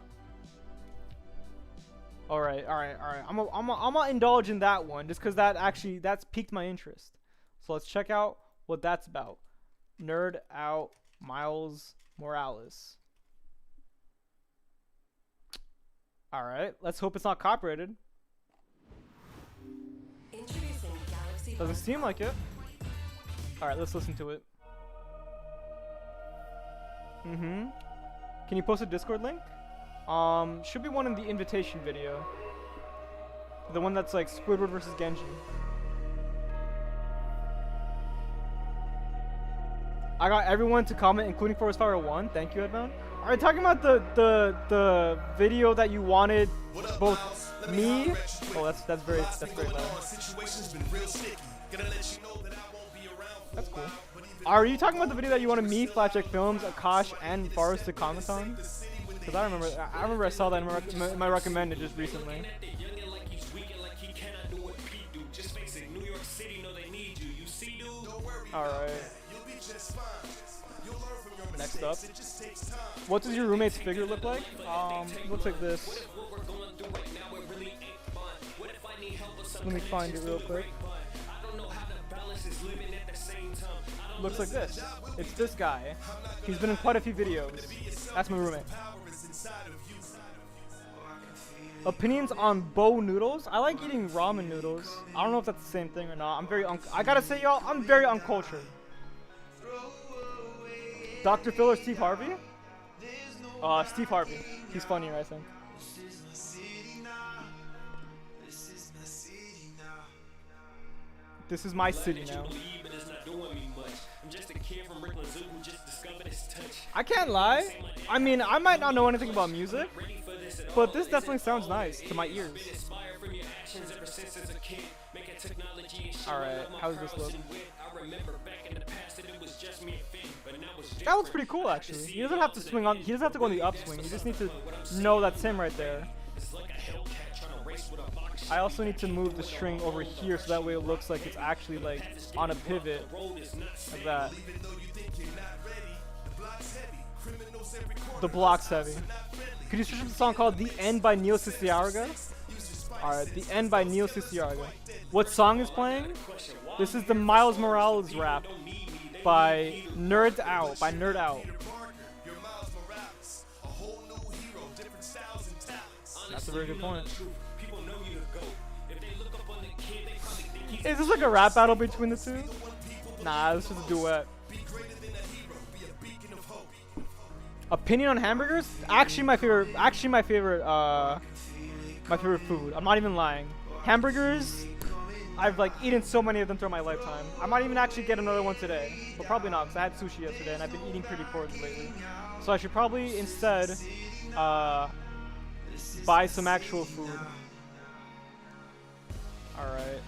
All right. I'm gonna indulge in that one just because that's piqued my interest. So let's check out what that's about. Nerd Out Miles Morales. All right. Let's hope it's not copyrighted. Doesn't seem like it. All right. Let's listen to it. Can you post a Discord link? Should be one in the invitation video. The one that's like Squidward versus Genji. I got everyone to comment, including Forest Fire 1. Thank you, Edmund. Are you talking about the video that you wanted both me? Oh, that's very loud. That's cool. Are you talking about the video that you wanted me, Flatcheck Films, Akash, and Forest to comment on? Because I remember I saw that in my recommended just recently. Alright. Next up. What does your roommate's figure look like? Looks like this. Let me find it real quick. Looks like this. It's this guy. He's been in quite a few videos. That's my roommate. Opinions on bow noodles? I like eating ramen noodles. I don't know if that's the same thing or not. I gotta say, y'all, I'm very uncultured. Dr. Phil or Steve Harvey? Steve Harvey. He's funnier, I think. This is my city now. I can't lie. I mean, I might not know anything about music, but this definitely sounds nice to my ears. Alright, how does this look? That looks pretty cool, actually. He doesn't have to swing on. He doesn't have to go on the upswing. You just need to know that's him right there. I also need to move the string over here so that way it looks like it's actually like on a pivot, like that. The block's heavy. Could you search up the song called "The End" by Neil Ciciarga? Alright, "The End" by Neil Ciciarga. What song is playing? This is the Miles Morales rap by Nerd Out. That's a very good point. Is this like a rap battle between the two? Nah, this is a duet. Opinion on hamburgers? Actually, my favorite food. I'm not even lying. Hamburgers. I've like eaten so many of them throughout my lifetime. I might even actually get another one today, but probably not because I had sushi yesterday and I've been eating pretty poorly lately. So I should probably instead buy some actual food. All right.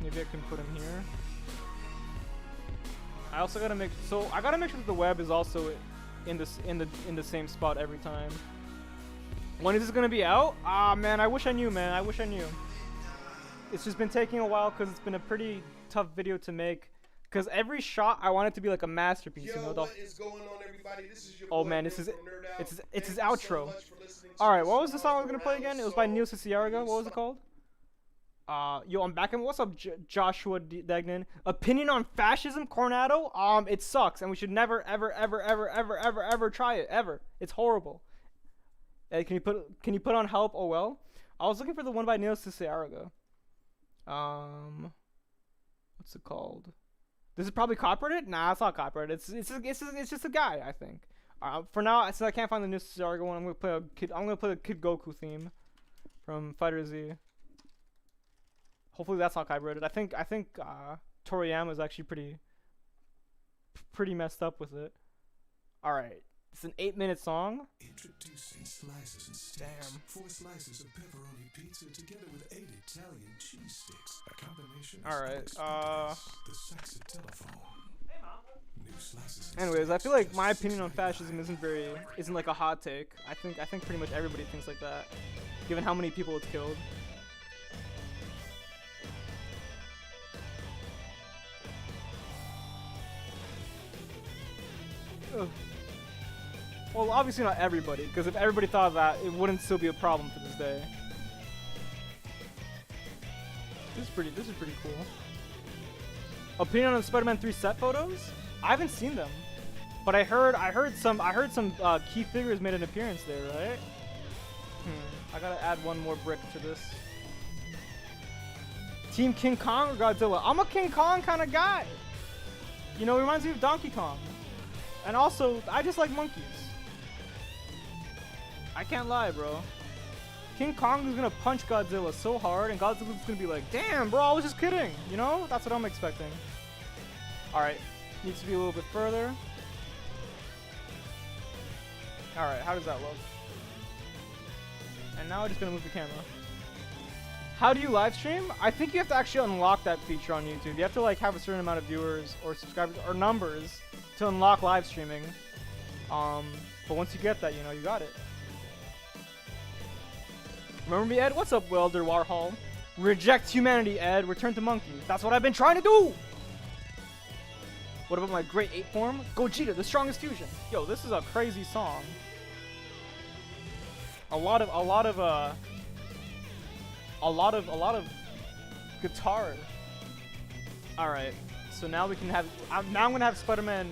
Maybe I can put him here. I also gotta make sure that the web is also in the same spot every time. When is this gonna be out? Ah, man, I wish I knew, man. I wish I knew. It's just been taking a while because it's been a pretty tough video to make. Because every shot, I want it to be like a masterpiece. Yo, you know, what is going on, everybody? This is your oh boy, man, Bill this is from Nerd Out. it's his Thank you outro. so much for listening to All right, this what was the song I was song gonna play again? It was by Neil Ciarega. What was it called? Yo, I'm back. What's up, Joshua Degnan? Opinion on fascism, Coronado? It sucks, and we should never, ever try it. Ever. It's horrible. Hey, can you put on help? Oh well. I was looking for the one by Neil Ciarega. What's it called? This is probably copyrighted. Nah, it's not copyrighted. It's just a guy, I think. For now, since I can't find the Neil Ciarega one, I'm gonna play the Kid Goku theme from Fighter Z. Hopefully that's not copyrighted. I think Toriyama is actually pretty messed up with it. All right, it's an 8-minute song. Introducing slices and steaks. Damn. 4 slices of pepperoni pizza together with 8 Italian cheese sticks. A combination All right. the sexy telephone. New slices and Anyways, I steaks feel like just my opinion on 6.99. fascism isn't like a hot take. I think pretty much everybody thinks like that, given how many people it's killed. Ugh. Well, obviously not everybody, because if everybody thought that, it wouldn't still be a problem to this day. This is pretty cool. Opinion on Spider-Man 3 set photos? I haven't seen them, but I heard some key figures made an appearance there, right? I gotta add one more brick to this. Team King Kong or Godzilla? I'm a King Kong kind of guy. You know, it reminds me of Donkey Kong. And also, I just like monkeys. I can't lie, bro. King Kong is gonna punch Godzilla so hard, and Godzilla's gonna be like, damn, bro, I was just kidding. You know? That's what I'm expecting. Alright. Needs to be a little bit further. Alright, how does that look? And now I'm just gonna move the camera. How do you live stream? I think you have to actually unlock that feature on YouTube. You have to like have a certain amount of viewers or subscribers or numbers to unlock live streaming. But once you get that, you know, you got it. Remember me, Ed? What's up, Welder Warhol? Reject humanity, Ed. Return to monkey. That's what I've been trying to do! What about my great 8 form? Gogeta, the strongest fusion. Yo, this is a crazy song. A lot of guitar. All right, so now we can have. Now I'm gonna have Spider-Man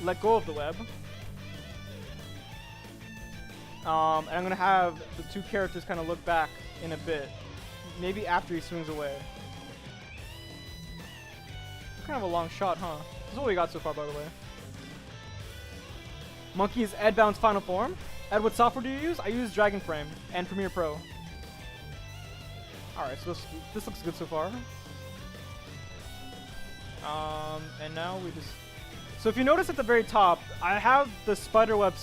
let go of the web. And I'm gonna have the 2 characters kind of look back in a bit, maybe after he swings away. Kind of a long shot, huh? This is what we got so far, by the way. Monkey is Edbound's final form. Ed, what software do you use? I use Dragon Frame and Premiere Pro. Alright, so this looks good so far. And now we just... So if you notice at the very top, I have the spiderweb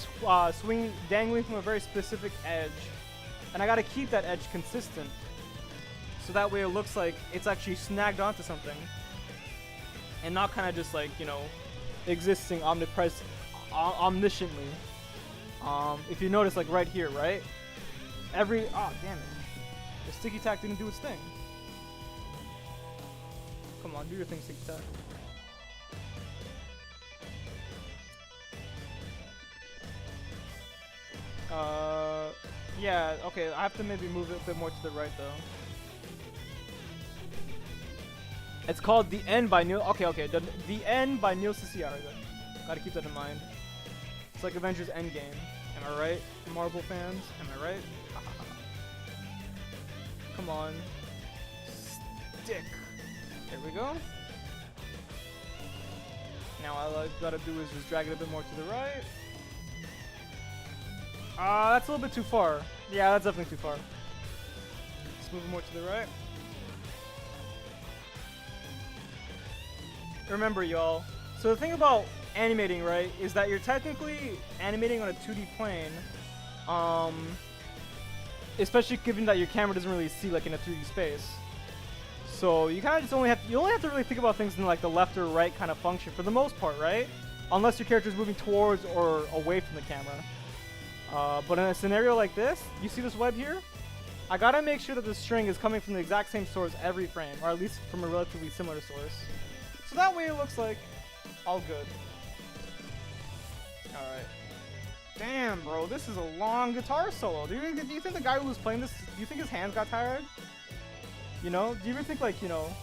dangling from a very specific edge. And I gotta keep that edge consistent. So that way it looks like it's actually snagged onto something. And not kind of just like, you know, existing omnipresent, omnisciently. If you notice, like right here, right? Oh, damn it. The sticky tack didn't do its thing. Come on, do your thing, sticky tack. Yeah, okay, I have to maybe move it a bit more to the right, though. It's called The End by Neil... Okay, The End by Neil Ciarega. Gotta keep that in mind. It's like Avengers Endgame. Am I right, Marvel fans? Am I right? Come on. Stick. There we go. Now all I gotta do is just drag it a bit more to the right. That's a little bit too far. Yeah, that's definitely too far. Let's move it more to the right. Remember, y'all. So the thing about animating, right, is that you're technically animating on a 2D plane. Especially given that your camera doesn't really see like in a 3D space. So you kind of just only have to really think about things in like the left or right kind of function for the most part, right? Unless your character is moving towards or away from the camera. But in a scenario like this, you see this web here? I gotta make sure that the string is coming from the exact same source every frame, or at least from a relatively similar source. So that way it looks like all good. Alright. Damn, bro, this is a long guitar solo. Do you think the guy who was playing this, do you think his hands got tired? You know? Do you ever think, like, you know,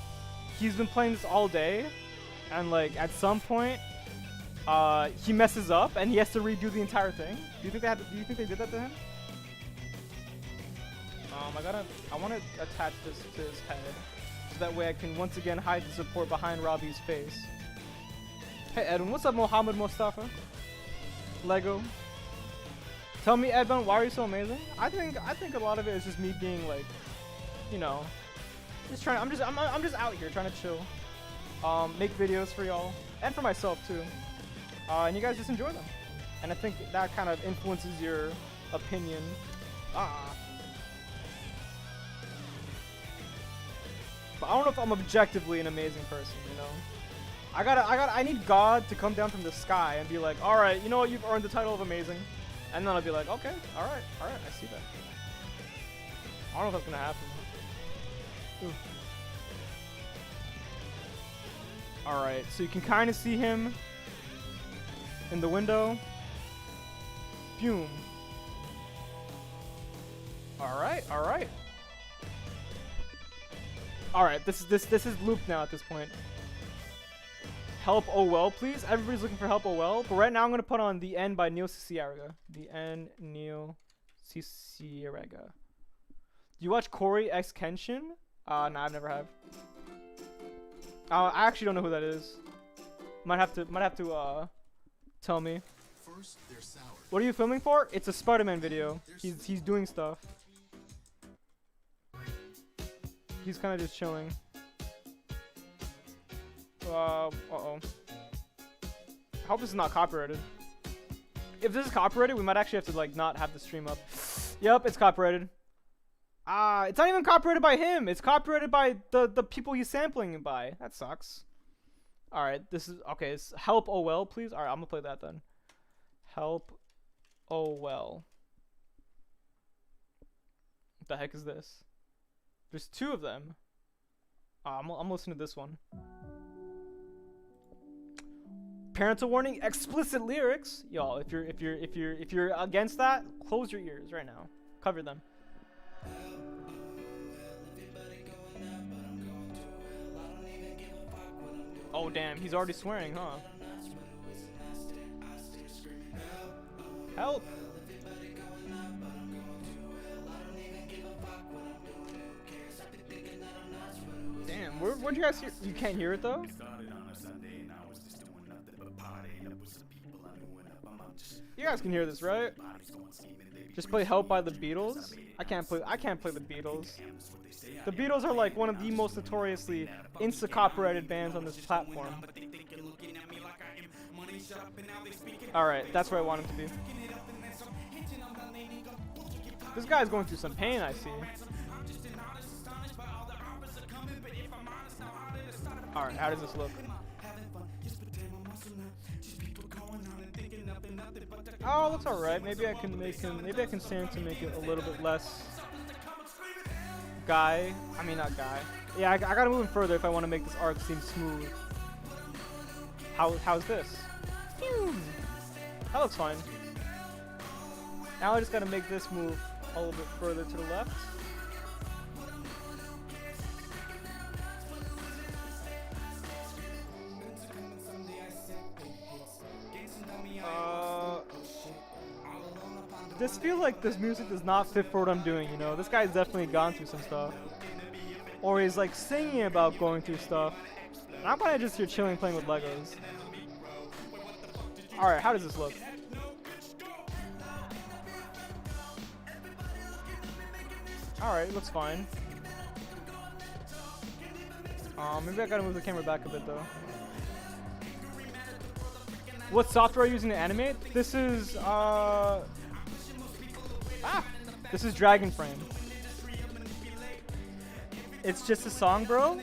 he's been playing this all day, and, like, at some point, he messes up, and he has to redo the entire thing? Do you think they did that to him? I want to attach this to his head, so that way I can once again hide the support behind Robbie's face. Hey Edwin, what's up, Mohammed Mustafa? Lego. Tell me, Edwin, why are you so amazing? I think a lot of it is just me being like, you know, just trying. I'm just out here trying to chill, make videos for y'all and for myself too, and you guys just enjoy them. And I think that kind of influences your opinion. But I don't know if I'm objectively an amazing person, you know? I need God to come down from the sky and be like, alright, you know what, you've earned the title of amazing. And then I'll be like, okay, alright, I see that. I don't know if that's gonna happen. Alright, so you can kind of see him in the window. Boom. Alright. Alright, this is looped now at this point. Help, oh well, please. Everybody's looking for help, oh well. But right now I'm going to put on The End by Neil Cicierega. The End, Neil Cicierega. Do you watch Corey X Kenshin? Nah, I've never have. I actually don't know who that is. Might have to tell me. First, they're sour. What are you filming for? It's a Spider-Man video. He's doing stuff. He's kind of just chilling. Uh-oh. I hope this is not copyrighted. If this is copyrighted, we might actually have to, like, not have the stream up. Yep, it's copyrighted. It's not even copyrighted by him. It's copyrighted by the people he's sampling by. That sucks. Alright, this is... Okay, it's Help, oh well, please. Alright, I'm gonna play that then. Help, oh well. What the heck is this? There's two of them. I'm listening to this one. Parental warning, explicit lyrics. Y'all, if you're against that, close your ears right now. Cover them. Oh damn, he's already swearing, huh? Help! Damn, where'd you guys hear? You can't hear it though? You guys can hear this, right? Just play Help by the Beatles? I can't play the Beatles. The Beatles are like one of the most notoriously insta-copyrighted bands on this platform. Alright, that's where I want him to be. This guy's going through some pain, I see. Alright, how does this look? Oh, looks alright. Maybe I can stand to make it a little bit less guy. I mean, not guy. Yeah, I gotta move him further if I want to make this arc seem smooth. How's this? That looks fine. Now I just gotta make this move a little bit further to the left. This feels like this music does not fit for what I'm doing, you know? This guy's definitely gone through some stuff. Or he's like singing about going through stuff. And I'm kinda just here chilling playing with Legos. Alright, how does this look? Alright, looks fine. Maybe I gotta move the camera back a bit though. What software are you using to animate? This is, this is Dragon Frame. It's just a song, bro.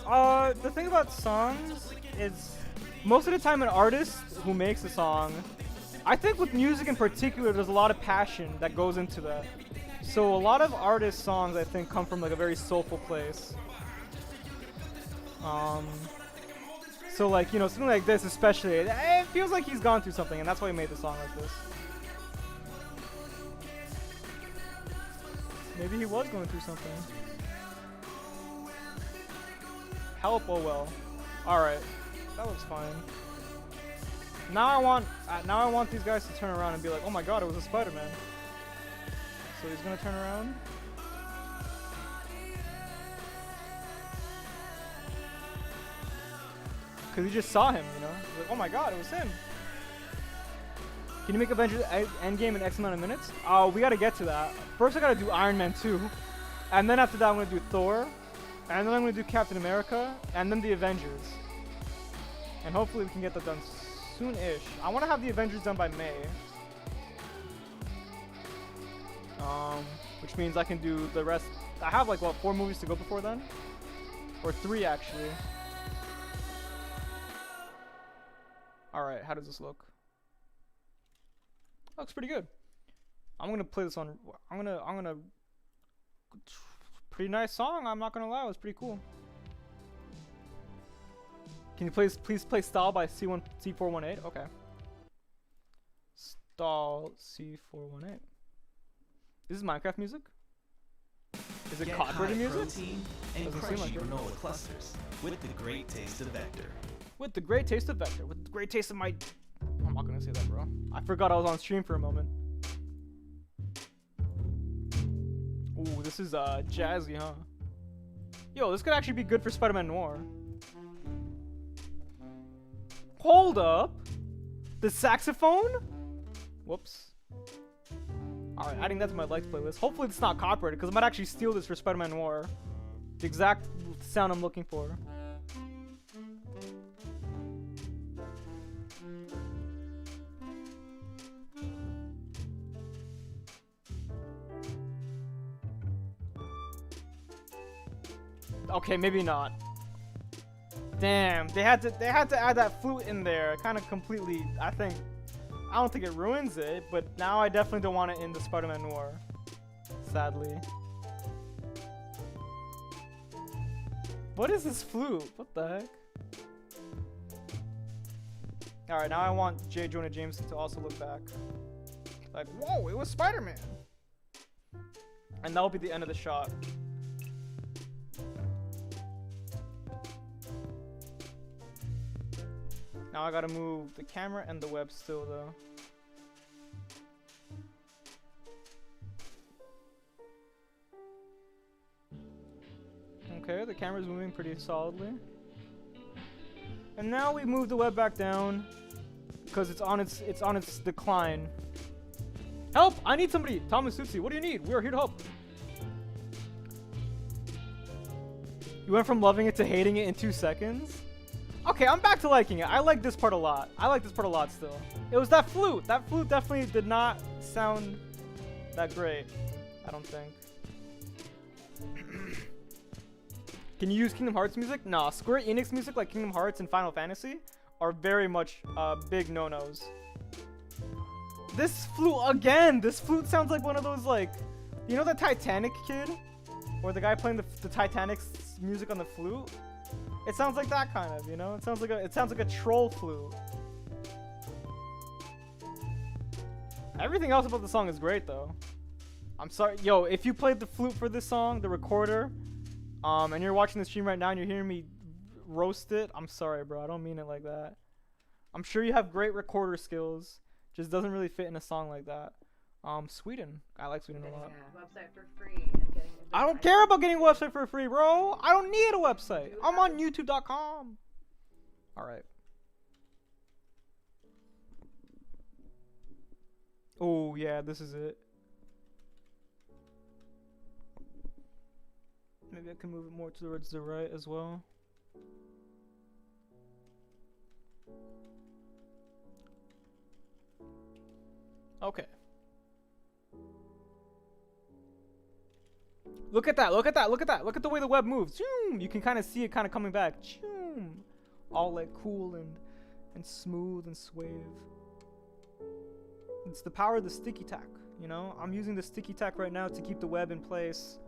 The thing about songs is most of the time an artist who makes a song I think with music in particular, there's a lot of passion that goes into that. So a lot of artists' songs, I think, come from like a very soulful place. So like, you know, something like this especially, it feels like he's gone through something, and that's why he made the song like this. Maybe he was going through something. Help, oh well. Alright, that looks fine. Now I want these guys to turn around and be like, oh my god, it was a Spider-Man. So he's gonna turn around. Cause he just saw him, you know? He's like, oh my god, it was him. Can you make Avengers Endgame in X amount of minutes? Oh, we gotta get to that. First I gotta do Iron Man 2. And then after that I'm gonna do Thor. And then I'm gonna do Captain America. And then the Avengers. And hopefully we can get that done soon-ish. I wanna have the Avengers done by May. Which means I can do the rest. I have like, what, 4 movies to go before then? Or 3 actually. Alright, how does this look? Looks pretty good. I'm gonna play this on. I'm gonna. Pretty nice song. I'm not gonna lie. It was pretty cool. Can you please play "Stall" by C418? Okay. Stall C418. This is Minecraft music. Is it copyrighted music? Doesn't seem like it. granola clusters with the great taste of Vector. With the great taste of Vector. With the great taste of my. I'm not gonna say that, bro. I forgot I was on stream for a moment. Ooh, this is jazzy, huh? Yo, this could actually be good for Spider-Man Noir. Hold up! The saxophone? Whoops. Alright, adding that to my likes playlist. Hopefully it's not copyrighted, because I might actually steal this for Spider-Man Noir. The exact sound I'm looking for. Okay, maybe not. Damn, they had to add that flute in there. Kind of completely. I don't think it ruins it, but now I definitely don't want it in the Spider-Man Noir. Sadly. What is this flute? What the heck? All right, now I want J. Jonah Jameson to also look back. Like, whoa, it was Spider-Man. And that'll be the end of the shot. Now I gotta move the camera and the web still though. Okay, the camera's moving pretty solidly. And now we move the web back down because it's on its decline. Help! I need somebody! Thomas Susi, what do you need? We are here to help. You went from loving it to hating it in 2 seconds? Okay, I'm back to liking it. I like this part a lot. I like this part a lot still. It was that flute. That flute definitely did not sound that great. I don't think. Can you use Kingdom Hearts music? Nah, Square Enix music like Kingdom Hearts and Final Fantasy are very much big no-nos. This flute again! This flute sounds like one of those like, you know the Titanic kid? Or the guy playing the Titanic's music on the flute? It sounds like that kind of, you know? It sounds like a troll flute. Everything else about the song is great though. I'm sorry, yo, if you played the flute for this song, the recorder, and you're watching the stream right now and you're hearing me roast it, I'm sorry, bro. I don't mean it like that. I'm sure you have great recorder skills. Just doesn't really fit in a song like that. Sweden. I like Sweden a lot. Website for free and getting I don't care about getting a website for free, bro. I don't need a website. I'm on YouTube.com. All right. Oh, yeah, this is it. Maybe I can move it more towards the right as well. Okay. Look at that, look at that, look at that. Look at the way the web moves. Zoom! You can kind of see it kind of coming back. Zoom! All like cool and smooth and suave. It's the power of the sticky tack. You know, I'm using the sticky tack right now to keep the web in place,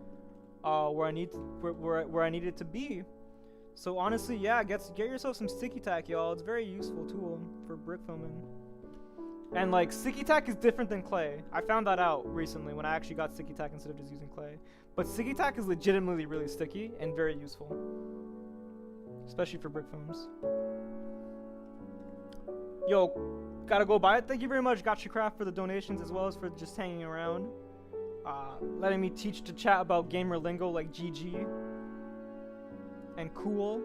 where I need where I need it to be. So honestly, yeah, get yourself some sticky tack, y'all. It's a very useful tool for brick filming. And like, sticky tack is different than clay. I found that out recently when I actually got sticky tack instead of just using clay. But sticky tack is legitimately really sticky and very useful, especially for brick films. Yo, gotta go buy it. Thank you very much, GotchaCraft, for the donations as well as for just hanging around, letting me teach to chat about gamer lingo like GG and cool.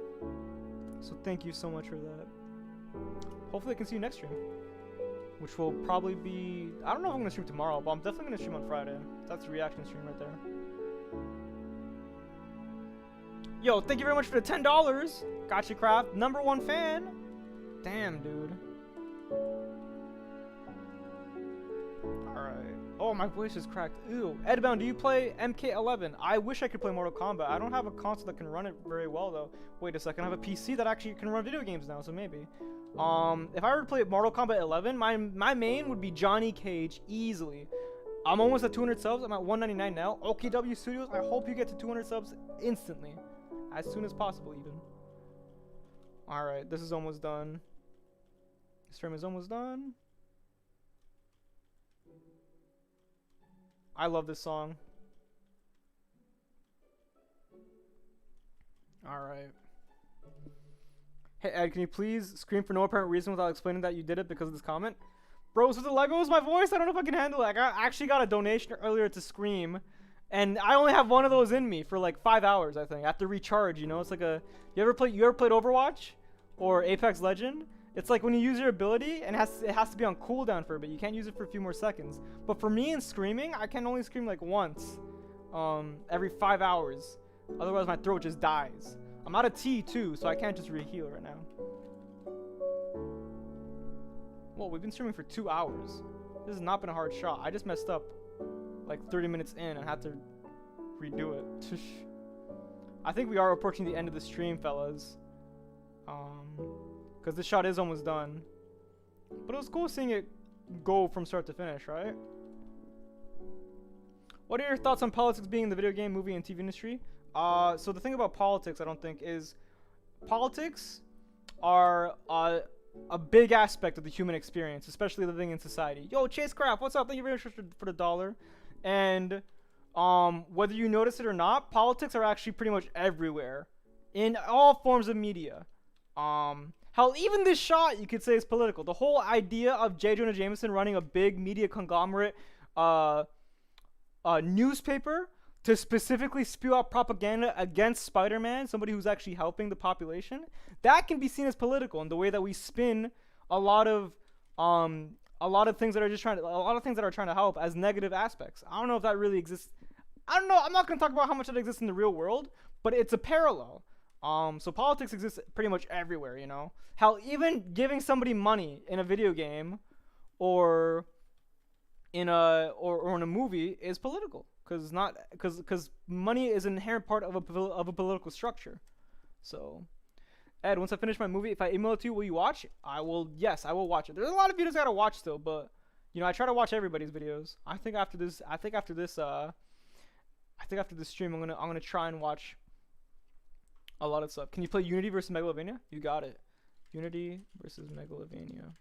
So thank you so much for that. Hopefully I can see you next stream, which will probably be, I don't know if I'm gonna stream tomorrow, but I'm definitely gonna stream on Friday. That's the reaction stream right there. Yo, thank you very much for the $10. GotchaCraft, #1 fan. Damn, dude. Alright. Oh, my voice is cracked. Ew. Edbound, do you play MK11? I wish I could play Mortal Kombat. I don't have a console that can run it very well, though. Wait a second. I have a PC that actually can run video games now, so maybe. If I were to play Mortal Kombat 11, my main would be Johnny Cage, easily. I'm almost at 200 subs. I'm at 199 now. OKW Studios, I hope you get to 200 subs instantly. As soon as possible, even. Alright, this is almost done. This stream is almost done. I love this song. Alright. Hey Ed, can you please scream for no apparent reason without explaining that you did it because of this comment? Bros, with the Legos, my voice, I don't know if I can handle it. I actually got a donation earlier to scream, and I only have one of those in me for like 5 hours, I think. I have to recharge, you know? It's like a... You ever played Overwatch? Or Apex Legend? It's like when you use your ability, and it has to be on cooldown for a bit. You can't use it for a few more seconds. But for me in screaming, I can only scream like once. Every 5 hours. Otherwise my throat just dies. I'm out of tea too, so I can't just re-heal right now. Whoa, we've been streaming for 2 hours. This has not been a hard shot. I just messed up like 30 minutes in and had to redo it. I think we are approaching the end of the stream, fellas. Because this shot is almost done. But it was cool seeing it go from start to finish, right? What are your thoughts on politics being in the video game, movie, and TV industry? So the thing about politics, I don't think, is politics are a big aspect of the human experience, especially living in society. Yo, Chasecraft, what's up? Thank you very much for the $1. And whether you notice it or not, politics are actually pretty much everywhere in all forms of media. Hell, even this shot you could say is political. The whole idea of J. Jonah Jameson running a big media conglomerate newspaper to specifically spew out propaganda against Spider-Man, somebody who's actually helping the population, that can be seen as political in the way that we spin a lot of things that are trying to help as negative aspects. I don't know if that really exists. I don't know. I'm not going to talk about how much that exists in the real world, but it's a parallel. So politics exists pretty much everywhere, you know? Hell, even giving somebody money in a video game or in a movie is political, because money is an inherent part of a political structure. So, Ed, once I finish my movie, if I email it to you, will you watch? I will. Yes, I will watch it. There's a lot of videos I gotta watch still, but you know, I try to watch everybody's videos. I think after this stream, I'm gonna try and watch a lot of stuff. Can you play Unity versus Megalovania? You got it. Unity versus Megalovania.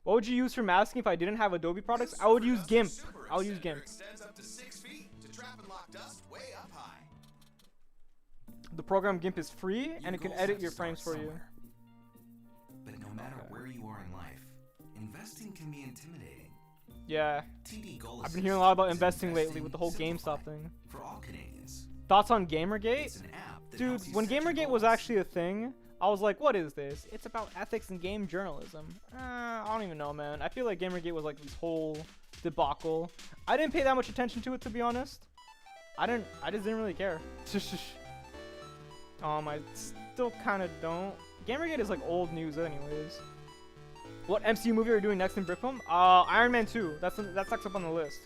What would you use for masking if I didn't have Adobe products? I would use GIMP. I would use GIMP. Extends up to 6 feet to trap and lock dust way up high. The program GIMP is free, and it can edit your frames for you. But no matter where you are in life, investing can be intimidating. Yeah. I've been hearing a lot about investing lately with the whole GameStop thing. For all Canadians. Thoughts on Gamergate? Dude, when Gamergate was actually a thing, I was like, what is this? It's about ethics and game journalism. I don't even know, man. I feel like Gamergate was like this whole debacle. I didn't pay that much attention to it, to be honest. I just didn't really care. I still kind of don't. Gamergate is like old news anyways. What MCU movie are you doing next in Brickfilm? Iron Man 2. That's next up on the list.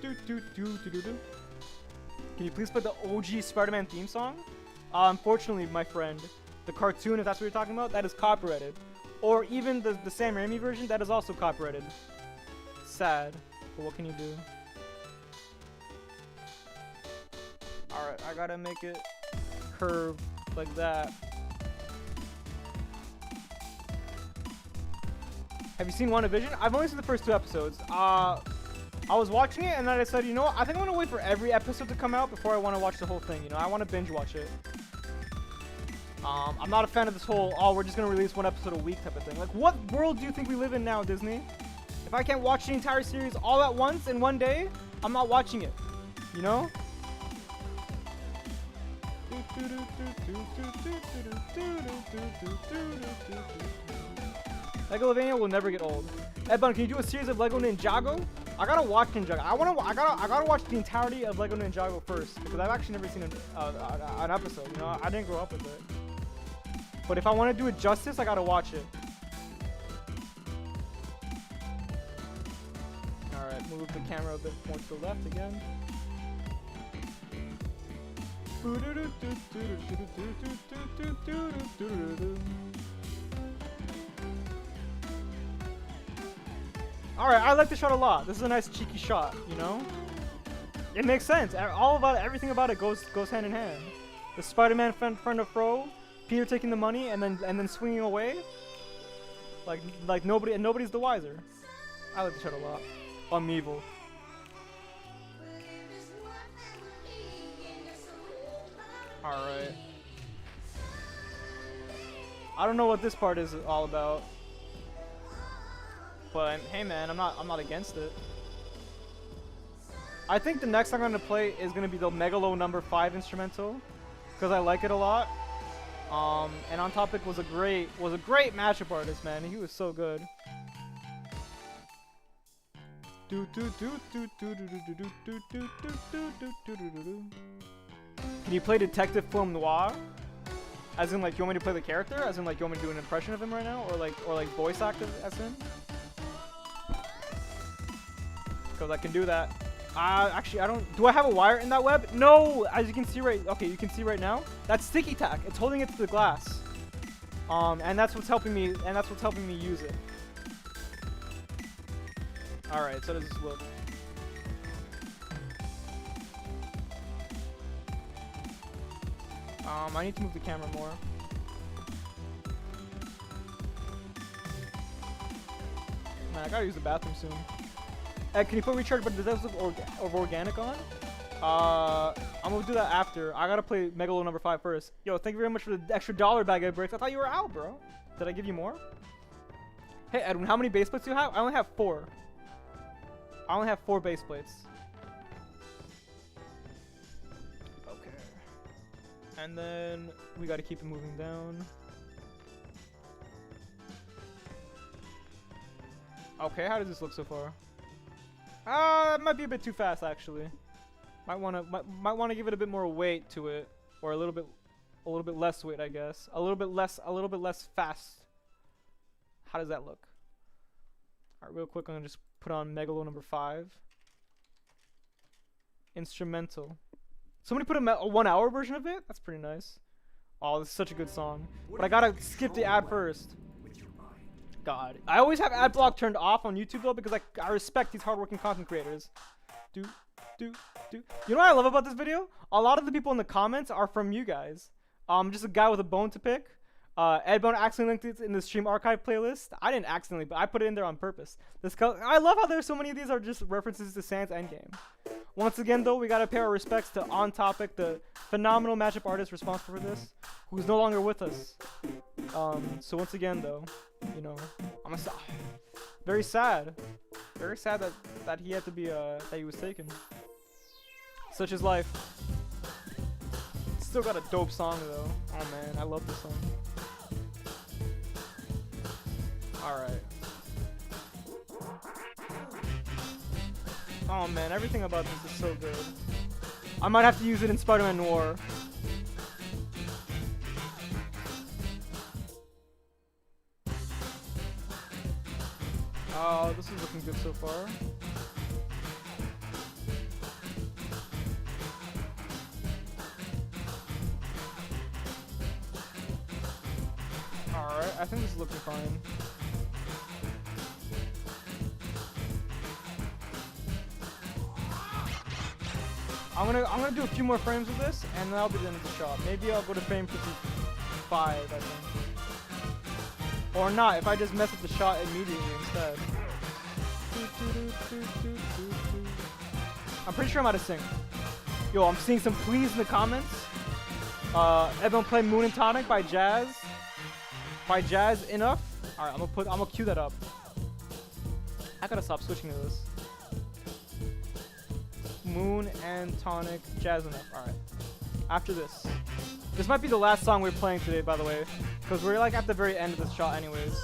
Can you please play the OG Spider-Man theme song? Unfortunately, my friend, the cartoon, if that's what you're talking about, that is copyrighted. Or even the Sam Raimi version, that is also copyrighted. Sad, but what can you do? Alright, I gotta make it curve like that. Have you seen WandaVision? I've only seen the first 2 episodes. I was watching it and then I said, you know what? I think I'm gonna wait for every episode to come out before I want to watch the whole thing. You know, I want to binge watch it. I'm not a fan of this whole, oh, we're just gonna release 1 episode a week type of thing. Like, what world do you think we live in now, Disney? If I can't watch the entire series all at once in 1 day, I'm not watching it. You know? Legolavania will never get old. Edbun, can you do a series of Lego Ninjago? I gotta watch Ninjago. I gotta watch the entirety of Lego Ninjago first because I've actually never seen an episode. You know, I didn't grow up with it. But if I want to do it justice, I gotta watch it. All right, move the camera a bit more to the left again. Alright, I like the shot a lot. This is a nice cheeky shot, you know? It makes sense. Everything about it goes hand in hand. The Spider-Man friend of Fro, Peter taking the money and then swinging away. Like nobody's the wiser. I like the shot a lot. I'm evil. Alright. I don't know what this part is all about. But hey man, I'm not against it. I think the next I'm gonna play is gonna be the Megalo number 5 instrumental. Because I like it a lot. And On Topic was a great mashup artist, man. He was so good. Can you play Detective Film Noir? As in, like, you want me to play the character? As in, like, you want me to do an impression of him right now? Or like voice act as him? Because I can do that. Actually, I don't... Do I have a wire in that web? No! As you can see right... Okay, you can see right now. That's sticky tack. It's holding it to the glass. And that's what's helping me... And that's what's helping me use it. Alright, so does this look? I need to move the camera more. Man, I gotta use the bathroom soon. Can you put recharge, but does that look organic on? I'm gonna do that after. I gotta play Megalo number 5 first. Yo, thank you very much for the extra $1 bag of bricks. I thought you were out, bro. Did I give you more? Hey, Edwin, how many base plates do you have? I only have 4. I only have 4 base plates. Okay. And then we gotta keep it moving down. Okay, how does this look so far? It might be a bit too fast actually. Might wanna give it a bit more weight to it, or a little bit less weight, I guess. A little bit less fast. How does that look? All right, real quick, I'm gonna just put on Megalo number 5. Instrumental. Somebody put a 1 hour version of it? That's pretty nice. Oh, this is such a good song. But I gotta skip the ad first. God. I always have ad block turned off on YouTube though because I respect these hardworking content creators. You know what I love about this video? A lot of the people in the comments are from you guys. Just a guy with a bone to pick. Edbone accidentally linked it in the stream archive playlist. I didn't accidentally, but I put it in there on purpose. I love how there's so many of these are just references to Sans Endgame. Once again though, we gotta pay our respects to On Topic, the phenomenal matchup artist responsible for this, who's no longer with us. So once again though, you know, very sad that he had to be that he was taken. Such is life. Still got a dope song though. Oh man, I love this song. Alright. Oh man, everything about this is so good. I might have to use it in Spider-Man Noir. Oh, this is looking good so far. I think this is looking fine. I'm gonna do a few more frames of this, and then I'll be done with the shot. Maybe I'll go to frame 55, I think. Or not, if I just mess up the shot immediately instead. I'm pretty sure I'm out of sync. Yo, I'm seeing some please in the comments. Everyone play Moon and Tonic by Jazz. By Jazz Enough. Alright, I'm gonna cue that up. I gotta stop switching to this. Moon and Tonic, Jazz Enough. Alright. After this. This might be the last song we're playing today, by the way. Because we're like at the very end of this shot anyways.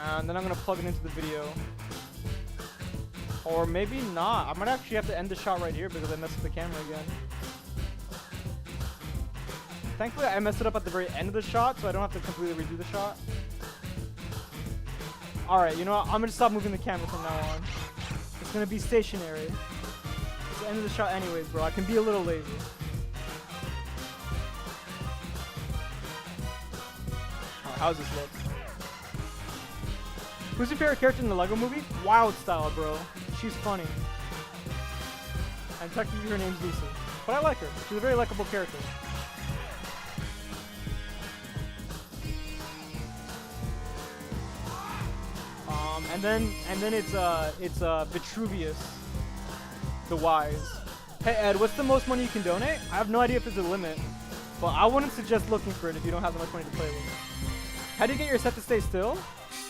And then I'm gonna plug it into the video. Or maybe not. I might actually have to end the shot right here because I messed up the camera again. Thankfully I messed it up at the very end of the shot, so I don't have to completely redo the shot. Alright, you know what? I'm gonna stop moving the camera from now on. It's gonna be stationary. It's the end of the shot anyways, bro. I can be a little lazy. Alright, how's this look? Who's your favorite character in the Lego movie? Wild Style, bro. She's funny. And technically her name's Lucy. But I like her. She's a very likable character. And then it's Vitruvius, the Wise. Hey Ed, what's the most money you can donate? I have no idea if there's a limit, but I wouldn't suggest looking for it if you don't have that much money to play with. How do you get your set to stay still?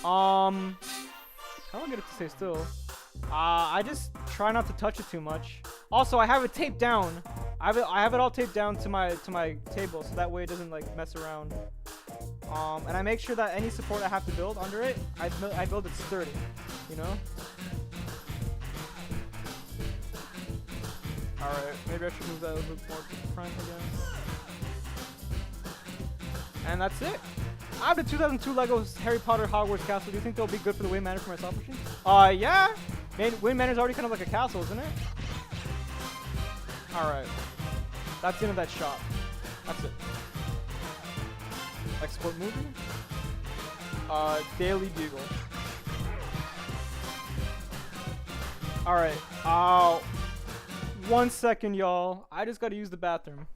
How do I get it to stay still? I just try not to touch it too much. Also, I have it taped down. I have it all taped down to my table, so that way it doesn't like mess around. And I make sure that any support I have to build under it, I build it sturdy, you know? Alright, maybe I should move that a little bit more to the front again. And that's it. I have the 2002 Lego Harry Potter Hogwarts Castle. Do you think they'll be good for the Wayne Manor for my slot machine? Yeah. Wayne Manor's already kind of like a castle, isn't it? Alright. That's the end of that shot. That's it. Export movie? Daily Bugle. Alright. 1 second, y'all. I just gotta use the bathroom.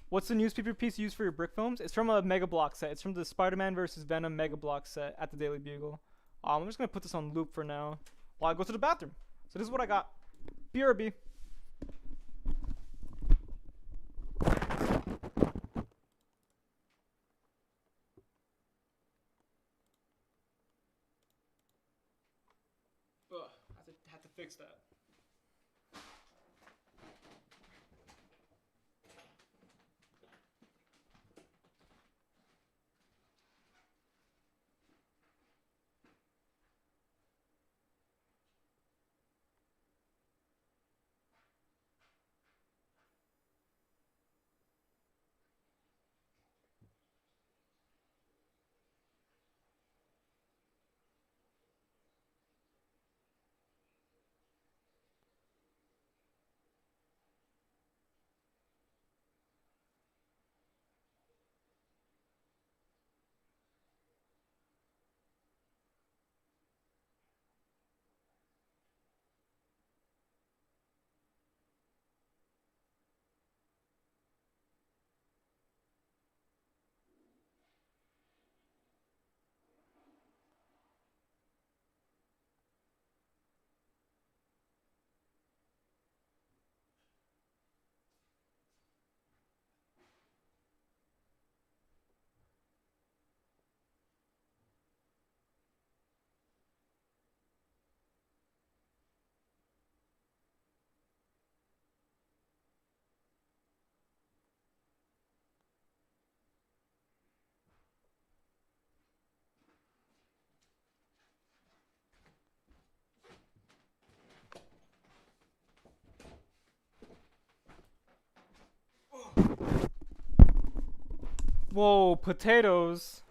What's the newspaper piece used for your brick films? It's from a Mega Block set. It's from the Spider-Man vs. Venom Mega Block set at the Daily Bugle. I'm just gonna put this on loop for now while I go to the bathroom. So this is what I got. BRB. Had to fix that. Whoa, potatoes.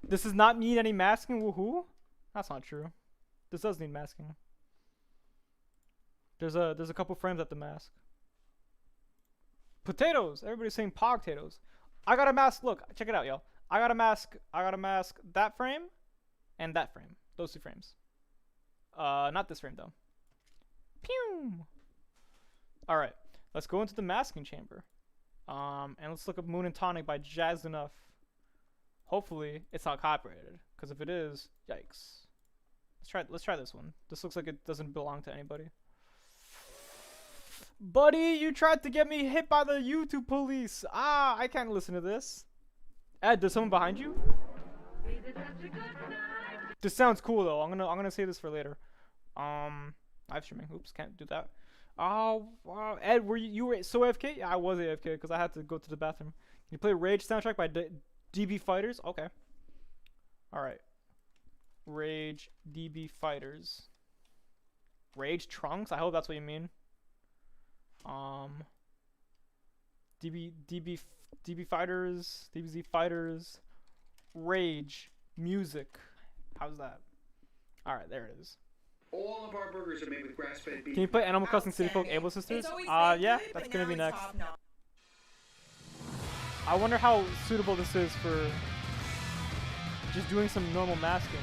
This does not need any masking, woohoo? That's not true. This does need masking. There's a couple frames at the mask. Potatoes. Everybody's saying pog potatoes. I got a mask. Look, check it out, y'all. I got a mask. That frame and that frame. Those 2 frames. Not this frame though. Pew. All right, let's go into the masking chamber. And let's look up Moon and Tonic by Jazz Enough. Hopefully, it's not copyrighted. Because if it is, yikes. Let's try this one. This looks like it doesn't belong to anybody. Buddy, you tried to get me hit by the YouTube police. Ah, I can't listen to this. Ed, there's someone behind you? This sounds cool though. I'm gonna save this for later. Live streaming. Oops, can't do that. Oh, wow. Ed, were you were so AFK? Yeah, I was AFK because I had to go to the bathroom. Can you play Rage soundtrack by DB Fighters? Okay. All right. Rage DB Fighters. Rage Trunks? I hope that's what you mean. DB Fighters, DBZ Fighters, Rage Music. How's that? All right, there it is. All of our burgers are made with grass-fed beef. Can you play Animal Crossing City Folk Able Sisters? Yeah, that's gonna be next. I wonder how suitable this is for just doing some normal masking.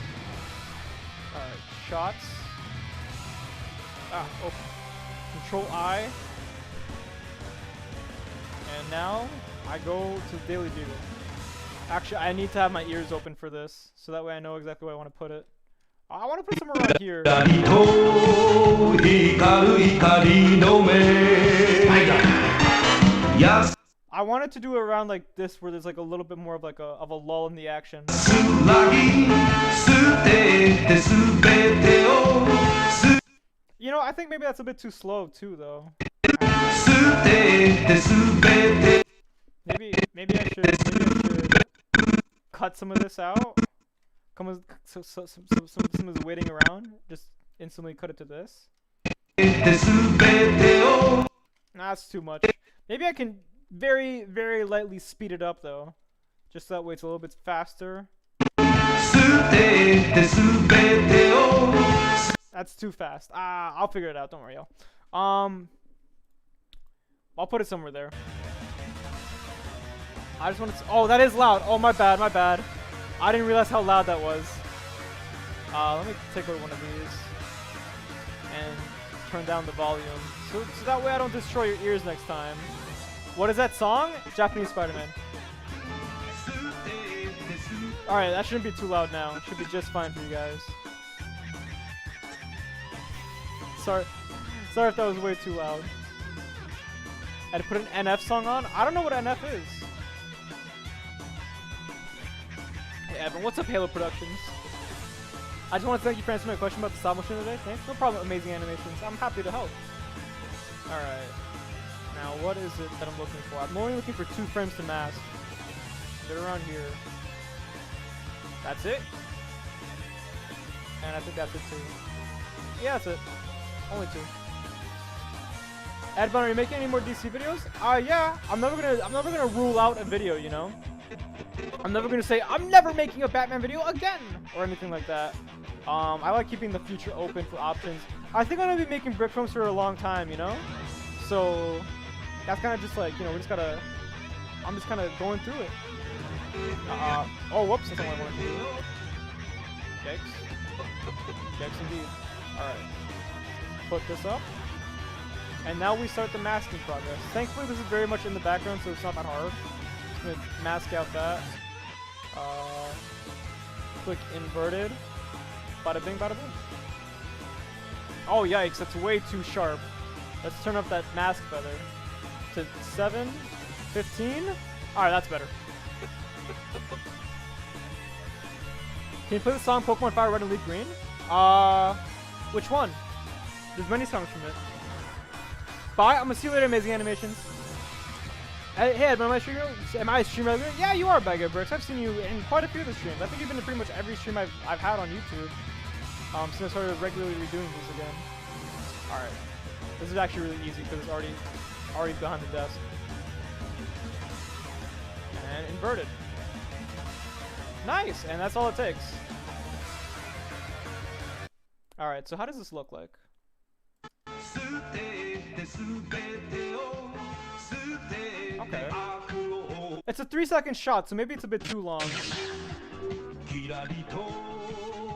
Alright, shots. Open. Control I. And now I go to Daily Bugle. Actually, I need to have my ears open for this, so that way I know exactly where I want to put it. I want to put it somewhere around here. I wanted to do it around like this, where there's like a little bit more of like a lull in the action. You know, I think maybe that's a bit too slow too, though. Maybe I should cut some of this out. Some is waiting around. Just instantly cut it to this. Nah, that's too much. Maybe I can very, very lightly speed it up though. Just that way it's a little bit faster. That's too fast. I'll figure it out. Don't worry, y'all. I'll put it somewhere there. I just want to. Oh, that is loud. Oh, my bad. My bad. I didn't realize how loud that was. Let me take out one of these and turn down the volume, so that way I don't destroy your ears next time. What is that song? Japanese Spider-Man. All right, that shouldn't be too loud now. It should be just fine for you guys. Sorry if that was way too loud. I had to put an NF song on. I don't know what NF is. Hey Evan, what's up, Halo Productions? I just want to thank you for answering my question about the stop motion today. Thanks. No problem, Amazing Animations. I'm happy to help. Alright. Now, what is it that I'm looking for? I'm only looking for 2 frames to mask. They're around here. That's it? And I think that's it too. Yeah, that's it. Only 2. Ed Bunner, are you making any more DC videos? Yeah. I'm never gonna rule out a video, you know? I'm never gonna say I'm never making a Batman video again or anything like that. I like keeping the future open for options. I think I'm gonna be making brick films for a long time, you know? So that's kind of just like, you know, I'm just kind of going through it. Oh, whoops, that's not what I wanted to do. Yikes indeed. Alright. Put this up. And now we start the masking progress. Thankfully, this is very much in the background, so it's not that hard. Just gonna mask out that. Click inverted. Bada bing, bada boom. Oh, yikes, that's way too sharp. Let's turn up that mask feather to 7, 15. Alright, that's better. Can you play the song Pokemon Fire Red and Leaf Green? Which one? There's many songs from it. Bye, I'm gonna see you later, Amazing Animations. Hey, Ed, am I stream regular? Yeah, you are, Bag of Bricks. I've seen you in quite a few of the streams. I think you've been in pretty much every stream I've had on YouTube. Since I started regularly redoing these again. Alright. This is actually really easy because it's already behind the desk. And inverted. Nice! And that's all it takes. Alright, so how does this look like? Okay. It's a 3-second shot, so maybe it's a bit too long.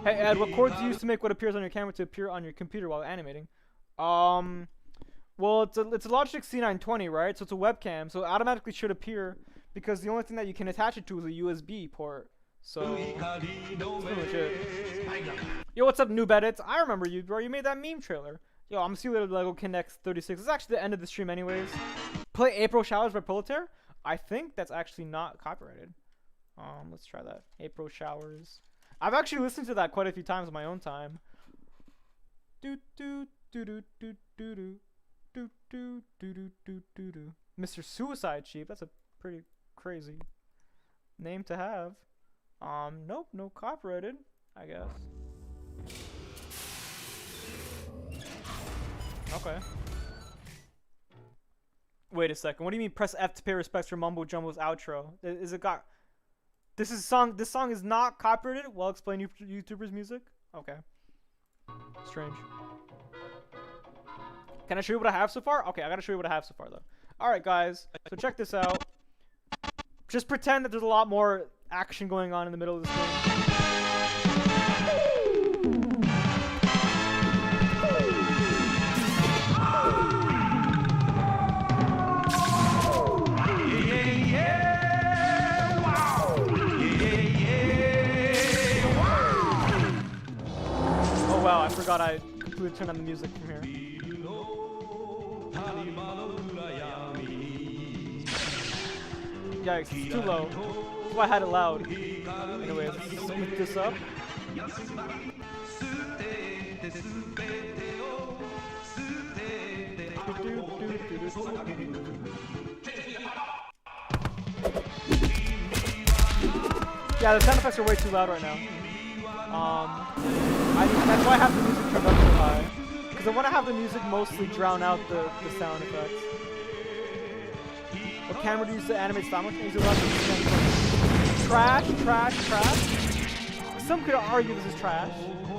Hey Ed, what chords do you use to make what appears on your camera to appear on your computer while animating? Well, it's a Logitech C920, right? So it's a webcam, so it automatically should appear because the only thing that you can attach it to is a USB port. So that's pretty much it. Yo, what's up, Noob Edits? I remember you, bro. You made that meme trailer. Yo, I'm gonna see what Lego Connects 36. It's actually the end of the stream, anyways. Play April Showers by Proletaire. I think that's actually not copyrighted. Let's try that. April Showers. I've actually listened to that quite a few times on my own time. Do do do do do do do do do do do do do do. Mr. Suicide Chief. That's a pretty crazy name to have. Nope, no copyrighted, I guess. Okay. Wait a second. What do you mean press F to pay respects for Mumbo Jumbo's outro? Is it got... This song is not copyrighted? Well, explain YouTubers' music? Okay. Strange. Can I show you what I have so far? Okay, I gotta show you what I have so far, though. Alright, guys. So check this out. Just pretend that there's a lot more action going on in the middle of this thing. Oh wow, I forgot I completely turned on the music from here. Yikes, it's too low. That's why I had it loud. Anyways, let's split this up. Yeah, the sound effects are way too loud right now. That's why I have the music turned up so high. Because I want to have the music mostly drown out the sound effects. What camera do you use to animate stop motion? Trash. Some could argue this is trash.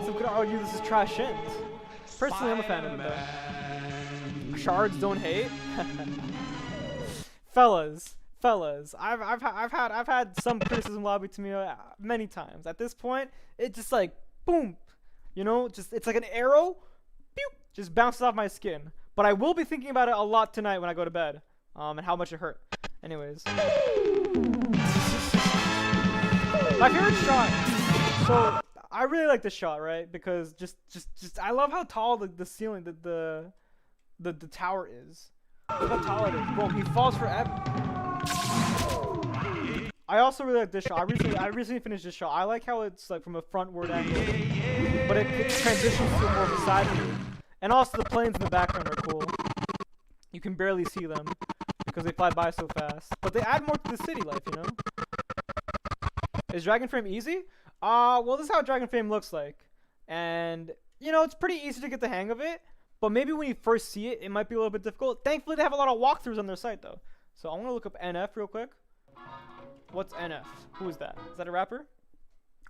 Some could argue this is trash shit. Personally, I'm a fan of it though. Shards don't hate. Fellas, I've had some criticism lobbied to me many times. At this point, it's just like boom, you know, just it's like an arrow, pew, just bounces off my skin. But I will be thinking about it a lot tonight when I go to bed, and how much it hurt. Anyways, my favorite shot. So I really like this shot, right? Because just I love how tall the ceiling, the tower is. Look how tall it is. Boom, he falls forever. I also really like this shot. I recently finished this shot. I like how it's like from a frontward angle, but it transitions to more of a side view. And also the planes in the background are cool. You can barely see them because they fly by so fast. But they add more to the city life, you know? Is Dragon Frame easy? Well, this is how Dragon Frame looks like. And, you know, it's pretty easy to get the hang of it. But maybe when you first see it, it might be a little bit difficult. Thankfully, they have a lot of walkthroughs on their site, though. So I'm going to look up NF real quick. What's NF? Who is that? Is that a rapper?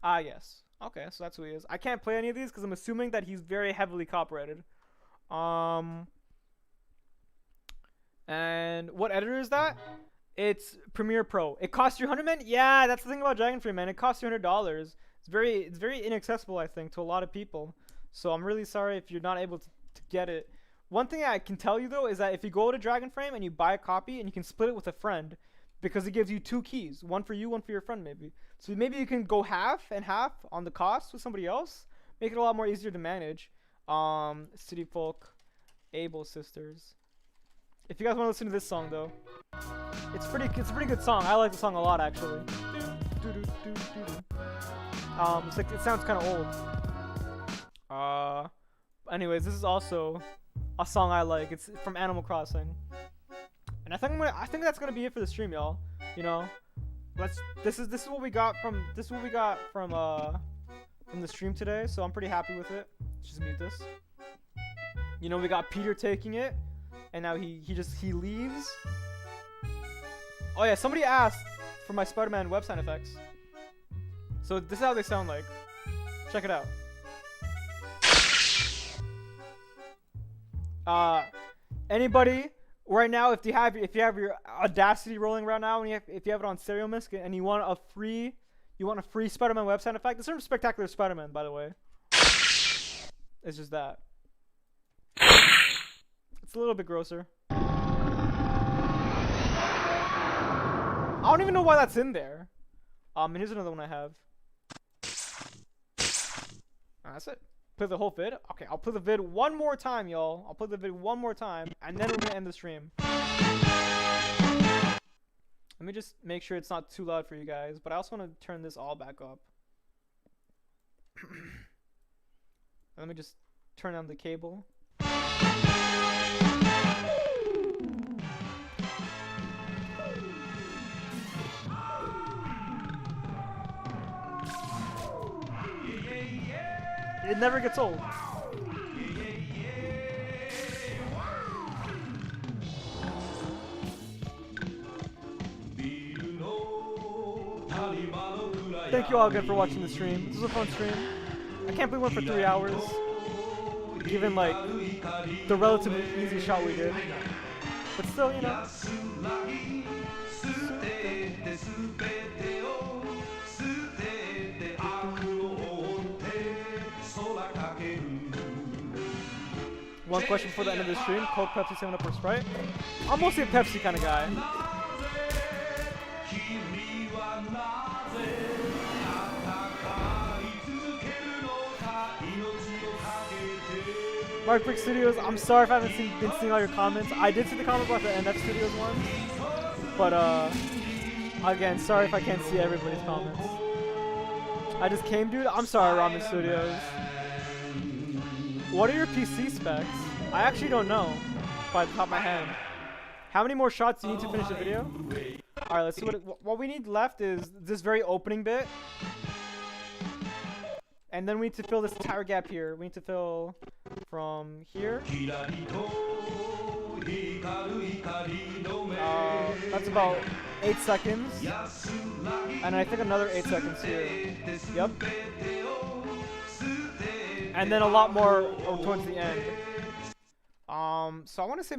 Ah, yes. Okay, so that's who he is. I can't play any of these because I'm assuming that he's very heavily copyrighted. And what editor is that? It's Premiere Pro. It costs you 100, man? Yeah, that's the thing about Dragon Frame, man. It costs you $100. It's very inaccessible, I think, to a lot of people. So I'm really sorry if you're not able to get it. One thing I can tell you though is that if you go to Dragon Frame and you buy a copy and you can split it with a friend, because it gives you 2 keys, one for you, one for your friend maybe. So maybe you can go half and half on the cost with somebody else, make it a lot more easier to manage. City Folk, Able Sisters. If you guys want to listen to this song though, it's a pretty good song. I like the song a lot actually. It's like it sounds kind of old. Anyways, this is also a song I like. It's from Animal Crossing, and I think that's gonna be it for the stream, y'all. You know, this is what we got from the stream today. So I'm pretty happy with it. Let's just mute this. You know, we got Peter taking it, and now he leaves. Oh yeah, somebody asked for my Spider-Man web sound effects. So this is how they sound like. Check it out. Anybody right now, if you have your Audacity rolling right now, and if you have it on stereo mix, and you want a free Spider-Man web sound effect, this is Spectacular Spider-Man, by the way. It's just that. It's a little bit grosser. I don't even know why that's in there. And here's another one I have. That's it. Play the whole vid? Okay, I'll play the vid one more time, y'all. I'll play the vid one more time, and then we're gonna end the stream. Let me just make sure it's not too loud for you guys, but I also want to turn this all back up. Let me just turn on the cable. It never gets old. Thank you all again for watching the stream. This was a fun stream. I can't believe we went for 3 hours, given like the relatively easy shot we did. But still, you know. One question before the end of the stream: Coke, Pepsi, 7-Up, or Sprite? I'm mostly a Pepsi kind of guy. Mark Brick Studios, I'm sorry if I haven't been seeing all your comments. I did see the comment about the NF Studios one, but again, sorry if I can't see everybody's comments. I just came, dude. I'm sorry, Ramen Studios. What are your PC specs? I actually don't know by the top of my head. How many more shots do you need to finish the video? Alright, let's see what we need left is this very opening bit. And then we need to fill this entire gap here. We need to fill from here. That's about 8 seconds. And I think another 8 seconds here. Yep. And then a lot more towards the end. So I want to say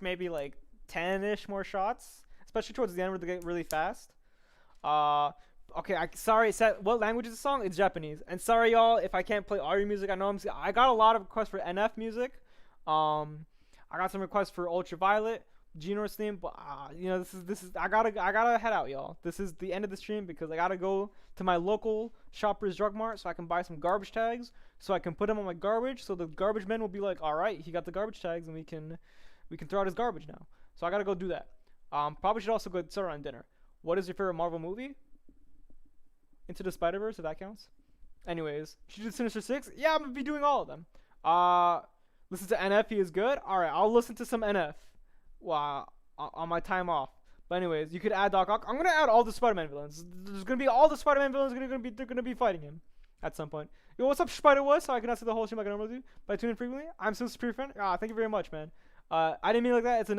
maybe like 10-ish more shots, especially towards the end where they get really fast. Okay, sorry. What language is the song? It's Japanese. And sorry, y'all, if I can't play all your music. I know I got a lot of requests for NF music. I got some requests for Ultraviolet, Genor's theme, but you know, this is I gotta head out, y'all. This is the end of the stream because I gotta go to my local Shoppers Drug Mart so I can buy some garbage tags so I can put them on my garbage. So the garbage men will be like, all right, he got the garbage tags and we can throw out his garbage now. So I gotta go do that. Probably should also go start on dinner. What is your favorite Marvel movie? Into the Spider-Verse, if that counts. Anyways, should you do Sinister 6? Yeah, I'm gonna be doing all of them. Listen to NF, he is good. Alright, I'll listen to some NF. Wow, on my time off. But anyways, you could add Doc Ock. I'm gonna add all the Spider-Man villains. There's gonna be all the Spider-Man villains they're gonna be fighting him at some point. Yo, what's up, Spider-Was? So I can answer the whole stream like I normally do. But I tune in frequently. I'm so super friend. Thank you very much, man. I didn't mean it like that. It's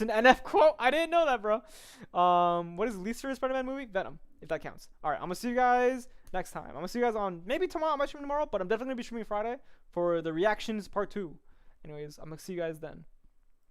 an NF quote. I didn't know that, bro. What is the least favorite Spider-Man movie? Venom, if that counts. All right, I'm gonna see you guys next time. I'm gonna see you guys on maybe tomorrow. I might stream tomorrow, but I'm definitely gonna be streaming Friday for the reactions part 2. Anyways, I'm gonna see you guys then.